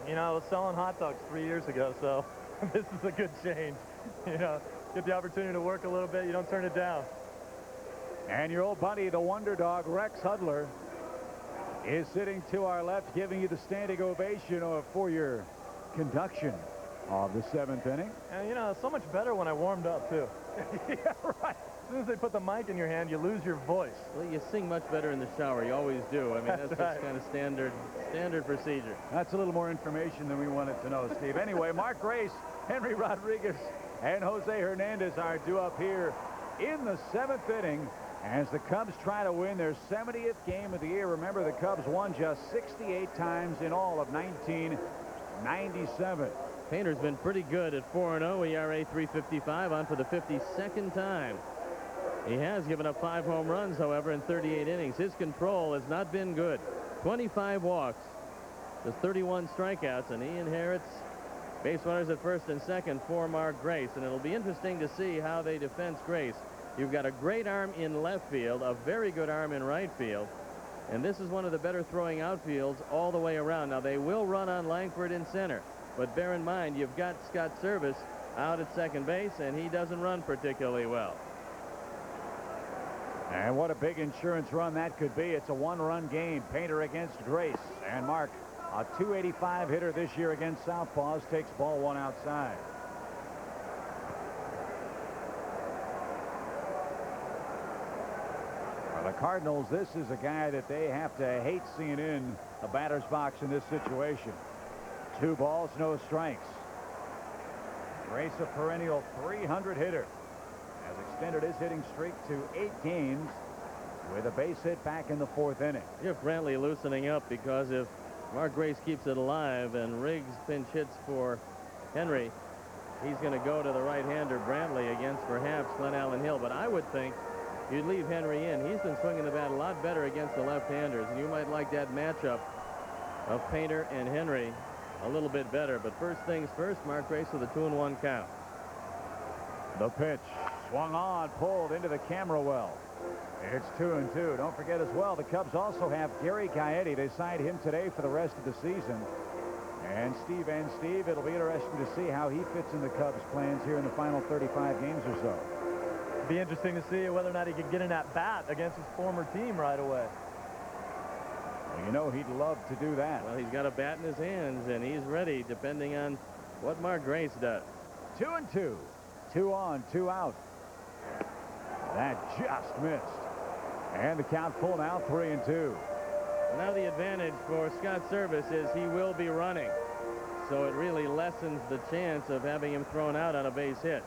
Speaker 15: you know, I was selling hot dogs 3 years ago, so this is a good change. You know, get the opportunity to work a little bit. You don't turn it down.
Speaker 1: And your old buddy, the wonder dog, Rex Hudler, is sitting to our left, giving you the standing ovation for your conduction of the 7th inning.
Speaker 15: And, you know, it's so much better when I warmed up, too.
Speaker 1: Yeah, right.
Speaker 15: As soon as they put the mic in your hand, you lose your voice.
Speaker 2: Well, you sing much better in the shower. You always do. I mean, that's
Speaker 15: right.
Speaker 2: just kind of standard procedure.
Speaker 1: That's a little more information than we wanted to know, Steve. Anyway, Mark Grace, Henry Rodriguez, and Jose Hernandez are due up here in the 7th inning as the Cubs try to win their 70th game of the year. Remember, the Cubs won just 68 times in all of 1997.
Speaker 2: Painter's been pretty good at 4-0, ERA 3.55, on for the 52nd time. He has given up 5 home runs, however, in 38 innings. His control has not been good. 25 walks, just 31 strikeouts, and he inherits base runners at first and second for Mark Grace. And it'll be interesting to see how they defense Grace. You've got a great arm in left field, a very good arm in right field, and this is one of the better throwing outfields all the way around. Now, they will run on Langford in center, but bear in mind, you've got Scott Service out at second base, and he doesn't run particularly well.
Speaker 1: And what a big insurance run that could be. It's a 1-run game. Painter against Grace. And Mark, a .285 hitter this year against Southpaws, takes ball 1 outside. For the Cardinals, this is a guy that they have to hate seeing in the batter's box in this situation. 2 balls, no strikes. Grace, a perennial 300 hitter, has extended his hitting streak to 8 games. with a base hit back in the 4th inning.
Speaker 2: If Brantley loosening up, because if Mark Grace keeps it alive and Riggs pinch hits for Henry, he's going to go to the right-hander Brantley against perhaps Glenn Allen Hill. But I would think you'd leave Henry in. He's been swinging the bat a lot better against the left-handers, and you might like that matchup of Painter and Henry a little bit better. But first things first, Mark Grace with a 2-1 count.
Speaker 1: The pitch swung on, pulled into the camera well. It's 2-2. Don't forget as well, the Cubs also have Gary Gaetti. They signed him today for the rest of the season. And Steve, it'll be interesting to see how he fits in the Cubs' plans here in the final 35 games or so.
Speaker 15: Be interesting to see whether or not he could get in that bat against his former team right away.
Speaker 1: Well, you know he'd love to do that.
Speaker 2: Well, he's got a bat in his hands, and he's ready, depending on what Mark Grace does.
Speaker 1: 2-2. 2 on, 2 out. That just missed. And the count full now, 3-2.
Speaker 2: Now the advantage for Scott Service is he will be running. So it really lessens the chance of having him thrown out on a base hit.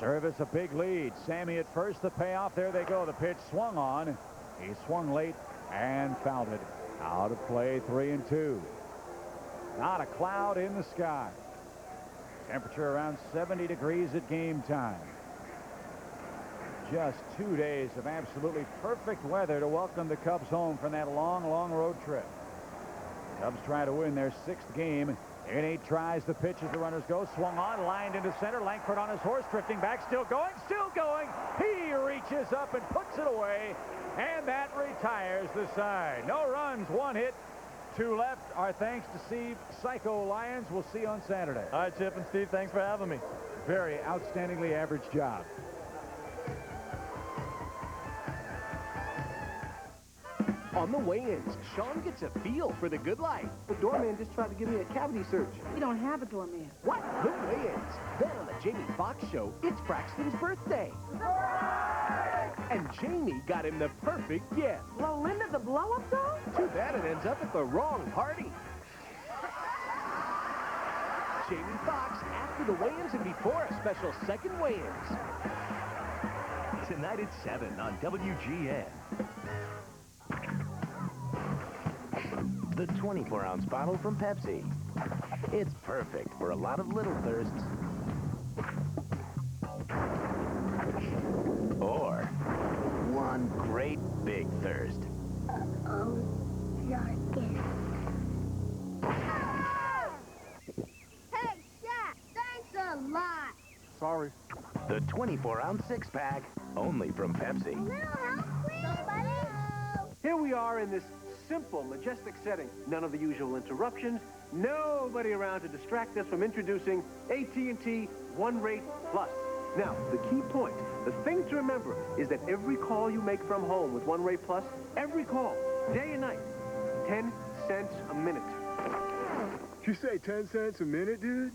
Speaker 1: Service a big lead. Sammy at first, the payoff. There they go. The pitch swung on. He swung late and fouled it. Out of play, 3-2. Not a cloud in the sky. Temperature around 70 degrees at game time. Just 2 days of absolutely perfect weather to welcome the Cubs home from that long, long road trip. Cubs try to win their 6th game in 8 tries. The pitch as the runners go. Swung on, lined into center. Langford on his horse, drifting back, still going, still going. He reaches up and puts it away, and that retires the side. No runs, 1 hit. 2 left. Our thanks to Steve Psycho Lyons. We'll see you on Saturday.
Speaker 15: All right, Chip and Steve, thanks for having me.
Speaker 1: Very outstandingly average job.
Speaker 17: On the weigh-ins, Sean gets a feel for the good life.
Speaker 14: The doorman just tried to give me a cavity search.
Speaker 11: You don't have a doorman.
Speaker 17: What? The weigh-ins. Then on the Jamie Foxx show, it's Braxton's birthday. And Jamie got him the perfect gift.
Speaker 11: Lolinda the blow-up doll?
Speaker 17: Too bad it ends up at the wrong party. Jamie Foxx after the weigh-ins and before a special second weigh-ins.
Speaker 25: Tonight at 7 on WGN.
Speaker 10: The 24-ounce bottle from Pepsi. It's perfect for a lot of little thirsts. Or one great big thirst.
Speaker 11: Hey, Shaq, thanks a lot.
Speaker 18: Sorry.
Speaker 10: The 24-ounce six-pack, only from Pepsi.
Speaker 22: Here we are in this simple, majestic setting. None of the usual interruptions. Nobody around to distract us from introducing AT&T One Rate Plus. Now, the key point, the thing to remember, is that every call you make from home with One Rate Plus, every call, day and night, 10 cents a minute.
Speaker 13: You say 10 cents a minute, dude?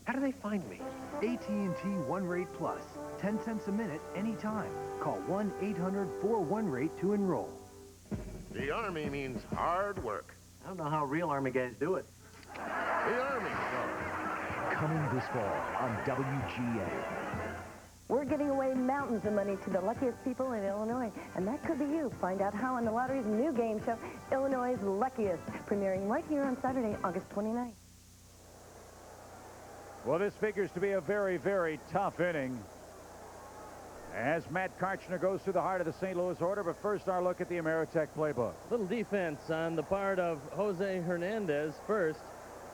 Speaker 22: How do they find me?
Speaker 3: AT&T One Rate Plus. 10 cents a minute, anytime. Call 1-800-41-RATE to enroll.
Speaker 8: The Army means hard work.
Speaker 22: I don't know how real Army guys do it.
Speaker 8: The Army does.
Speaker 17: Coming this fall on WGN.
Speaker 12: We're giving away mountains of money to the luckiest people in Illinois, and that could be you. Find out how on the lottery's new game show, Illinois' Luckiest, premiering right here on Saturday, August 29th.
Speaker 1: Well, this figures to be a very, very tough inning as Matt Karchner goes through the heart of the St. Louis order. But first, our look at the Ameritech playbook.
Speaker 2: Little defense on the part of Jose Hernandez first.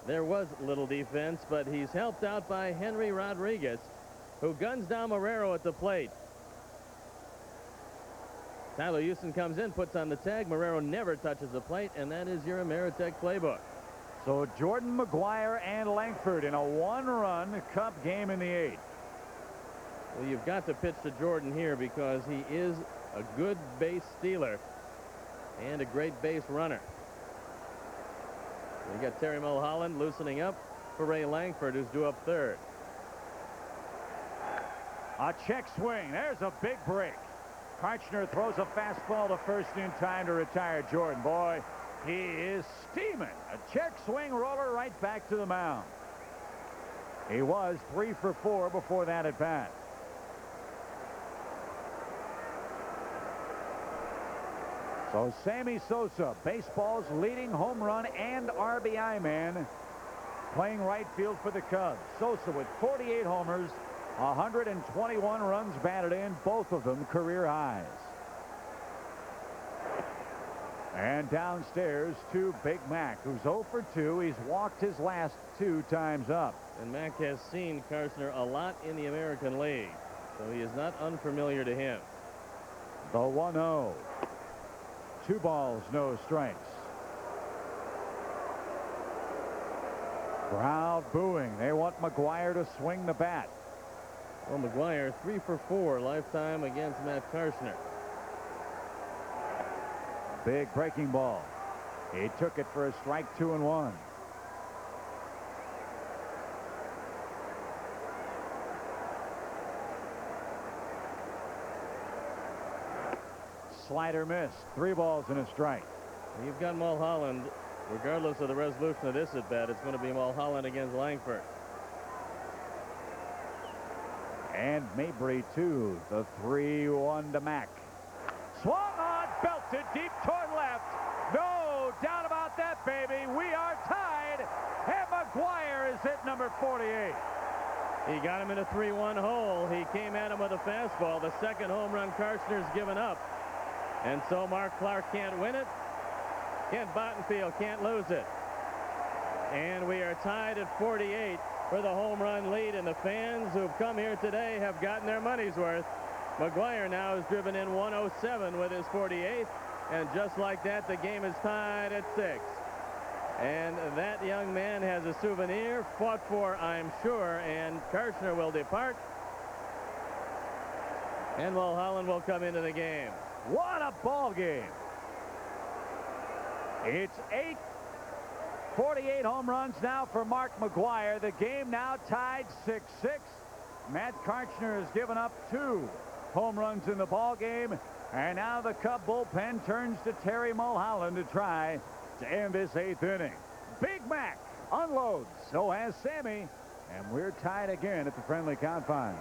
Speaker 2: There was little defense, but he's helped out by Henry Rodriguez, who guns down Marrero at the plate. Tyler Houston comes in, puts on the tag. Marrero never touches the plate, and that is your Ameritech playbook.
Speaker 1: So Jordan McGuire and Langford in a 1-run Cup game in the 8th.
Speaker 2: Well, you've got to pitch to Jordan here because he is a good base stealer and a great base runner. You got Terry Mulholland loosening up for Ray Langford, who's due up third.
Speaker 1: A check swing. There's a big break. Karchner throws a fastball to first in time to retire Jordan. Boy, he is steaming. A check swing roller right back to the mound. He was 3 for 4 before that at bat. So Sammy Sosa, baseball's leading home run and RBI man, playing right field for the Cubs. Sosa with 48 homers, 121 runs batted in, both of them career highs. And downstairs to Big Mac, who's 0 for 2. He's walked his last 2 times up.
Speaker 2: And Mac has seen Karshner a lot in the American League, so he is not unfamiliar to him.
Speaker 1: The 1-0. 2 balls, no strikes. Crowd booing. They want McGuire to swing the bat.
Speaker 2: Well, McGuire 3 for 4 lifetime against Matt Karshner.
Speaker 1: Big breaking ball. He took it for a strike, 2-1. Slider missed. 3 balls and a strike.
Speaker 2: You've got Mulholland. Regardless of the resolution of this at bat, it's going to be Mulholland against Langford.
Speaker 1: And Mabry, too. The 3-1 to Mac. Swung on, belted deep toward left. No doubt about that, baby. We are tied. And McGuire is hit number 48.
Speaker 2: He got him in a 3-1 hole. He came at him with a fastball. The second home run Karshner's given up. And so Mark Clark can't win it. Kent Bottenfield can't lose it. And we are tied at 48 for the home run lead. And the fans who've come here today have gotten their money's worth. McGuire now has driven in 107 with his 48th. And just like that, the game is tied at 6. And that young man has a souvenir, fought for, I'm sure, and Karshner will depart. And Mulholland will come into the game.
Speaker 1: What a ball game. It's 48 home runs now for Mark McGuire. The game now tied 6-6. Matt Karshner has given up 2 home runs in the ball game. And now the Cub bullpen turns to Terry Mulholland to try to end this 8th inning. Big Mac unloads. So has Sammy. And we're tied again at the friendly confines.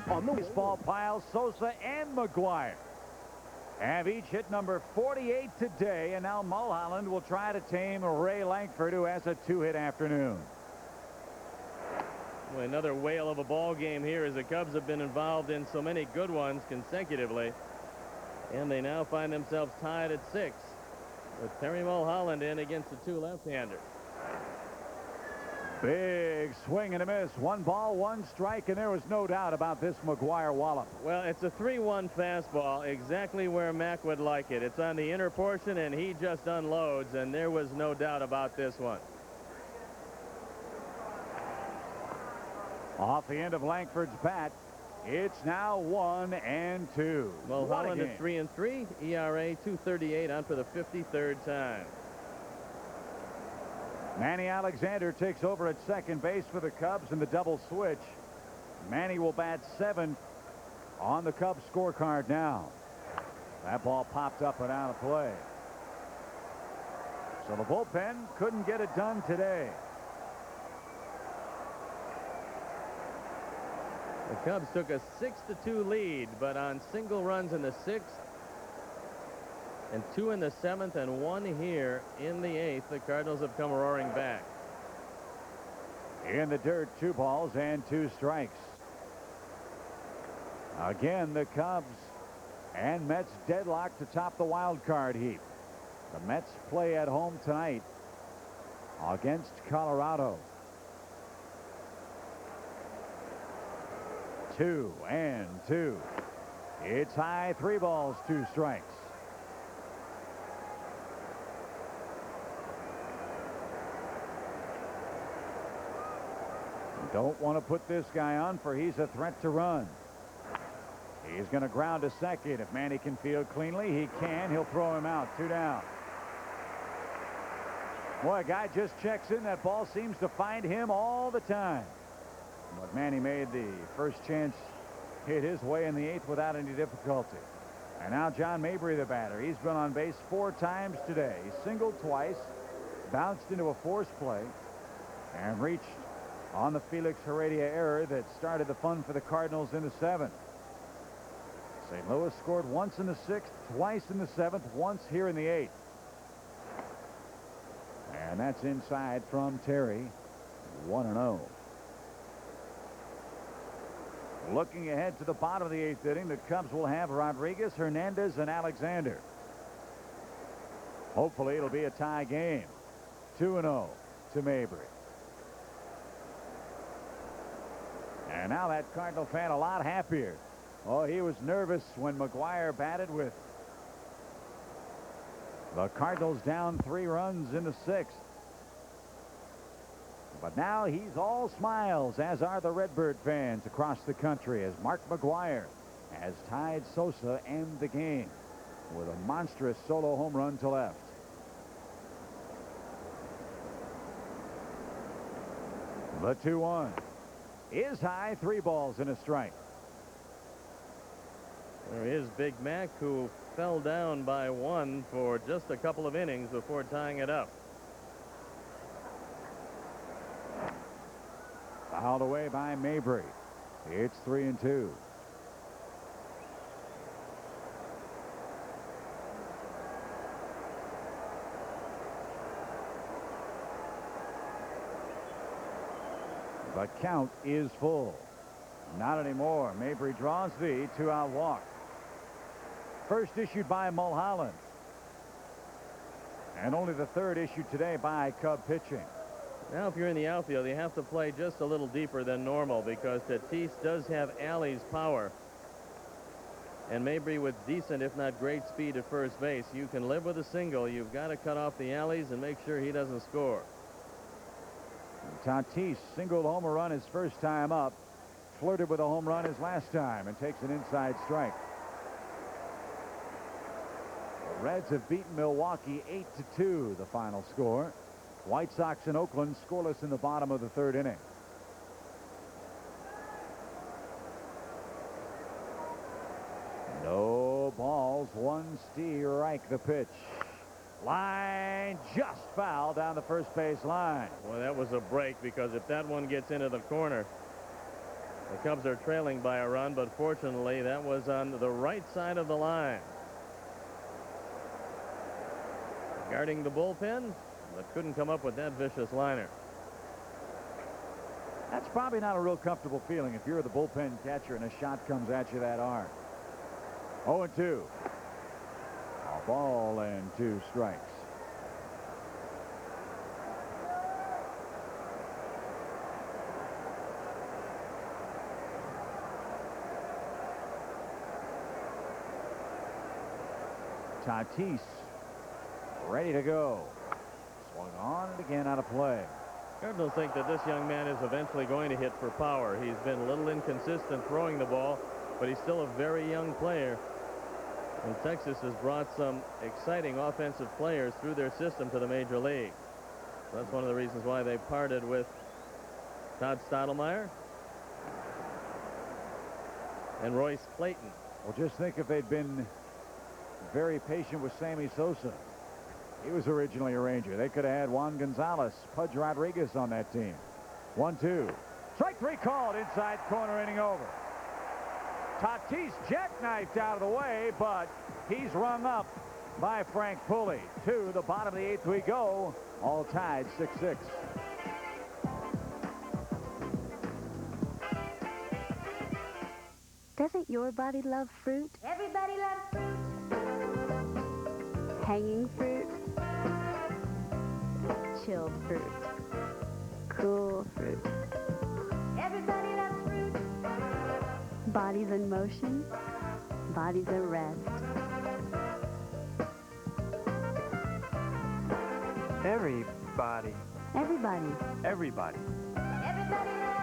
Speaker 1: On the baseball pile, Sosa and McGuire have each hit number 48 today. And now Mulholland will try to tame Ray Langford, who has a 2-hit afternoon.
Speaker 2: Well, another whale of a ball game here as the Cubs have been involved in so many good ones consecutively. And they now find themselves tied at 6 with Terry Mulholland in against the 2 left-handers.
Speaker 1: Big swing and a miss. 1 ball, 1 strike, and there was no doubt about this McGuire wallop.
Speaker 2: Well, it's a 3-1 fastball, exactly where Mac would like it. It's on the inner portion, and he just unloads, and there was no doubt about this one.
Speaker 1: Off the end of Langford's bat, it's now 1-2.
Speaker 2: Mulholland at 3-3, ERA 2.38 on for the 53rd time.
Speaker 1: Manny Alexander takes over at second base for the Cubs in the double switch. Manny will bat 7th on the Cubs scorecard now. That ball popped up and out of play. So the bullpen couldn't get it done today.
Speaker 2: The Cubs took a 6-2 lead, but on single runs in the 6th and 2 in the 7th and 1 here in the 8th, the Cardinals have come roaring back.
Speaker 1: In the dirt, 2 balls and 2 strikes. Again, the Cubs and Mets deadlocked to top the wild card heap. The Mets play at home tonight against Colorado. 2-2. It's high, 3 balls, 2 strikes. Don't want to put this guy on, for he's a threat to run. He's going to ground to second. If Manny can field cleanly, he can. He'll throw him out. 2 down. Boy, a guy just checks in. That ball seems to find him all the time. But Manny made the first chance hit his way in the 8th without any difficulty. And now John Mabry, the batter. He's been on base 4 times today. He singled twice, bounced into a force play, and reached on the Felix Heredia error that started the fun for the Cardinals in the 7th. St. Louis scored once in the 6th, twice in the 7th, once here in the 8th. And that's inside from Terry, 1-0. Looking ahead to the bottom of the 8th inning, the Cubs will have Rodriguez, Hernandez, and Alexander. Hopefully it'll be a tie game. 2-0 to Mabry. And now that Cardinal fan a lot happier. Oh, he was nervous when McGuire batted with the Cardinals down 3 runs in the 6th. But now he's all smiles, as are the Redbird fans across the country, as Mark McGuire has tied Sosa and the game with a monstrous solo home run to left. The 2-1 is high, 3 balls and a strike.
Speaker 2: There is Big Mac, who fell down by 1 for just a couple of innings before tying it up.
Speaker 1: Fouled away by Mabry. It's 3-2. The count is full. Not anymore. Mabry draws the 2-out walk. First issued by Mulholland. And only the 3rd issued today by Cub pitching.
Speaker 2: Now, if you're in the outfield, you have to play just a little deeper than normal because Tatis does have Alley's power. And Mabry with decent, if not great speed at first base. You can live with a single. You've got to cut off the Alleys and make sure he doesn't score.
Speaker 1: Tatis singled home run his first time up. Flirted with a home run his last time and takes an inside strike. The Reds have beaten Milwaukee 8-2, the final score. White Sox in Oakland scoreless in the bottom of the 3rd inning. No balls, 1 strike the pitch. Line just foul down the first base line.
Speaker 2: Well, that was a break, because if that one gets into the corner, the Cubs are trailing by a run, but fortunately that was on the right side of the line. Guarding the bullpen, but couldn't come up with that vicious liner.
Speaker 1: That's probably not a real comfortable feeling if you're the bullpen catcher and a shot comes at you that hard. 0-2. A ball and 2 strikes. Tatis ready to go. Swung on and again out of play.
Speaker 2: Cardinals think that this young man is eventually going to hit for power. He's been a little inconsistent throwing the ball, but he's still a very young player. And Texas has brought some exciting offensive players through their system to the major league. So that's one of the reasons why they parted with Todd Stottlemyre and Royce Clayton.
Speaker 1: Well, just think if they'd been very patient with Sammy Sosa. He was originally a Ranger. They could have had Juan Gonzalez, Pudge Rodriguez on that team. 1-2. Strike 3 called, inside corner, inning over. Tatis jackknifed out of the way, but he's rung up by Frank Pulley. To the bottom of the 8th we go. All tied 6-6.
Speaker 4: Doesn't your body love fruit?
Speaker 11: Everybody loves fruit.
Speaker 4: Hanging fruit, chilled fruit, cool fruit,
Speaker 11: Everybody loves fruit.
Speaker 4: bodies in motion, bodies at rest.
Speaker 19: Everybody.
Speaker 4: Everybody.
Speaker 19: Everybody.
Speaker 11: Everybody loves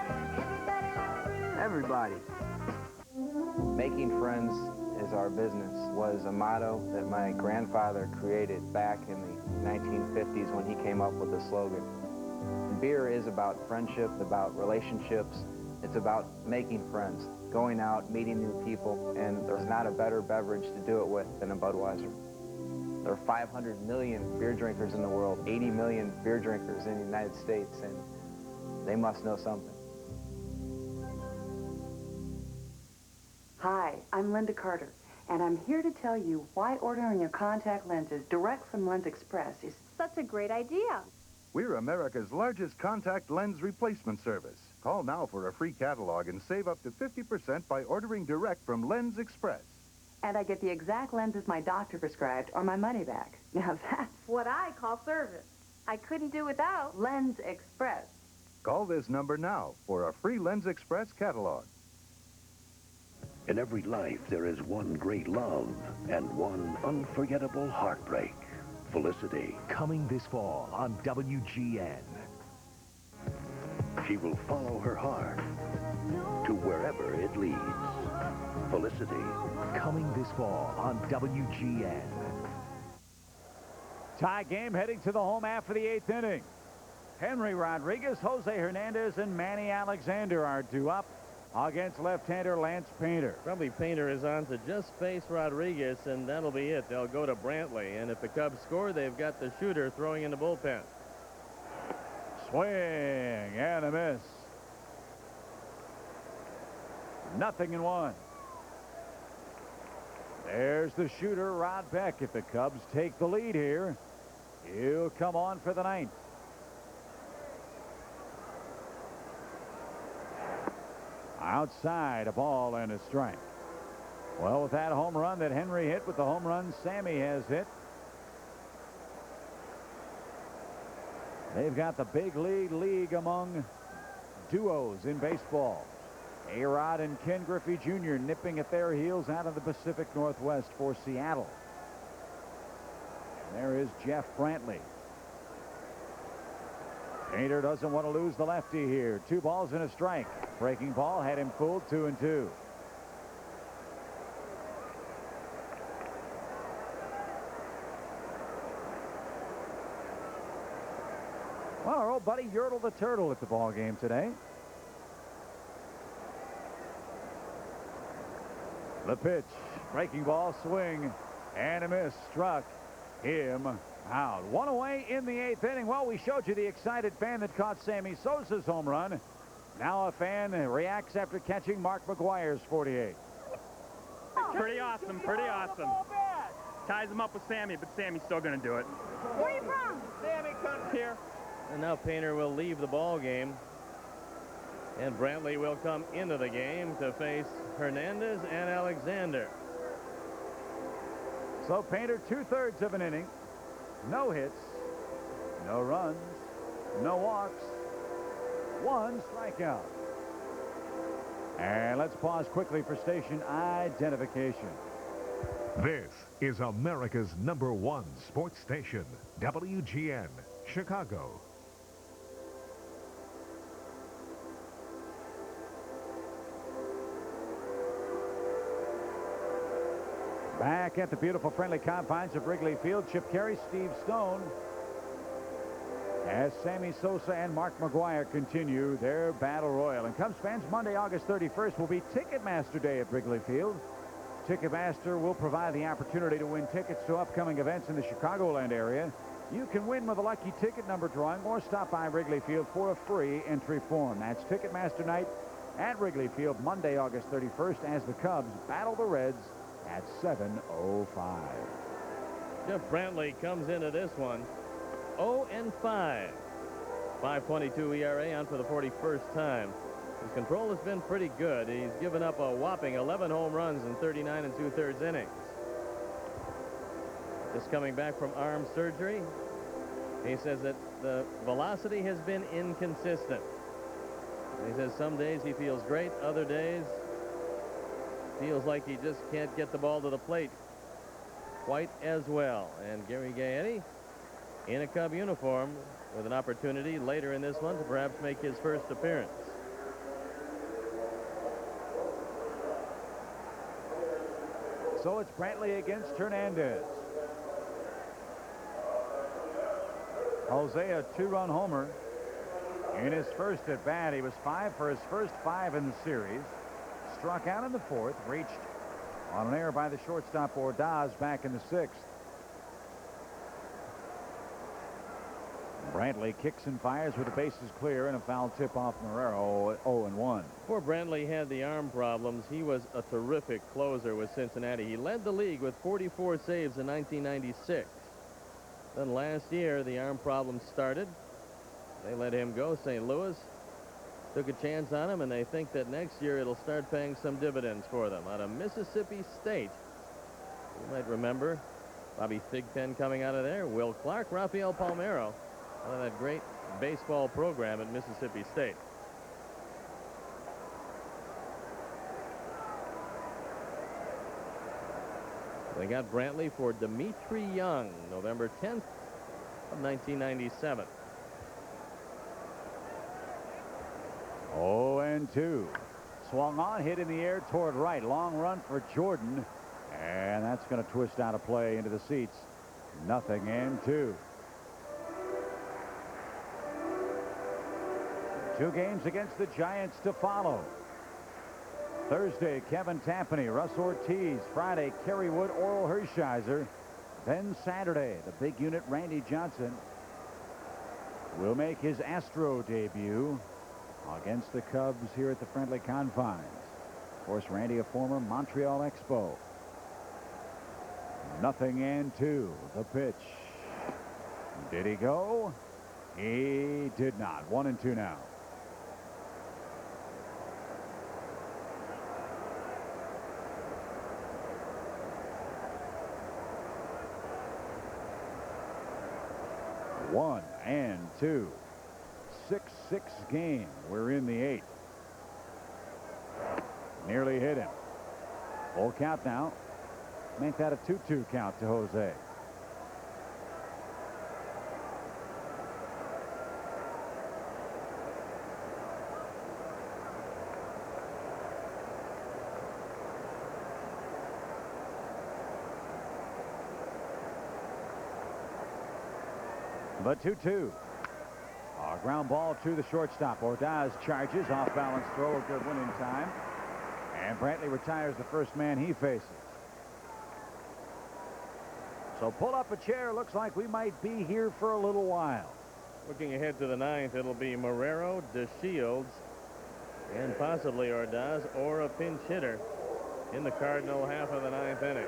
Speaker 11: fruit.
Speaker 19: Everybody.
Speaker 6: Making friends is our business was a motto that my grandfather created back in the 1950s when he came up with the slogan. Beer is about friendship, about relationships. It's about making friends, going out, meeting new people, and there's not a better beverage to do it with than a Budweiser. There are 500 million beer drinkers in the world, 80 million beer drinkers in the United States, and They must know something.
Speaker 7: Hi, I'm Linda Carter, and I'm here to tell you why ordering your contact lenses direct from Lens Express is
Speaker 11: Such a great idea.
Speaker 9: We're America's largest contact lens replacement service. Call now for a free catalog and save up to 50% by ordering direct from Lens Express.
Speaker 7: and I get the exact lenses my doctor prescribed or my money back. Now that's
Speaker 11: What I call service. I couldn't do without
Speaker 7: Lens Express.
Speaker 9: Call this number now for a free Lens Express catalog.
Speaker 16: In every life, there is one great love and one unforgettable heartbreak. Felicity.
Speaker 25: Coming this fall on WGN.
Speaker 16: She will follow her heart to wherever it leads. Felicity.
Speaker 25: Coming this fall on WGN.
Speaker 1: Tie game heading to the home half of the 8th inning. Henry Rodriguez, Jose Hernandez, and Manny Alexander are due up against left-hander Lance Painter.
Speaker 2: Probably Painter is on to just face Rodriguez, and that'll be it. They'll go to Brantley, and if the Cubs score, they've got the shooter throwing in the bullpen.
Speaker 1: Swing and a miss. 0-1. There's the shooter, Rod Beck. If the Cubs take the lead here, he'll come on for the 9th. Outside, a ball and a strike. Well, with that home run that Henry hit, with the home run Sammy has hit, they've got the big league among duos in baseball. A-Rod and Ken Griffey Jr. nipping at their heels out of the Pacific Northwest for Seattle. And there is Jeff Brantley. Painter doesn't want to lose the lefty here. 2 balls and a strike. Breaking ball had him fooled. 2-2. Well, our old buddy Yertle the Turtle at the ball game today. The pitch, breaking ball, swing, and a miss. Struck him out. 1 away in the 8th inning. Well, we showed you the excited fan that caught Sammy Sosa's home run. Now a fan reacts after catching Mark McGwire's 48.
Speaker 20: Pretty awesome, pretty awesome. Ties him up with Sammy, but Sammy's still going to do it.
Speaker 11: Where are you from?
Speaker 20: Sammy comes here.
Speaker 2: And now Painter will leave the ball game. And Brantley will come into the game to face Hernandez and Alexander.
Speaker 1: So Painter 2/3 of an inning. No hits, no runs, no walks, 1 strikeout. And let's pause quickly for station identification.
Speaker 21: This is America's #1 sports station, WGN, Chicago.
Speaker 1: Back at the beautiful friendly confines of Wrigley Field, Chip Carey, Steve Stone, as Sammy Sosa and Mark McGwire continue their battle royal. And Cubs fans, Monday, August 31st will be Ticketmaster Day at Wrigley Field. Ticketmaster will provide the opportunity to win tickets to upcoming events in the Chicagoland area. You can win with a lucky ticket number drawing or stop by Wrigley Field for a free entry form. That's Ticketmaster Night at Wrigley Field, Monday, August 31st, as the Cubs battle the Reds at 7:05.
Speaker 2: Jeff Brantley comes into this one 0-5. 5.22 ERA on for the 41st time. His control has been pretty good. He's given up a whopping 11 home runs in 39 2/3 innings. Just coming back from arm surgery, he says that the velocity has been inconsistent. He says some days he feels great, other days feels like he just can't get the ball to the plate quite as well. And Gary Gaetti in a Cub uniform with an opportunity later in this one to perhaps make his first appearance.
Speaker 1: So it's Brantley against Hernandez. Jose, a 2-run homer in his first at bat. He was 5 for his first 5 in the series. Struck out in the 4th, reached on an error by the shortstop Ordaz back in the 6th. Brantley kicks and fires with the bases clear and a foul tip off Marrero, 0-1.
Speaker 2: Before Brantley had the arm problems, he was a terrific closer with Cincinnati. He led the league with 44 saves in 1996. Then last year, the arm problems started. They let him go. St. Louis took a chance on him, and they think that next year it'll start paying some dividends for them. Out of Mississippi State, you might remember Bobby Thigpen coming out of there, Will Clark, Rafael Palmeiro, out of that great baseball program at Mississippi State. They got Brantley for Dimitri Young, November 10th of 1997.
Speaker 1: 0-2. Swung on, hit in the air toward right. Long run for Jordan. And that's going to twist out of play into the seats. 0-2. 2 games against the Giants to follow. Thursday, Kevin Tampany, Russ Ortiz. Friday, Kerry Wood, Oral Hershiser. Then Saturday, the big unit, Randy Johnson, will make his Astro debut against the Cubs here at the friendly confines. Of course, Randy, a former Montreal Expo. 0-2. The pitch. Did he go? He did not. 1-2 now. One and two. 6-6 game. We're in the 8th. Nearly hit him. Full count now. Make that a 2-2 count to Jose. The 2-2. A ground ball to the shortstop. Ordaz charges. Off balance throw. A good one in time. And Brantley retires the first man he faces. So pull up a chair. Looks like we might be here for a little while.
Speaker 2: Looking ahead to the 9th, it'll be Marrero, DeShields, and possibly Ordaz or a pinch hitter in the Cardinal half of the 9th inning.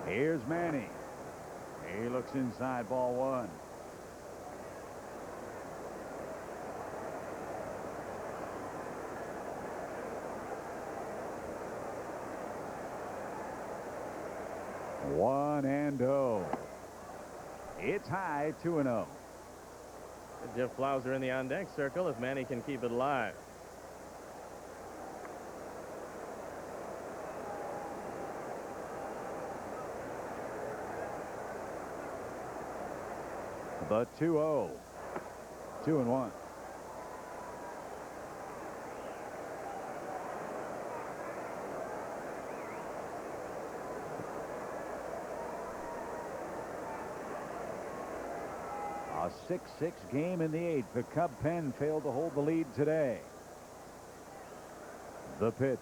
Speaker 1: Here's Manny. He looks inside, ball 1. One and 0. It's high, 2-0.
Speaker 2: Jeff Blauser in the on-deck circle if Manny can keep it alive.
Speaker 1: The 2-0. 2-1. A 6-6 game in the 8th. The Cub pen failed to hold the lead today. The pitch.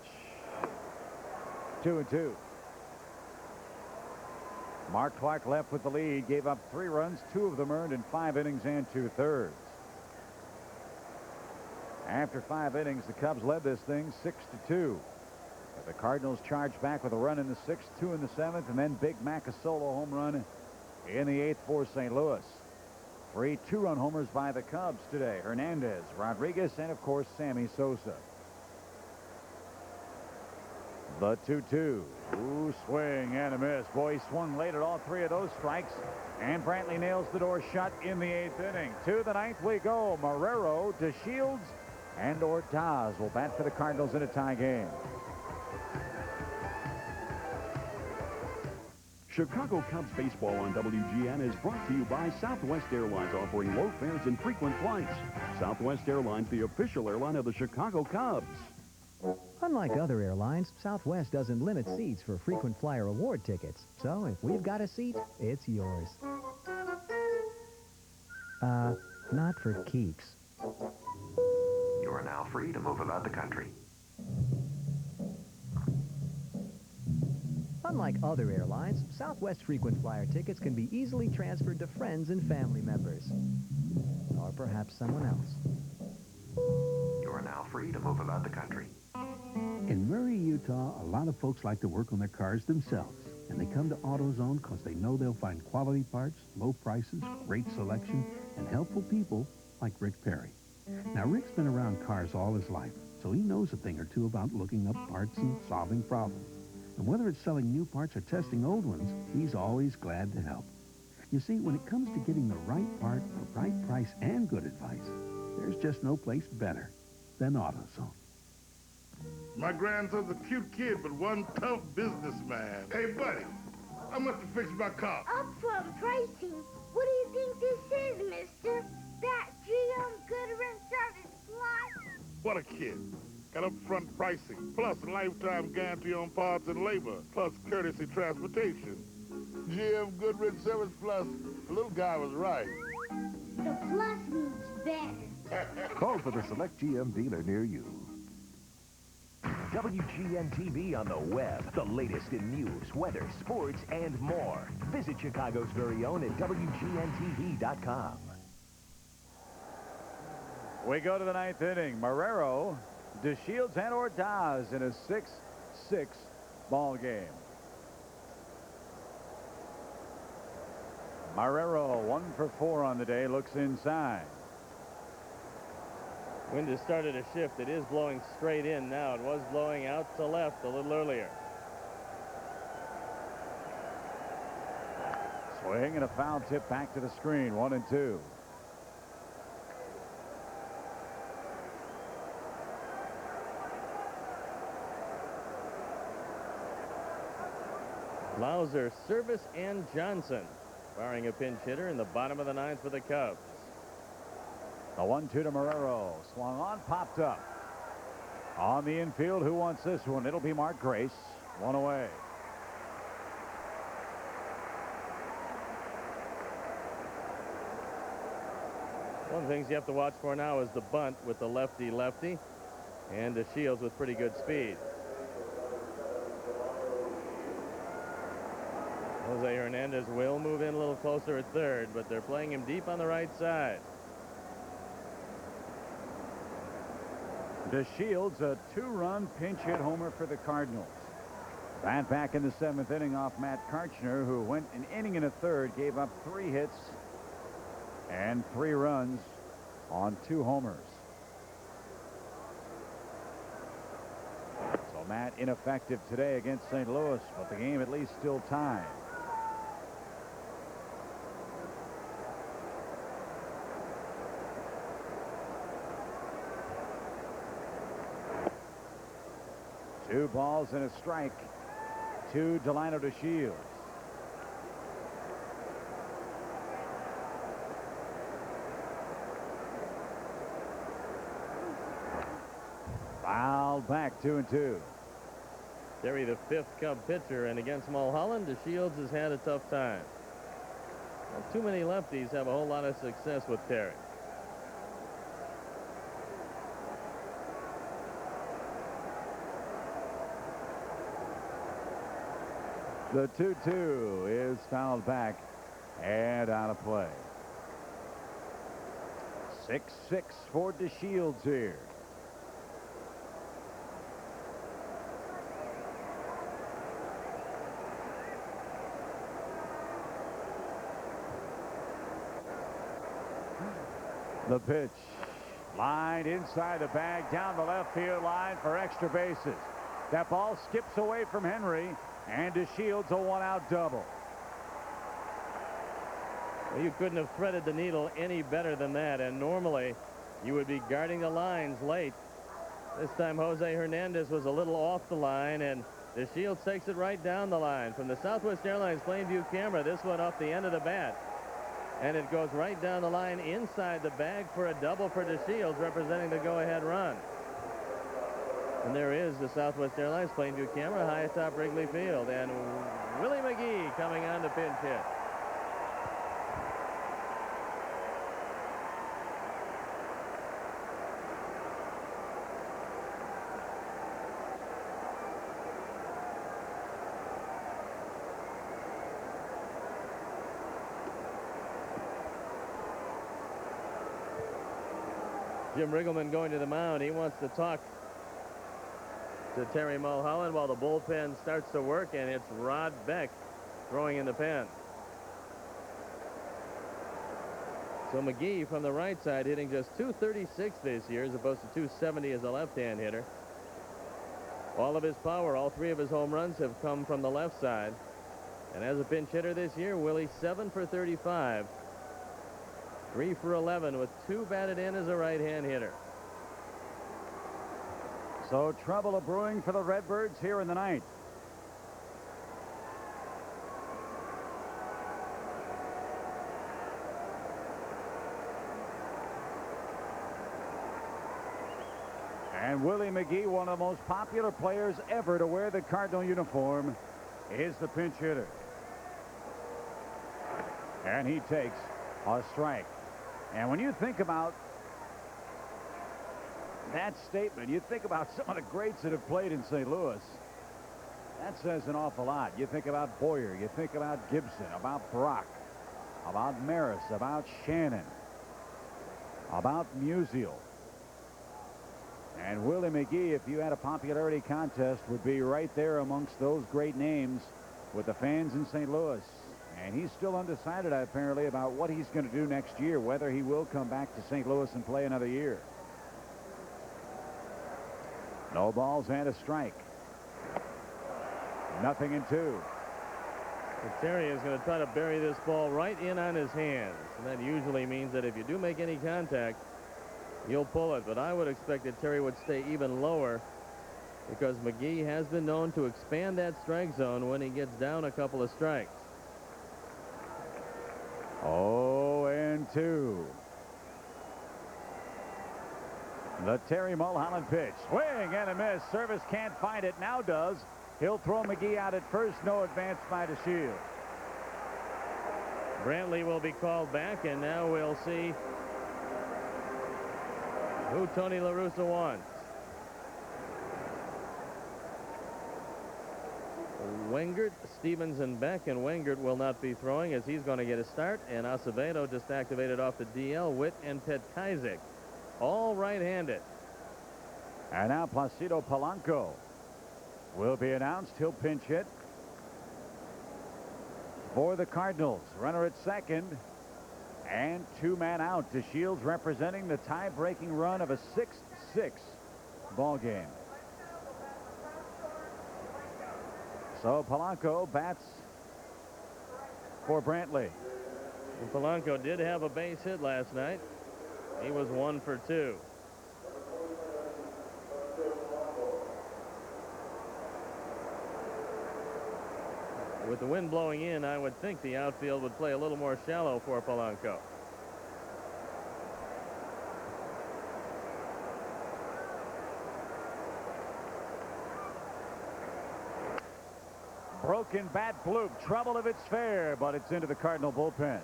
Speaker 1: 2-2. Mark Clark left with the lead, gave up 3 runs, 2 of them earned in 5 innings and 2/3. After 5 innings, the Cubs led this thing 6-2. But the Cardinals charged back with a run in the 6th, 2 in the 7th, and then Big Mac a solo home run in the 8th for St. Louis. 3 2-run homers by the Cubs today. Hernandez, Rodriguez, and of course Sammy Sosa. The 2-2. Ooh, swing and a miss. Boy, he swung late at all 3 of those strikes. And Brantley nails the door shut in the 8th inning. To the 9th we go. Marrero, DeShields, and Ordaz will bat for the Cardinals in a tie game.
Speaker 5: Chicago Cubs baseball on WGN is brought to you by Southwest Airlines, offering low fares and frequent flights. Southwest Airlines, the official airline of the Chicago Cubs.
Speaker 14: Unlike other airlines, Southwest doesn't limit seats for frequent flyer award tickets. So if we've got a seat, it's yours. Not for keeps.
Speaker 10: You are now free to move about the country.
Speaker 14: Unlike other airlines, Southwest frequent flyer tickets can be easily transferred to friends and family members. Or perhaps someone else.
Speaker 10: You are now free to move about the country.
Speaker 15: In Murray, Utah, a lot of folks like to work on their cars themselves. And they come to AutoZone because they know they'll find quality parts, low prices, great selection, and helpful people like Rick Perry. Now, Rick's been around cars all his life, so he knows a thing or two about looking up parts and solving problems. And whether it's selling new parts or testing old ones, he's always glad to help. You see, when it comes to getting the right part, the right price, and good advice, there's just no place better than AutoZone.
Speaker 18: My grandson's a cute kid, but one tough businessman. Hey, buddy, how much to fix my car?
Speaker 11: Upfront pricing. What do you think this is, mister? That GM Goodrich Service Plus?
Speaker 18: What a kid. Got upfront pricing, plus lifetime guarantee on parts and labor, plus courtesy transportation. GM Goodrich Service Plus, the little guy was right.
Speaker 11: The plus means better.
Speaker 16: Call for the select GM dealer near you. WGN TV on the web. The latest in news, weather, sports, and more. Visit Chicago's very own at WGNTV.com.
Speaker 1: We go to the ninth inning. Marrero, DeShields, and Ordaz in a 6-6 ball game. Marrero 1 for 4 on the day. Looks inside.
Speaker 2: Wind has started to shift. It is blowing straight in now. It was blowing out to left a little earlier.
Speaker 1: Swing and a foul tip back to the screen. 1-2.
Speaker 2: Blauser, Service, and Johnson, barring a pinch hitter in the bottom of the ninth for the Cubs.
Speaker 1: The 1-2 to Marrero. Swung on, popped up. On the infield, who wants this one? It'll be Mark Grace. One away.
Speaker 2: One of the things you have to watch for now is the bunt with the lefty-lefty and the Shields with pretty good speed. Jose Hernandez will move in a little closer at third, but they're playing him deep on the right side.
Speaker 1: DeShields, a 2-run pinch hit homer for the Cardinals. Bat back in the 7th inning off Matt Karchner, who went an inning and a third, gave up 3 hits and 3 runs on 2 homers. So Matt ineffective today against St. Louis, but the game at least still tied. Two balls and a strike to Delino DeShields. Fouled back, 2-2.
Speaker 2: Terry, the 5th Cub pitcher, and against Mulholland, DeShields has had a tough time. Well, too many lefties have a whole lot of success with Terry.
Speaker 1: The 2-2 is fouled back and out of play. 6-6 for DeShields here. The pitch lined inside the bag down the left field line for extra bases. That ball skips away from Henry, and DeShields a 1-out double.
Speaker 2: Well, you couldn't have threaded the needle any better than that, and normally you would be guarding the lines late. This time Jose Hernandez was a little off the line, and DeShields takes it right down the line. From the Southwest Airlines Plainview camera, this one off the end of the bat. And it goes right down the line inside the bag for a double for DeShields, representing the go-ahead run. And there is the Southwest Airlines Plainview camera high atop Wrigley Field. And Willie McGee coming on to pinch hit. Jim Riggleman going to the mound. He wants to talk to Terry Mulholland while the bullpen starts to work, and it's Rod Beck throwing in the pen. So McGee from the right side hitting just .236 this year as opposed to .270 as a left-hand hitter. All of his power, all 3 of his home runs have come from the left side. And as a pinch hitter this year, Willie 7 for 35. 3 for 11 with 2 batted in as a right-hand hitter.
Speaker 1: So trouble brewing for the Redbirds here in the ninth. And Willie McGee, one of the most popular players ever to wear the Cardinal uniform, is the pinch hitter. And he takes a strike. And when you think about that statement, you think about some of the greats that have played in St. Louis. That says an awful lot. You think about Boyer, you think about Gibson, about Brock, about Maris, about Shannon, about Musial. And Willie McGee, if you had a popularity contest, would be right there amongst those great names with the fans in St. Louis. And he's still undecided, apparently, about what he's going to do next year, whether he will come back to St. Louis and play another year. No balls and a strike. 0-2.
Speaker 2: Terry is going to try to bury this ball right in on his hands. And that usually means that if you do make any contact, you'll pull it. But I would expect that Terry would stay even lower because McGee has been known to expand that strike zone when he gets down a couple of strikes.
Speaker 1: 0-2. The Terry Mulholland pitch. Swing and a miss. Service can't find it. Now does. He'll throw McGee out at first. No advance by DeShields.
Speaker 2: Brantley will be called back, and now we'll see who Tony La Russa wants. Wengert, Stevens, and Beck, and Wengert will not be throwing as he's going to get a start, and Acevedo just activated off the DL. Witt and Petkazik, all right-handed.
Speaker 1: And now Placido Polanco will be announced. He'll pinch hit for the Cardinals. Runner at second, and 2-man out. DeShields representing the tie-breaking run of a 6-6 ball game. So Polanco bats for Brantley.
Speaker 2: And Polanco did have a base hit last night. He was 1 for 2. With the wind blowing in, I would think the outfield would play a little more shallow for Polanco.
Speaker 1: Broken bat fluke. Trouble if it's fair, but it's into the Cardinal bullpen.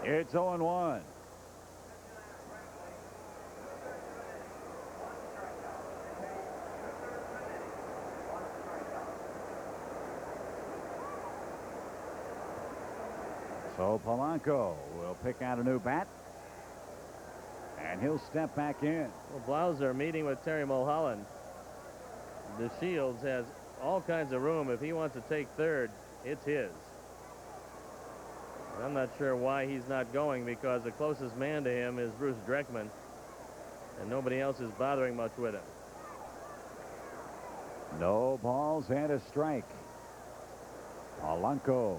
Speaker 1: It's 0-1. So Polanco will pick out a new bat, and he'll step back in.
Speaker 2: Well, Blauser meeting with Terry Mulholland. DeShields has all kinds of room. If he wants to take third, it's his. I'm not sure why he's not going, because the closest man to him is Bruce Dreckman, and nobody else is bothering much with him.
Speaker 1: No balls and a strike. Polanco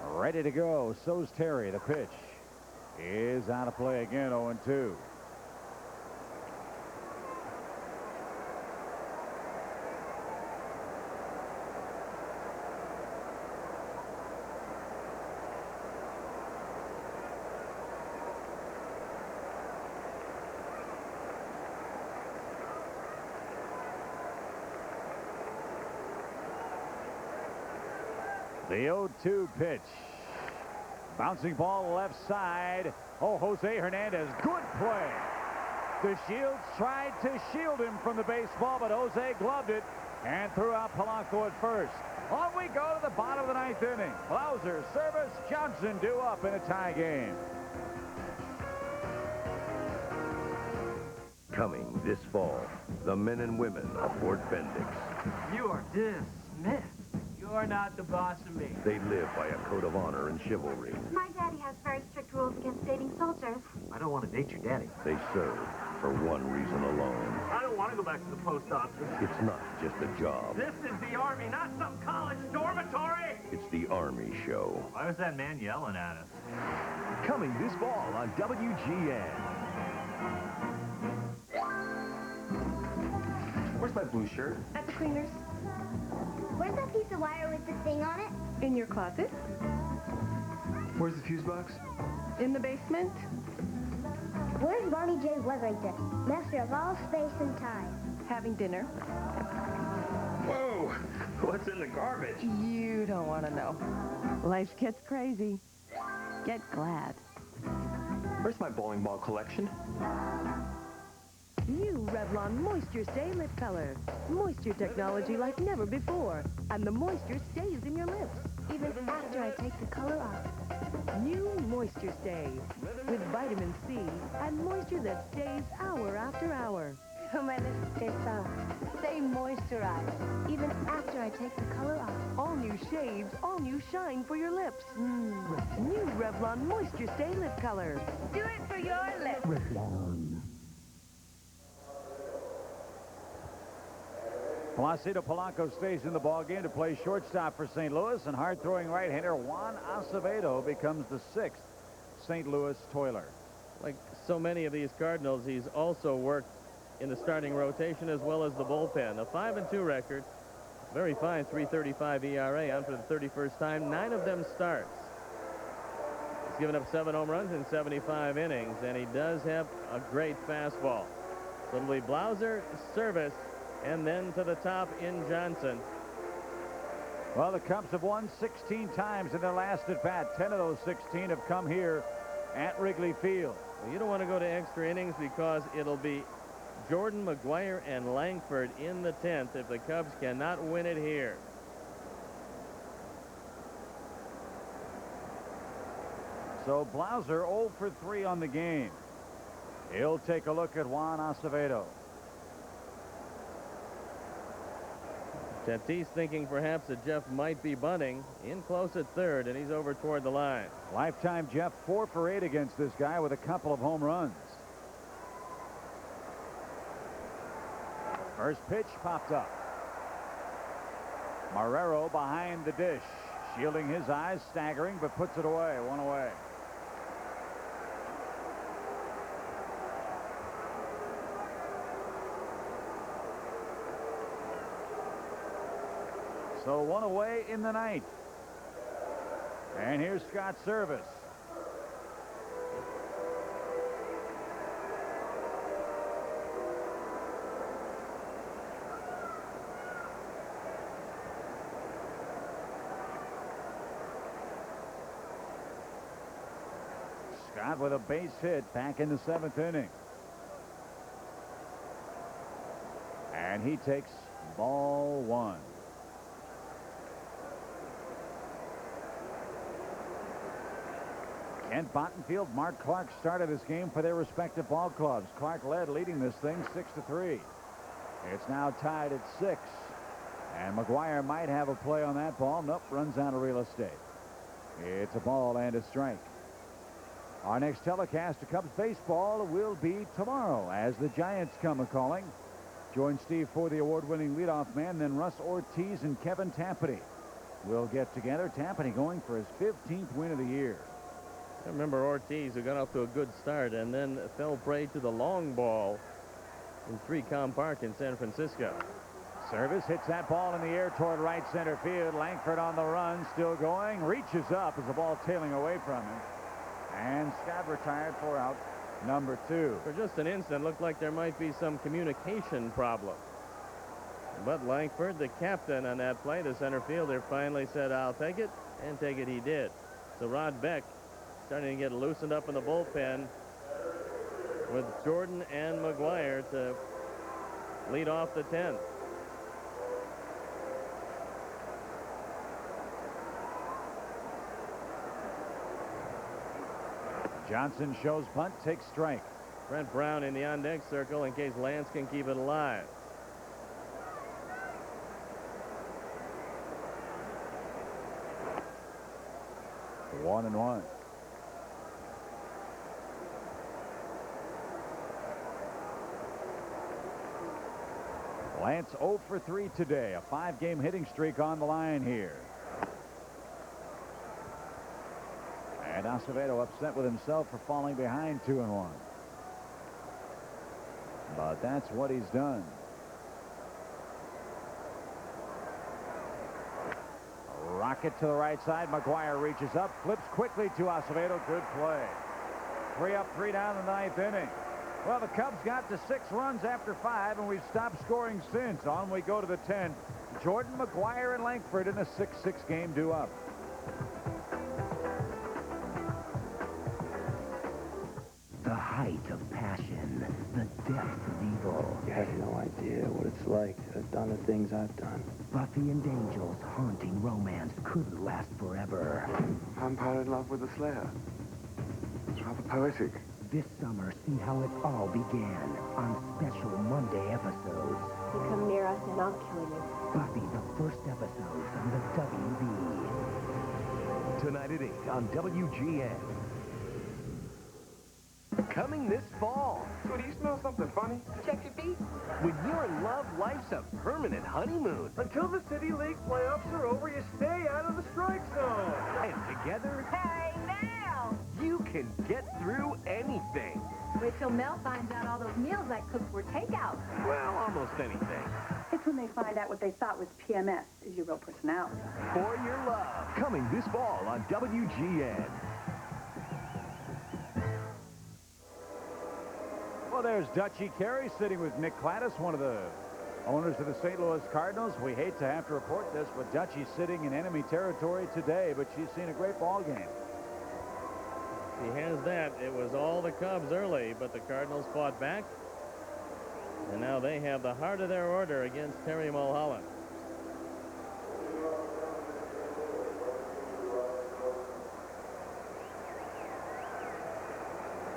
Speaker 1: ready to go. So's Terry. The pitch is out of play again. 0-2. The 0-2 pitch. Bouncing ball left side. Oh, Jose Hernandez. Good play. The Shields tried to shield him from the baseball, but Jose gloved it and threw out Polanco at first. On we go to the bottom of the ninth inning. Blauser, Service, Johnson due up in a tie game.
Speaker 3: Coming this fall, the men and women of Fort Bendix.
Speaker 13: You are dismissed. You're not the boss of me.
Speaker 3: They live by a code of honor and chivalry.
Speaker 11: My daddy has very strict rules against dating soldiers.
Speaker 13: I don't want to date your daddy.
Speaker 3: They serve for one reason alone.
Speaker 13: I don't want to go back to the post office.
Speaker 3: It's not just a job.
Speaker 13: This is the Army, not some college dormitory.
Speaker 3: It's the Army show.
Speaker 13: Why was that man yelling at us?
Speaker 25: Coming this fall on WGN.
Speaker 19: Where's my blue shirt?
Speaker 11: At the cleaners. Where's that piece of wire with the thing on it?
Speaker 22: In your closet.
Speaker 19: Where's the fuse box?
Speaker 22: In the basement.
Speaker 11: Where's Barney J. Weatherington, master of all space and time?
Speaker 22: Having dinner.
Speaker 19: Whoa! What's in the garbage?
Speaker 22: You don't want to know. Life gets crazy. Get glad.
Speaker 19: Where's my bowling ball collection?
Speaker 12: New Revlon Moisture Stay Lip Color. Moisture technology like never before. And the moisture stays in your lips, even after I take the color off. New Moisture Stay. With vitamin C and moisture that stays hour after hour.
Speaker 11: So my lips stay soft. Stay moisturized, even after I take the color off.
Speaker 12: All new shades, all new shine for your lips. New Revlon Moisture Stay Lip Color.
Speaker 11: Do it for your lips.
Speaker 12: Revlon.
Speaker 1: Placido Polanco stays in the ballgame to play shortstop for St. Louis, and hard-throwing right-hander Juan Acevedo becomes the 6th St. Louis toiler.
Speaker 2: Like so many of these Cardinals, he's also worked in the starting rotation as well as the bullpen. A 5-2 record, very fine 3.35 ERA on for the 31st time. 9 of them starts. He's given up 7 home runs in 75 innings, and he does have a great fastball. So it'll be Blauser, Service, and then to the top in Johnson.
Speaker 1: Well, the Cubs have won 16 times in their last at-bat. 10 of those 16 have come here at Wrigley Field.
Speaker 2: Well, you don't want to go to extra innings because it'll be Jordan, McGuire, and Langford in the 10th if the Cubs cannot win it here.
Speaker 1: So Blauser 0 for 3 on the game. He'll take a look at Juan Acevedo.
Speaker 2: Tatis thinking perhaps that Jeff might be bunting, in close at third, and he's over toward the line.
Speaker 1: Lifetime Jeff 4 for 8 against this guy with a couple of home runs. First pitch popped up. Marrero behind the dish, shielding his eyes, staggering, but puts it away. 1 away. So 1 away in the 9th. And here's Scott Service. Scott with a base hit back in the 7th inning. And he takes ball 1. Kent Bottenfield, Mark Clark started this game for their respective ball clubs. Clark led, leading this thing 6-3. It's now tied at 6. And McGuire might have a play on that ball. Nope, runs out of real estate. It's a ball and a strike. Our next telecast of Cubs baseball will be tomorrow as the Giants come a-calling. Join Steve for the award-winning leadoff man, then Russ Ortiz and Kevin Tampany will get together. Tampany going for his 15th win of the year.
Speaker 2: I remember Ortiz, who got off to a good start and then fell prey to the long ball in 3Com Park in San Francisco.
Speaker 1: Service hits that ball in the air toward right center field. Langford on the run, still going, reaches up as the ball tailing away from him. And Scott retired for out number 2.
Speaker 2: For just an instant, looked like there might be some communication problem. But Langford, the captain on that play, the center fielder, finally said, "I'll take it," and take it he did. So Rod Beck starting to get loosened up in the bullpen. with Jordan and McGuire to lead off the 10th.
Speaker 1: Johnson shows bunt, takes strike.
Speaker 2: Brent Brown in the on-deck circle in case Lance can keep it alive.
Speaker 1: One and one. Lance 0 for 3 today. A 5-game hitting streak on the line here. And Acevedo upset with himself for falling behind 2-1. But that's what he's done. A rocket to the right side. McGuire reaches up, flips quickly to Acevedo. Good play. 3 up, 3 down in the 9th inning. Well, the Cubs got to 6 runs after 5, and we've stopped scoring since. On we go to the 10th. Jordan, McGuire, and Langford in a 6-6 game due up.
Speaker 16: The height of passion, the depth of evil.
Speaker 6: You have no idea what it's like to have done the things I've done.
Speaker 16: Buffy and Angel's haunting romance couldn't last forever.
Speaker 10: Vampire in love with a slayer. It's rather poetic.
Speaker 16: This summer, see how it all began on special Monday episodes.
Speaker 11: You come near us and I'll kill you.
Speaker 16: Buffy, the first episodes on the WB. Tonight at 8 on WGN. Coming this fall.
Speaker 10: So do you smell something funny?
Speaker 11: Check your feet.
Speaker 16: When you're in love, life's a permanent honeymoon.
Speaker 13: Until the City League playoffs are over, you stay out of the strike zone.
Speaker 16: And together,
Speaker 11: Hey, now!
Speaker 16: you can get through anything.
Speaker 11: Wait till Mel finds out all those meals I cooked were takeout.
Speaker 16: Well, almost anything.
Speaker 7: It's when they find out what they thought was PMS is your real personality.
Speaker 16: For Your Love. Coming this fall on WGN.
Speaker 1: Well, there's Dutchie Carey sitting with Nick Cladis, one of the owners of the St. Louis Cardinals. We hate to have to report this, but Dutchie's sitting in enemy territory today, but she's seen a great ball game.
Speaker 2: He has that. It was all the Cubs early, but the Cardinals fought back. And now they have the heart of their order against Terry Mulholland.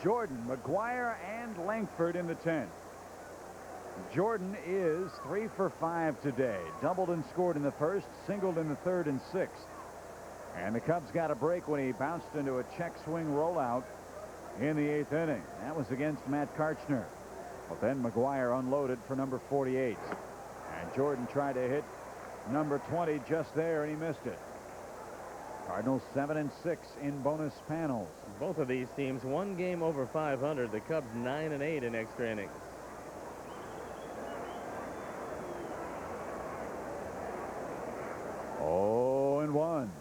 Speaker 1: Jordan, McGuire, and Langford in the 10th. Jordan is 3 for 5 today. Doubled and scored in the first, singled in the third and sixth. And the Cubs got a break when he bounced into a check swing rollout in the 8th inning. That was against Matt Karchner. But then McGuire unloaded for number 48. And Jordan tried to hit number 20 just there, and he missed it. Cardinals 7-6 in bonus panels.
Speaker 2: Both of these teams one game over 500. The Cubs 9-8 in extra innings.
Speaker 1: Oh, and 1.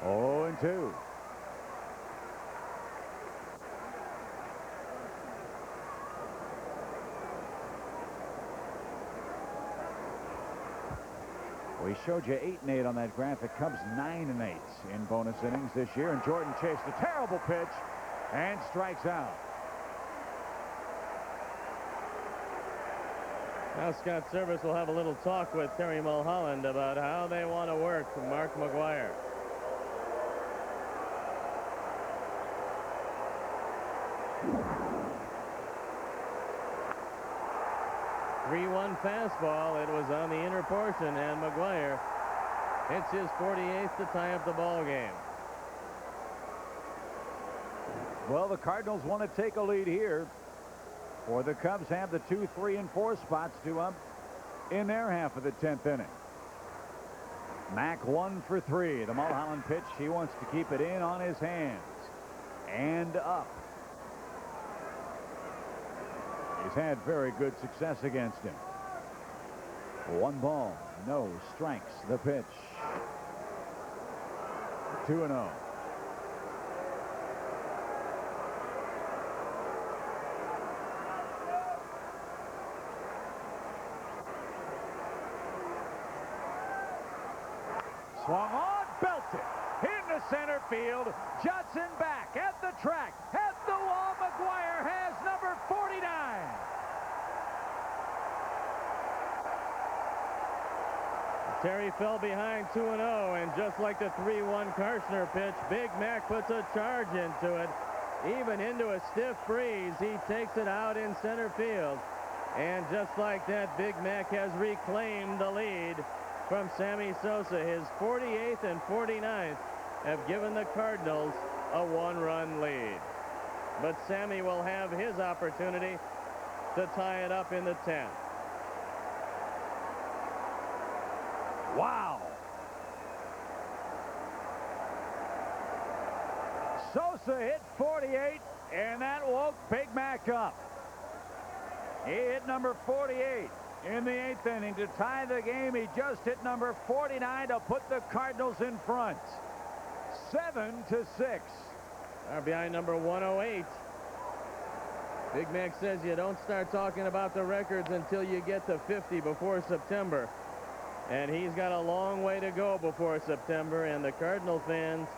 Speaker 1: 0 and 2. We showed you 8 and 8 on that graphic. Cubs 9 and 8 in bonus innings this year. And Jordan chased a terrible pitch and strikes out.
Speaker 2: Now Scott Service will have a little talk with Terry Mulholland about how they want to work Mark McGuire. Three-1 fastball. It was on the inner portion, and McGuire hits his 48th to tie up the ball game.
Speaker 1: Well, the Cardinals want to take a lead here, or the Cubs have the 2, 3, and 4 spots due up in their half of the 10th inning. Mack 1 for 3. The Mulholland pitch. He wants to keep it in on his hands and up. He's had very good success against him. 1 ball, no strikes. The pitch. 2-0. Swung on, belted into center field. Johnson back at the track, at the wall. McGuire has number
Speaker 2: Terry fell behind 2-0, and just like the 3-1 Karshner pitch, Big Mac puts a charge into it. Even into a stiff breeze, he takes it out in center field. And just like that, Big Mac has reclaimed the lead from Sammy Sosa. His 48th and 49th have given the Cardinals a one-run lead. But Sammy will have his opportunity to tie it up in the 10th.
Speaker 1: Wow. Sosa hit 48, and that woke Big Mac up. He hit number 48 in the 8th inning to tie the game. He just hit number 49 to put the Cardinals in front. 7-6.
Speaker 2: RBI number 108. Big Mac says you don't start talking about the records until you get to 50 before September. And he's got a long way to go before September, and the Cardinal fans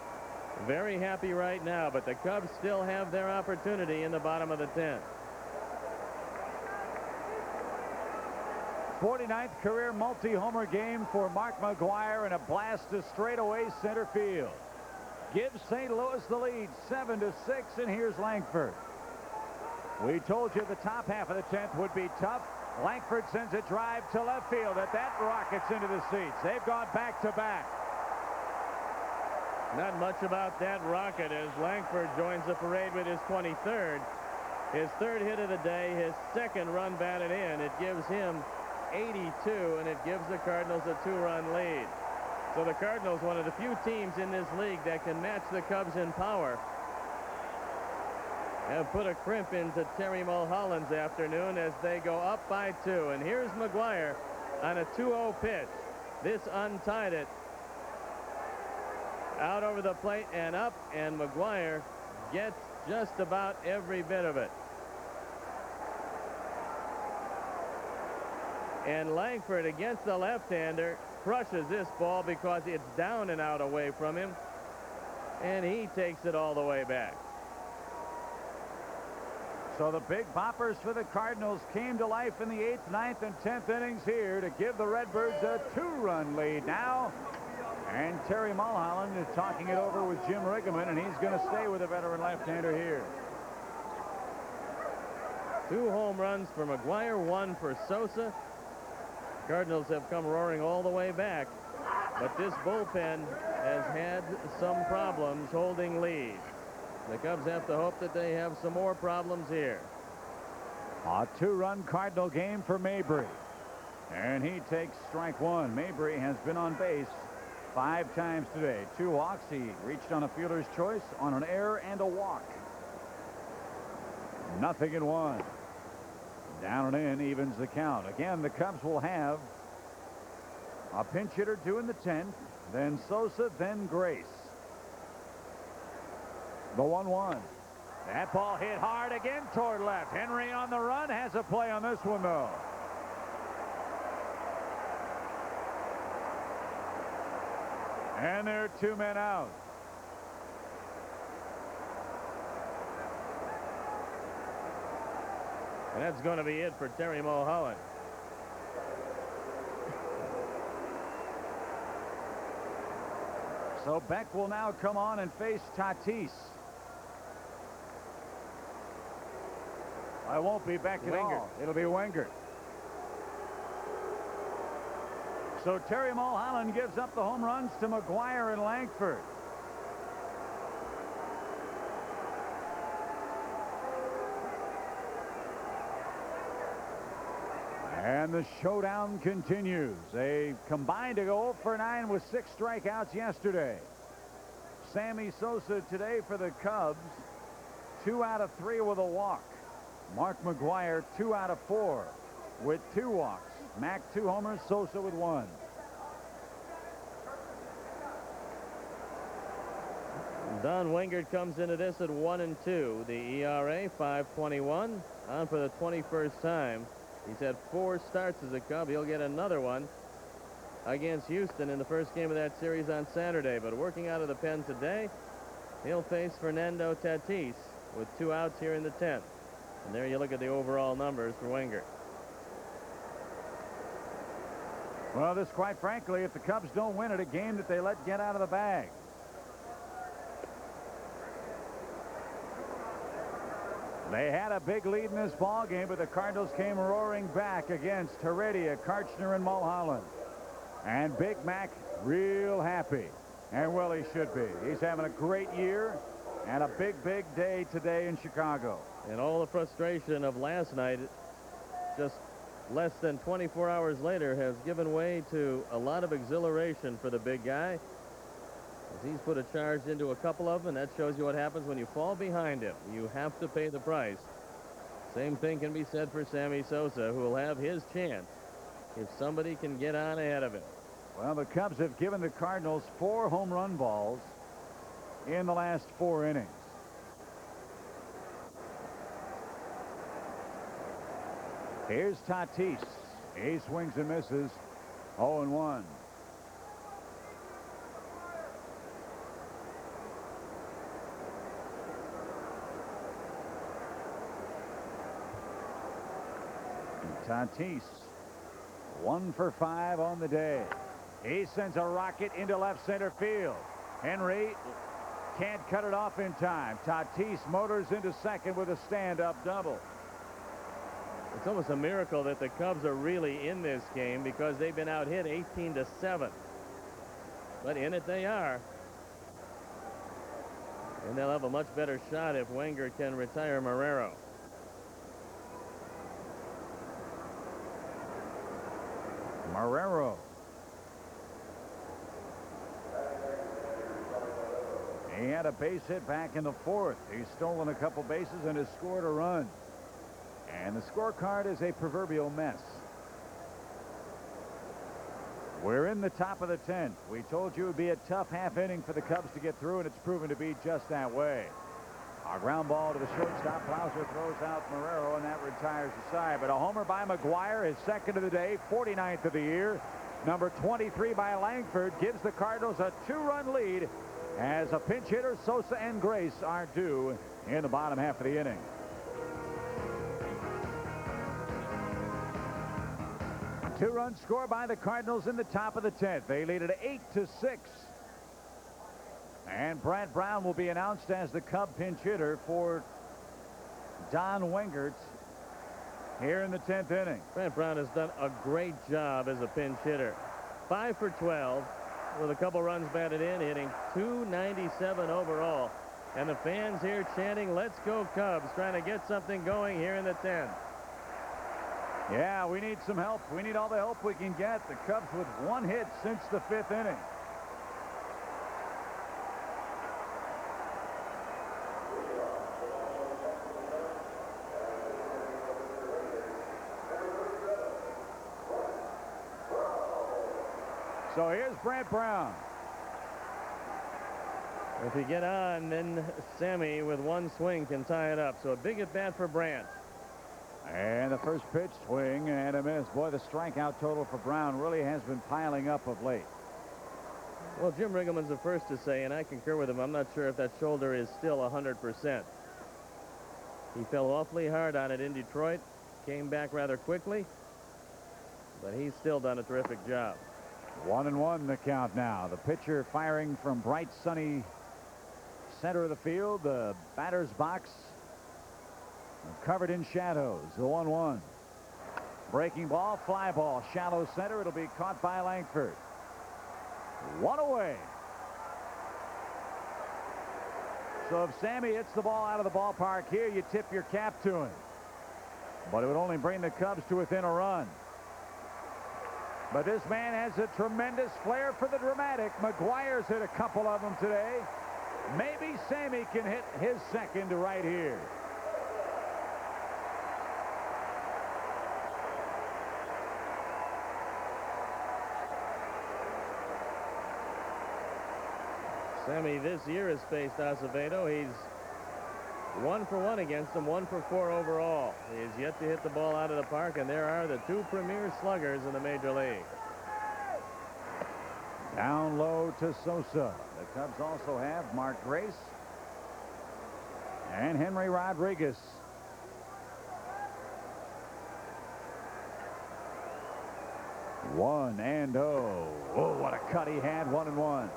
Speaker 2: very happy right now, but the Cubs still have their opportunity in the bottom of the 10th.
Speaker 1: 49th career multi-homer game for Mark McGwire, and a blast to straightaway center field. Gives St. Louis the lead 7-6, and here's Langford. We told you the top half of the 10th would be tough. Langford sends a drive to left field. That rockets into the seats. They've gone back-to-back.
Speaker 2: Not much about that rocket as Langford joins the parade with his 23rd. His 3rd hit of the day, his 2nd run batted in. It gives him 82, and it gives the Cardinals a 2-run lead. So the Cardinals, one of the few teams in this league that can match the Cubs in power, have put a crimp into Terry Mulholland's afternoon as they go up by 2. And here's McGwire on a 2-0 pitch. This untied it. Out over the plate and up, and McGwire gets just about every bit of it. And Langford, against the left-hander, crushes this ball because it's down and out away from him, and he takes it all the way back.
Speaker 1: So the big boppers for the Cardinals came to life in the 8th, 9th, and 10th innings here to give the Redbirds a 2-run lead now. And Terry Mulholland is talking it over with Jim Riggleman, and he's going to stay with the veteran left-hander here.
Speaker 2: 2 home runs for McGwire, 1 for Sosa. Cardinals have come roaring all the way back, but this bullpen has had some problems holding lead. The Cubs have to hope that they have some more problems here.
Speaker 1: A 2-run Cardinal game for Mabry, and he takes strike 1. Mabry has been on base 5 times today. 2 walks. He reached on a fielder's choice on an error and a walk. 0-1. Down and in evens the count. Again, the Cubs will have a pinch hitter 2 in the 10th, then Sosa, then Grace. The 1-1. That ball hit hard again toward left. Henry on the run, has a play on this one though. And there are 2 men out.
Speaker 2: And that's going to be it for Terry Mulholland.
Speaker 1: So Beck will now come on and face Tatis. I won't be Beck at all. It'll be Wenger. So Terry Mulholland gives up the home runs to McGwire and Langford. And the showdown continues. They combined to go 0 for 9 with 6 strikeouts yesterday. Sammy Sosa today for the Cubs, 2 out of 3 with a walk. Mark McGwire 2 out of 4 with 2 walks. Mac 2 homers, Sosa with 1.
Speaker 2: Don Wingert comes into this at 1-2. The ERA 5.21, on for the 21st time. He's had 4 starts as a Cub. He'll get another one against Houston in the first game of that series on Saturday. But working out of the pen today, he'll face Fernando Tatis with 2 outs here in the 10th. And there you look at the overall numbers for Wingert.
Speaker 1: Well, this, quite frankly, if the Cubs don't win it, a game that they let get out of the bag. They had a big lead in this ball game, but the Cardinals came roaring back against Heredia, Karchner, and Mulholland. And Big Mac real happy. And well, he should be. He's having a great year and a big, big day today in Chicago.
Speaker 2: And all the frustration of last night, just less than 24 hours later, has given way to a lot of exhilaration for the big guy. As he's put a charge into a couple of them, and that shows you what happens when you fall behind him. You have to pay the price. Same thing can be said for Sammy Sosa, who will have his chance if somebody can get on ahead of him.
Speaker 1: Well, the Cubs have given the Cardinals 4 home run balls in the last 4 innings. Here's Tatis. He swings and misses. 0-1. Tatis 1 for 5 on the day. He sends a rocket into left center field. Henry can't cut it off in time. Tatis motors into second with a stand-up double.
Speaker 2: It's almost a miracle that the Cubs are really in this game because they've been out hit 18-7. But in it they are. And they'll have a much better shot if Wenger can retire Marrero.
Speaker 1: Marrero. He had a base hit back in the 4th. He's stolen a couple bases and has scored a run. And the scorecard is a proverbial mess. We're in the top of the 10th. We told you it would be a tough half inning for the Cubs to get through, and it's proven to be just that way. A ground ball to the shortstop. Plowser throws out Marrero, and that retires the side. But a homer by McGuire, his second of the day, 49th of the year. Number 23 by Langford gives the Cardinals a 2-run lead as a pinch hitter, Sosa and Grace are due in the bottom half of the inning. Two-run score by the Cardinals in the top of the 10th. They lead it 8-6. And Brad Brown will be announced as the Cub pinch hitter for Don Wengert here in the 10th inning.
Speaker 2: Brad Brown has done a great job as a pinch hitter. 5 for 12 with a couple runs batted in, hitting .297 overall. And the fans here chanting, "Let's go Cubs," trying to get something going here in the 10th.
Speaker 1: Yeah, we need some help. We need all the help we can get. The Cubs with 1 hit since the 5th inning. So here's Brant Brown.
Speaker 2: If you get on, then Sammy with 1 swing can tie it up. So a big at bat for Brant.
Speaker 1: And the first pitch, swing and a miss. Boy, the strikeout total for Brown really has been piling up of late.
Speaker 2: Well, Jim Riggleman's the first to say, and I concur with him, I'm not sure if that shoulder is still 100%. He fell awfully hard on it in Detroit, came back rather quickly, but he's still done a terrific job.
Speaker 1: 1-1 the count now. The pitcher firing from bright, sunny center of the field. The batter's box covered in shadows. The 1-1. Breaking ball, fly ball, shallow center. It'll be caught by Langford. 1 away. So if Sammy hits the ball out of the ballpark here, you tip your cap to him. But it would only bring the Cubs to within a run. But this man has a tremendous flair for the dramatic. McGuire's hit a couple of them today. Maybe Sammy can hit his second right here.
Speaker 2: Sammy this year has faced Acevedo. He's 1 for 1 against him, 1 for 4 overall. He has yet to hit the ball out of the park, and there are the 2 premier sluggers in the major league.
Speaker 1: Down low to Sosa. The Cubs also have Mark Grace and Henry Rodriguez. 1-0. Oh, what a cut he had. 1-1.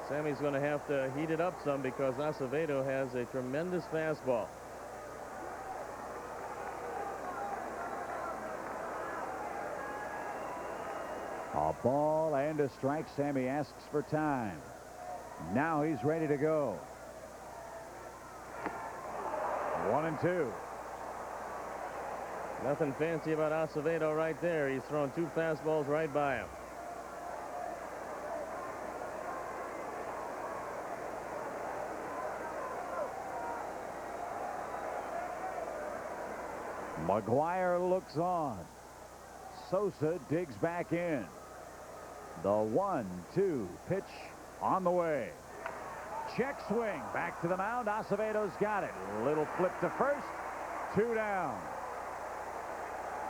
Speaker 2: Sammy's going to have to heat it up some because Acevedo has a tremendous fastball.
Speaker 1: A ball and a strike. Sammy asks for time. Now he's ready to go. 1-2.
Speaker 2: Nothing fancy about Acevedo right there. He's thrown 2 fastballs right by him.
Speaker 1: McGuire looks on. Sosa digs back in. The 1-2 pitch on the way. Check swing back to the mound. Acevedo's got it. Little flip to first. 2 down.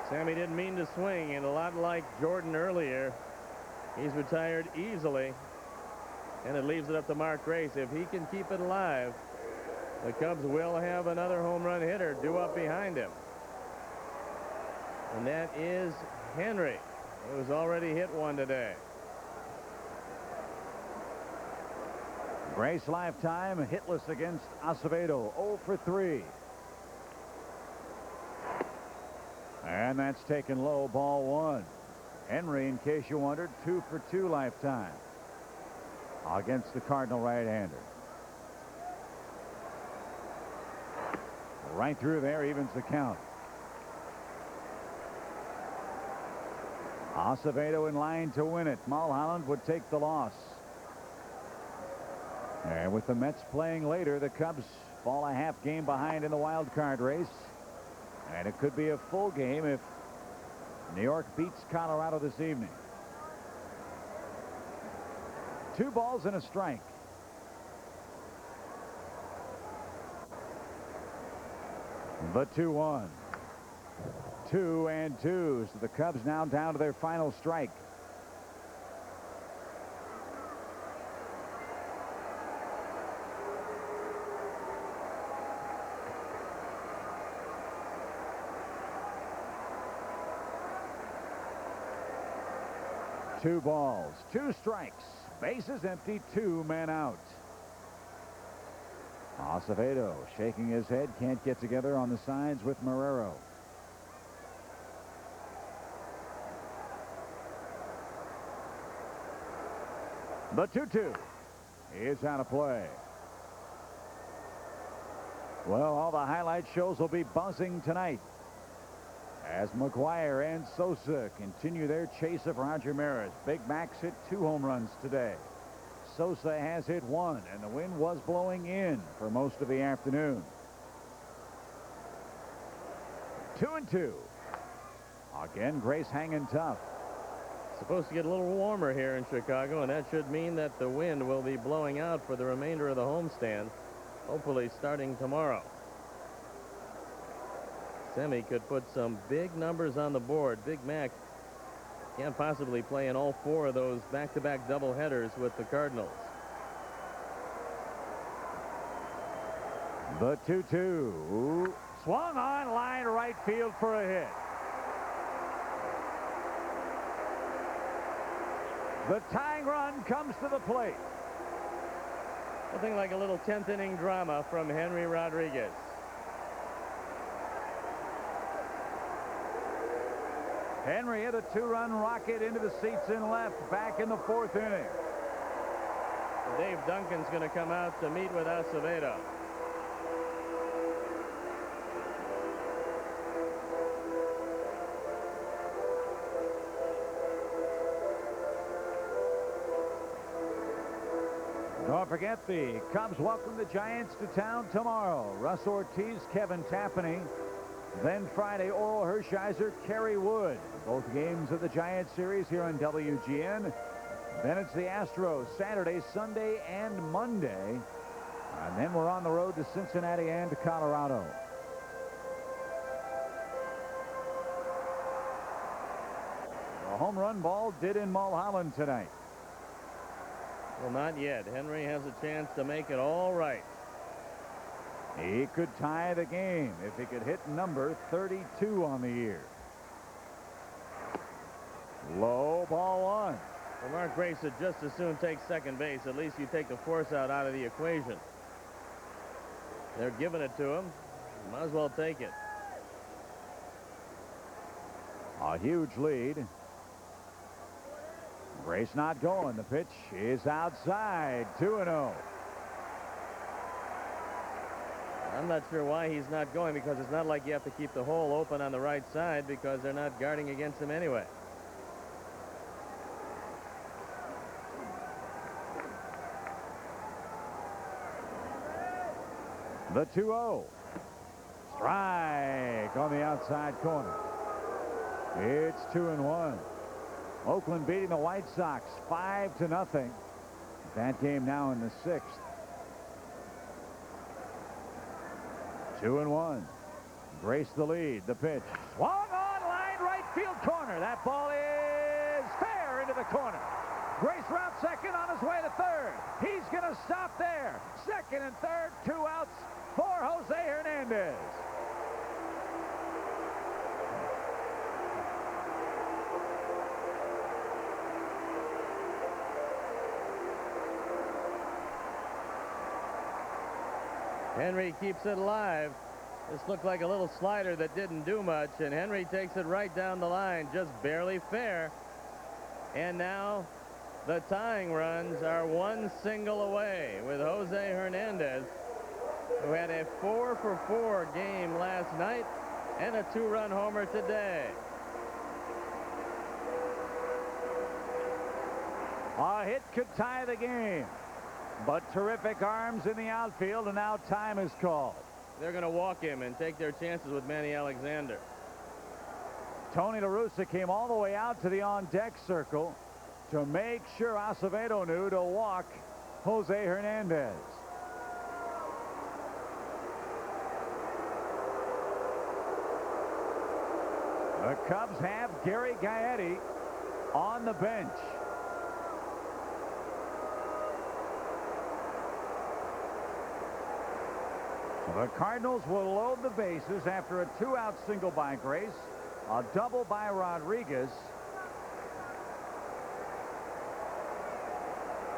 Speaker 2: Sammy didn't mean to swing, and a lot like Jordan earlier, he's retired easily, and it leaves it up to Mark Grace. If he can keep it alive, the Cubs will have another home run hitter due up behind him. And that is Henry, who's already hit one today.
Speaker 1: Grace lifetime hitless against Acevedo. 0 for 3. And that's taken low. Ball 1. Henry, in case you wondered, 2 for 2 lifetime against the Cardinal right-hander. Right through there, evens the count. Acevedo in line to win it. Mulholland would take the loss. And with the Mets playing later, the Cubs fall a half game behind in the wild card race. And it could be a full game if New York beats Colorado this evening. 2 balls and a strike. The 2-1. 2-2. So the Cubs now down to their final strike. Two balls, 2 strikes, bases empty, 2 men out. Acevedo shaking his head, can't get together on the signs with Marrero. The 2-2 is out of play. Well, all the highlight shows will be buzzing tonight as McGuire and Sosa continue their chase of Roger Maris. Big Max hit 2 home runs today. Sosa has hit 1, and the wind was blowing in for most of the afternoon. 2-2. Again, Grace hanging tough.
Speaker 2: Supposed to get a little warmer here in Chicago, and that should mean that the wind will be blowing out for the remainder of the homestand, hopefully starting tomorrow. Semmy could put some big numbers on the board. Big Mac can't possibly play in all 4 of those back-to-back doubleheaders with the Cardinals.
Speaker 1: The 2-2. Swung on line right field for a hit. The tying run comes to the plate.
Speaker 2: Something like a little 10th inning drama from Henry Rodriguez.
Speaker 1: Henry hit a 2-run rocket into the seats in left back in the 4th inning.
Speaker 2: Dave Duncan's going to come out to meet with Acevedo.
Speaker 1: Don't forget, the Cubs welcome the Giants to town tomorrow. Russ Ortiz, Kevin Tapani. Then Friday, Oral Hershiser, Kerry Wood. Both games of the Giants series here on WGN. Then it's the Astros Saturday, Sunday, and Monday. And then we're on the road to Cincinnati and to Colorado. The home run ball did in Mulholland tonight.
Speaker 2: Well, not yet. Henry has a chance to make it all right.
Speaker 1: He could tie the game if he could hit number 32 on the year. Low 2-0, ball one.
Speaker 2: Well, Mark Grace would just as soon take second base. At least you take the force out of the equation. They're giving it to him. Might as well take it.
Speaker 1: A huge lead. Grace not going. The pitch is outside. 2-0.
Speaker 2: I'm not sure why he's not going, because it's not like you have to keep the hole open on the right side because they're not guarding against him anyway.
Speaker 1: The 2-0. Strike on the outside corner. It's 2-1. Oakland beating the White Sox 5-0. That game now in the 6th. 2-1. Grace the lead. The pitch. Swung on line right field corner. That ball is fair into the corner. Grace routes second on his way to third. He's going to stop there. Second and third, 2 outs for Jose Hernandez.
Speaker 2: Henry keeps it alive. This looked like a little slider that didn't do much, and Henry takes it right down the line, just barely fair. And now the tying runs are 1 single away with Jose Hernandez, who had a 4-for-4 game last night and a 2-run homer today.
Speaker 1: A hit could tie the game, but terrific arms in the outfield, and now time is called.
Speaker 2: They're going to walk him and take their chances with Manny Alexander.
Speaker 1: Tony La Russa came all the way out to the on-deck circle to make sure Acevedo knew to walk Jose Hernandez. The Cubs have Gary Gaetti on the bench. The Cardinals will load the bases after a 2-out single by Grace, a double by Rodriguez,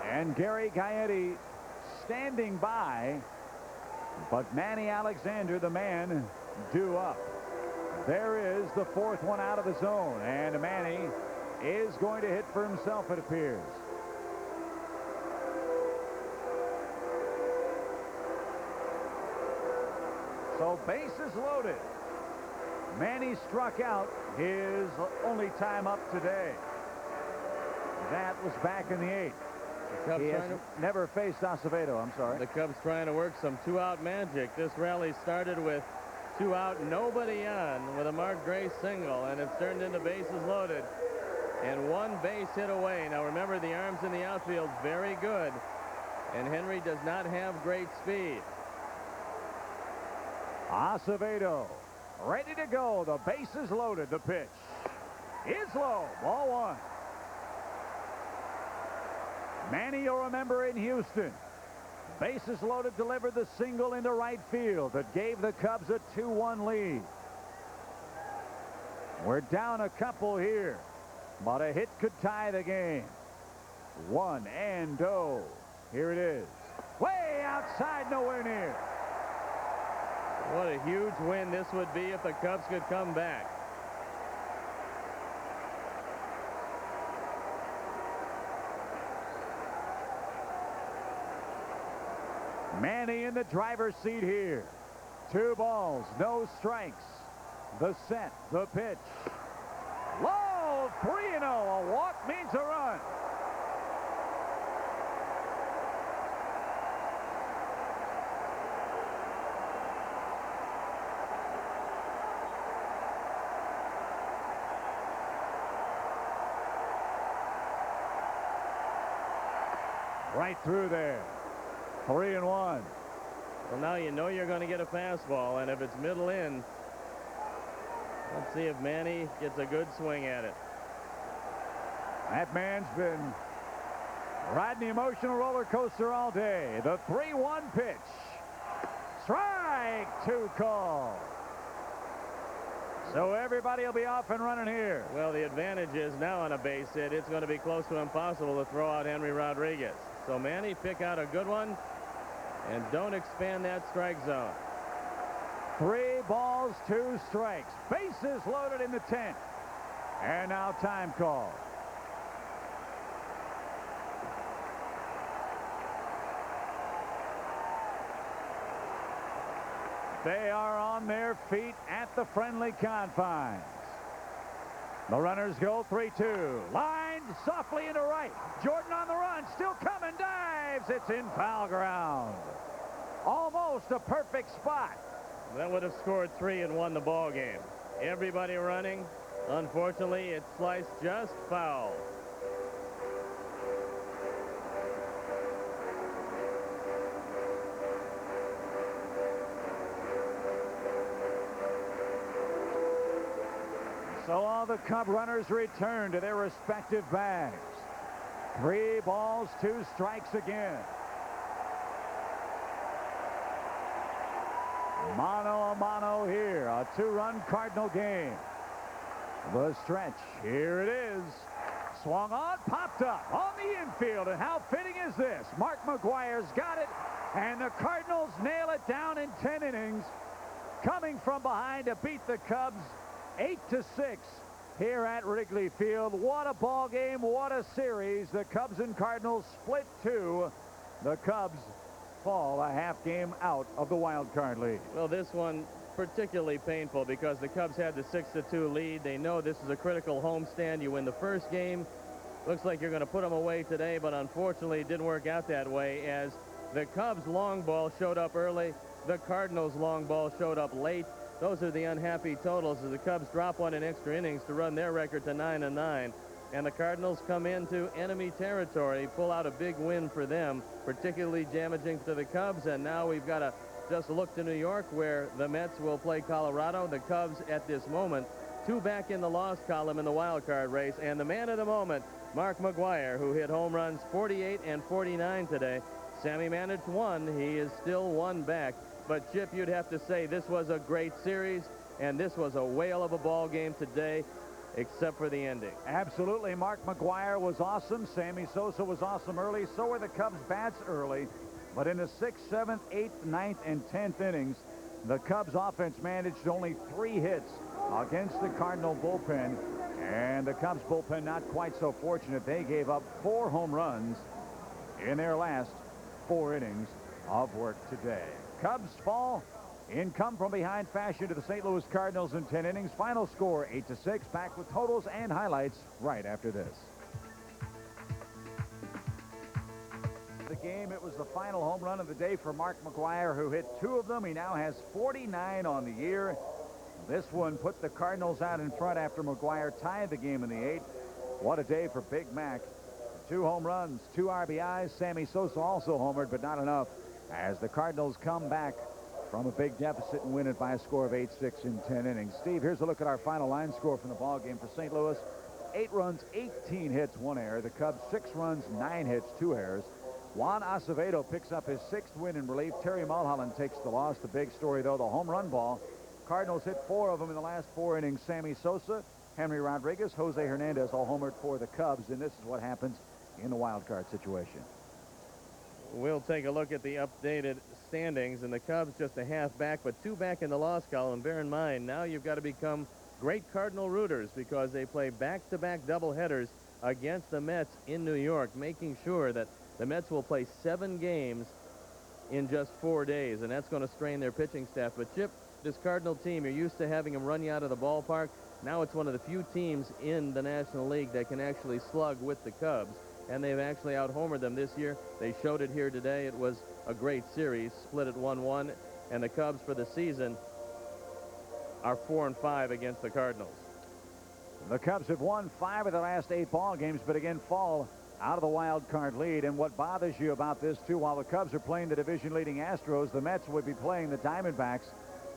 Speaker 1: and Gary Gaetti standing by, but Manny Alexander, the man, due up. There is the 4th one out of the zone, and Manny is going to hit for himself, it appears. So bases loaded. Manny struck out his only time up today. That was back in the 8th. He has never faced Acevedo. I'm sorry.
Speaker 2: The Cubs trying to work some 2-out magic. This rally started with 2 out, nobody on, with a Mark Grace single, and it's turned into bases loaded and 1 base hit away. Now remember, the arms in the outfield very good, and Henry does not have great speed.
Speaker 1: Acevedo ready to go. The bases loaded. The pitch is low. Ball 1. Manny, you'll remember in Houston, bases loaded, delivered the single into right field that gave the Cubs a 2-1 lead. We're down a couple here, but a hit could tie the game. 1-0. Here it is. Way outside, nowhere near.
Speaker 2: What a huge win this would be if the Cubs could come back.
Speaker 1: Manny in the driver's seat here. 2 balls, no strikes. The set, the pitch. Low, 3-0. A walk means a run. Right through there. 3-1.
Speaker 2: Well, now you know you're going to get a fastball, and if it's middle in, let's see if Manny gets a good swing at it.
Speaker 1: That man's been riding the emotional roller coaster all day. The 3-1 pitch. Strike 2 call. So everybody will be off and running here.
Speaker 2: Well, the advantage is now on a base hit, it's going to be close to impossible to throw out Henry Rodriguez. So, Manny, pick out a good one and don't expand that strike zone.
Speaker 1: 3 balls, 2 strikes. Bases loaded in the 10th. And now time call. They are on their feet at the friendly confines. The runners go 3-2. Lined softly into right. Jordan on the run. Still coming. Dives. It's in foul ground. Almost a perfect spot.
Speaker 2: That would have scored 3 and won the ball game. Everybody running. Unfortunately, it sliced just foul.
Speaker 1: So all the Cub runners return to their respective bags. 3 balls, 2 strikes again. Mano a mano here. A 2-run Cardinal game. The stretch. Here it is. Swung on, popped up on the infield. And how fitting is this? Mark McGwire's got it. And the Cardinals nail it down in 10 innings. Coming from behind to beat the Cubs 8-6 here at Wrigley Field. What a ball game. What a series. The Cubs and Cardinals split 2. The Cubs fall a half game out of the wild card lead.
Speaker 2: Well, this one particularly painful because the Cubs had the 6-2 lead. They know this is a critical homestand. You win the first game. Looks like you're going to put them away today, but unfortunately it didn't work out that way as the Cubs long ball showed up early. The Cardinals long ball showed up late. Those are the unhappy totals as the Cubs drop one in extra innings to run their record to 9-9. And the Cardinals come into enemy territory, pull out a big win for them, particularly damaging to the Cubs. And now we've got to just look to New York where the Mets will play Colorado. The Cubs at this moment 2 back in the loss column in the wild card race. And the man of the moment, Mark McGwire, who hit home runs 48 and 49 today. Sammy managed 1. He is still 1 back. But, Chip, you'd have to say this was a great series, and this was a whale of a ball game today, except for the ending.
Speaker 1: Absolutely. Mark McGwire was awesome. Sammy Sosa was awesome early. So were the Cubs' bats early. But in the 6th, 7th, 8th, 9th, and 10th innings, the Cubs' offense managed only 3 hits against the Cardinal bullpen. And the Cubs' bullpen not quite so fortunate. They gave up 4 home runs in their last 4 innings of work today. Cubs fall in come-from-behind fashion to the St. Louis Cardinals in 10 innings. Final score 8-6. Back with totals and highlights right after this. The game, it was the final home run of the day for Mark McGwire, who hit 2 of them. He now has 49 on the year. This one put the Cardinals out in front after McGwire tied the game in the 8th. What a day for Big Mac. 2 home runs, 2 RBIs. Sammy Sosa also homered, but not enough as the Cardinals come back from a big deficit and win it by a score of 8-6 in 10 innings. Steve, here's a look at our final line score from the ball game for St. Louis. 8 runs, 18 hits, 1 error. The Cubs 6 runs, 9 hits, 2 errors. Juan Acevedo picks up his 6th win in relief. Terry Mulholland takes the loss. The big story, though, the home run ball. Cardinals hit 4 of them in the last 4 innings. Sammy Sosa, Henry Rodriguez, Jose Hernandez all homered for the Cubs, and this is what happens in the wild card situation.
Speaker 2: We'll take a look at the updated standings, and the Cubs just a half back, but 2 back in the loss column. Bear in mind, now you've got to become great Cardinal rooters because they play back-to-back doubleheaders against the Mets in New York, making sure that the Mets will play 7 games in just 4 days, and that's going to strain their pitching staff. But, Chip, this Cardinal team, you're used to having them run you out of the ballpark. Now it's one of the few teams in the National League that can actually slug with the Cubs. And they've actually out-homered them this year. They showed it here today. It was a great series, split at 1-1, and the Cubs for the season are 4-5 against the Cardinals.
Speaker 1: The Cubs have won 5 of their last 8 ball games, but again fall out of the wild card lead. And what bothers you about this, too, while the Cubs are playing the division-leading Astros, the Mets would be playing the Diamondbacks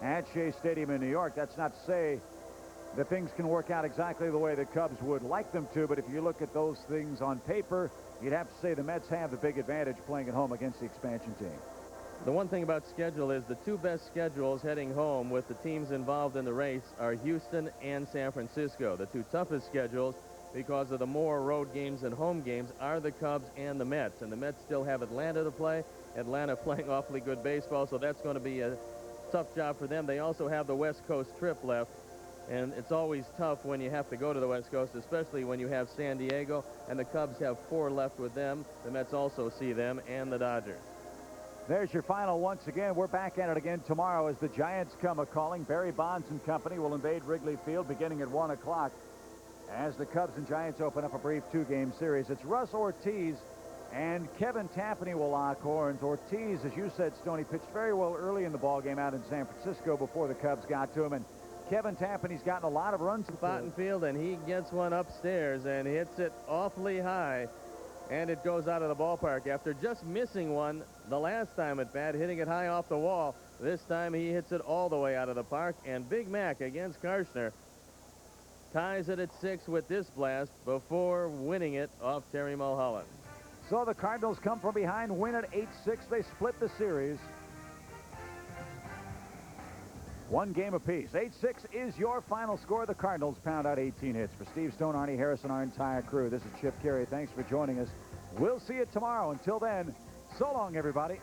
Speaker 1: at Shea Stadium in New York. That's not to say that things can work out exactly the way the Cubs would like them to, but if you look at those things on paper, you'd have to say the Mets have the big advantage playing at home against the expansion team.
Speaker 2: The one thing about schedule is the two best schedules heading home with the teams involved in the race are Houston and San Francisco. The two toughest schedules, because of the more road games than home games, are the Cubs and the Mets. And the Mets still have Atlanta to play. Atlanta playing awfully good baseball, so that's going to be a tough job for them. They also have the West Coast trip left. And it's always tough when you have to go to the West Coast, especially when you have San Diego, and the Cubs have 4 left with them. The Mets also see them, and the Dodgers.
Speaker 1: There's your final once again. We're back at it again tomorrow as the Giants come a-calling. Barry Bonds and company will invade Wrigley Field beginning at 1 o'clock as the Cubs and Giants open up a brief 2-game series. It's Russ Ortiz and Kevin Tapani will lock horns. Ortiz, as you said, Stoney, pitched very well early in the ballgame out in San Francisco before the Cubs got to him. And Kevin Tapani's gotten a lot of runs.
Speaker 2: Spotting field, and he gets one upstairs and hits it awfully high. And it goes out of the ballpark after just missing one the last time at bat, hitting it high off the wall. This time he hits it all the way out of the park, and Big Mac against Karshner ties it at 6 with this blast before winning it off Terry Mulholland.
Speaker 1: So the Cardinals come from behind, win at 8-6. They split the series. 1 game apiece. 8-6 is your final score. The Cardinals pound out 18 hits. For Steve Stone, Arnie Harrison, our entire crew, this is Chip Carey. Thanks for joining us. We'll see you tomorrow. Until then, so long, everybody.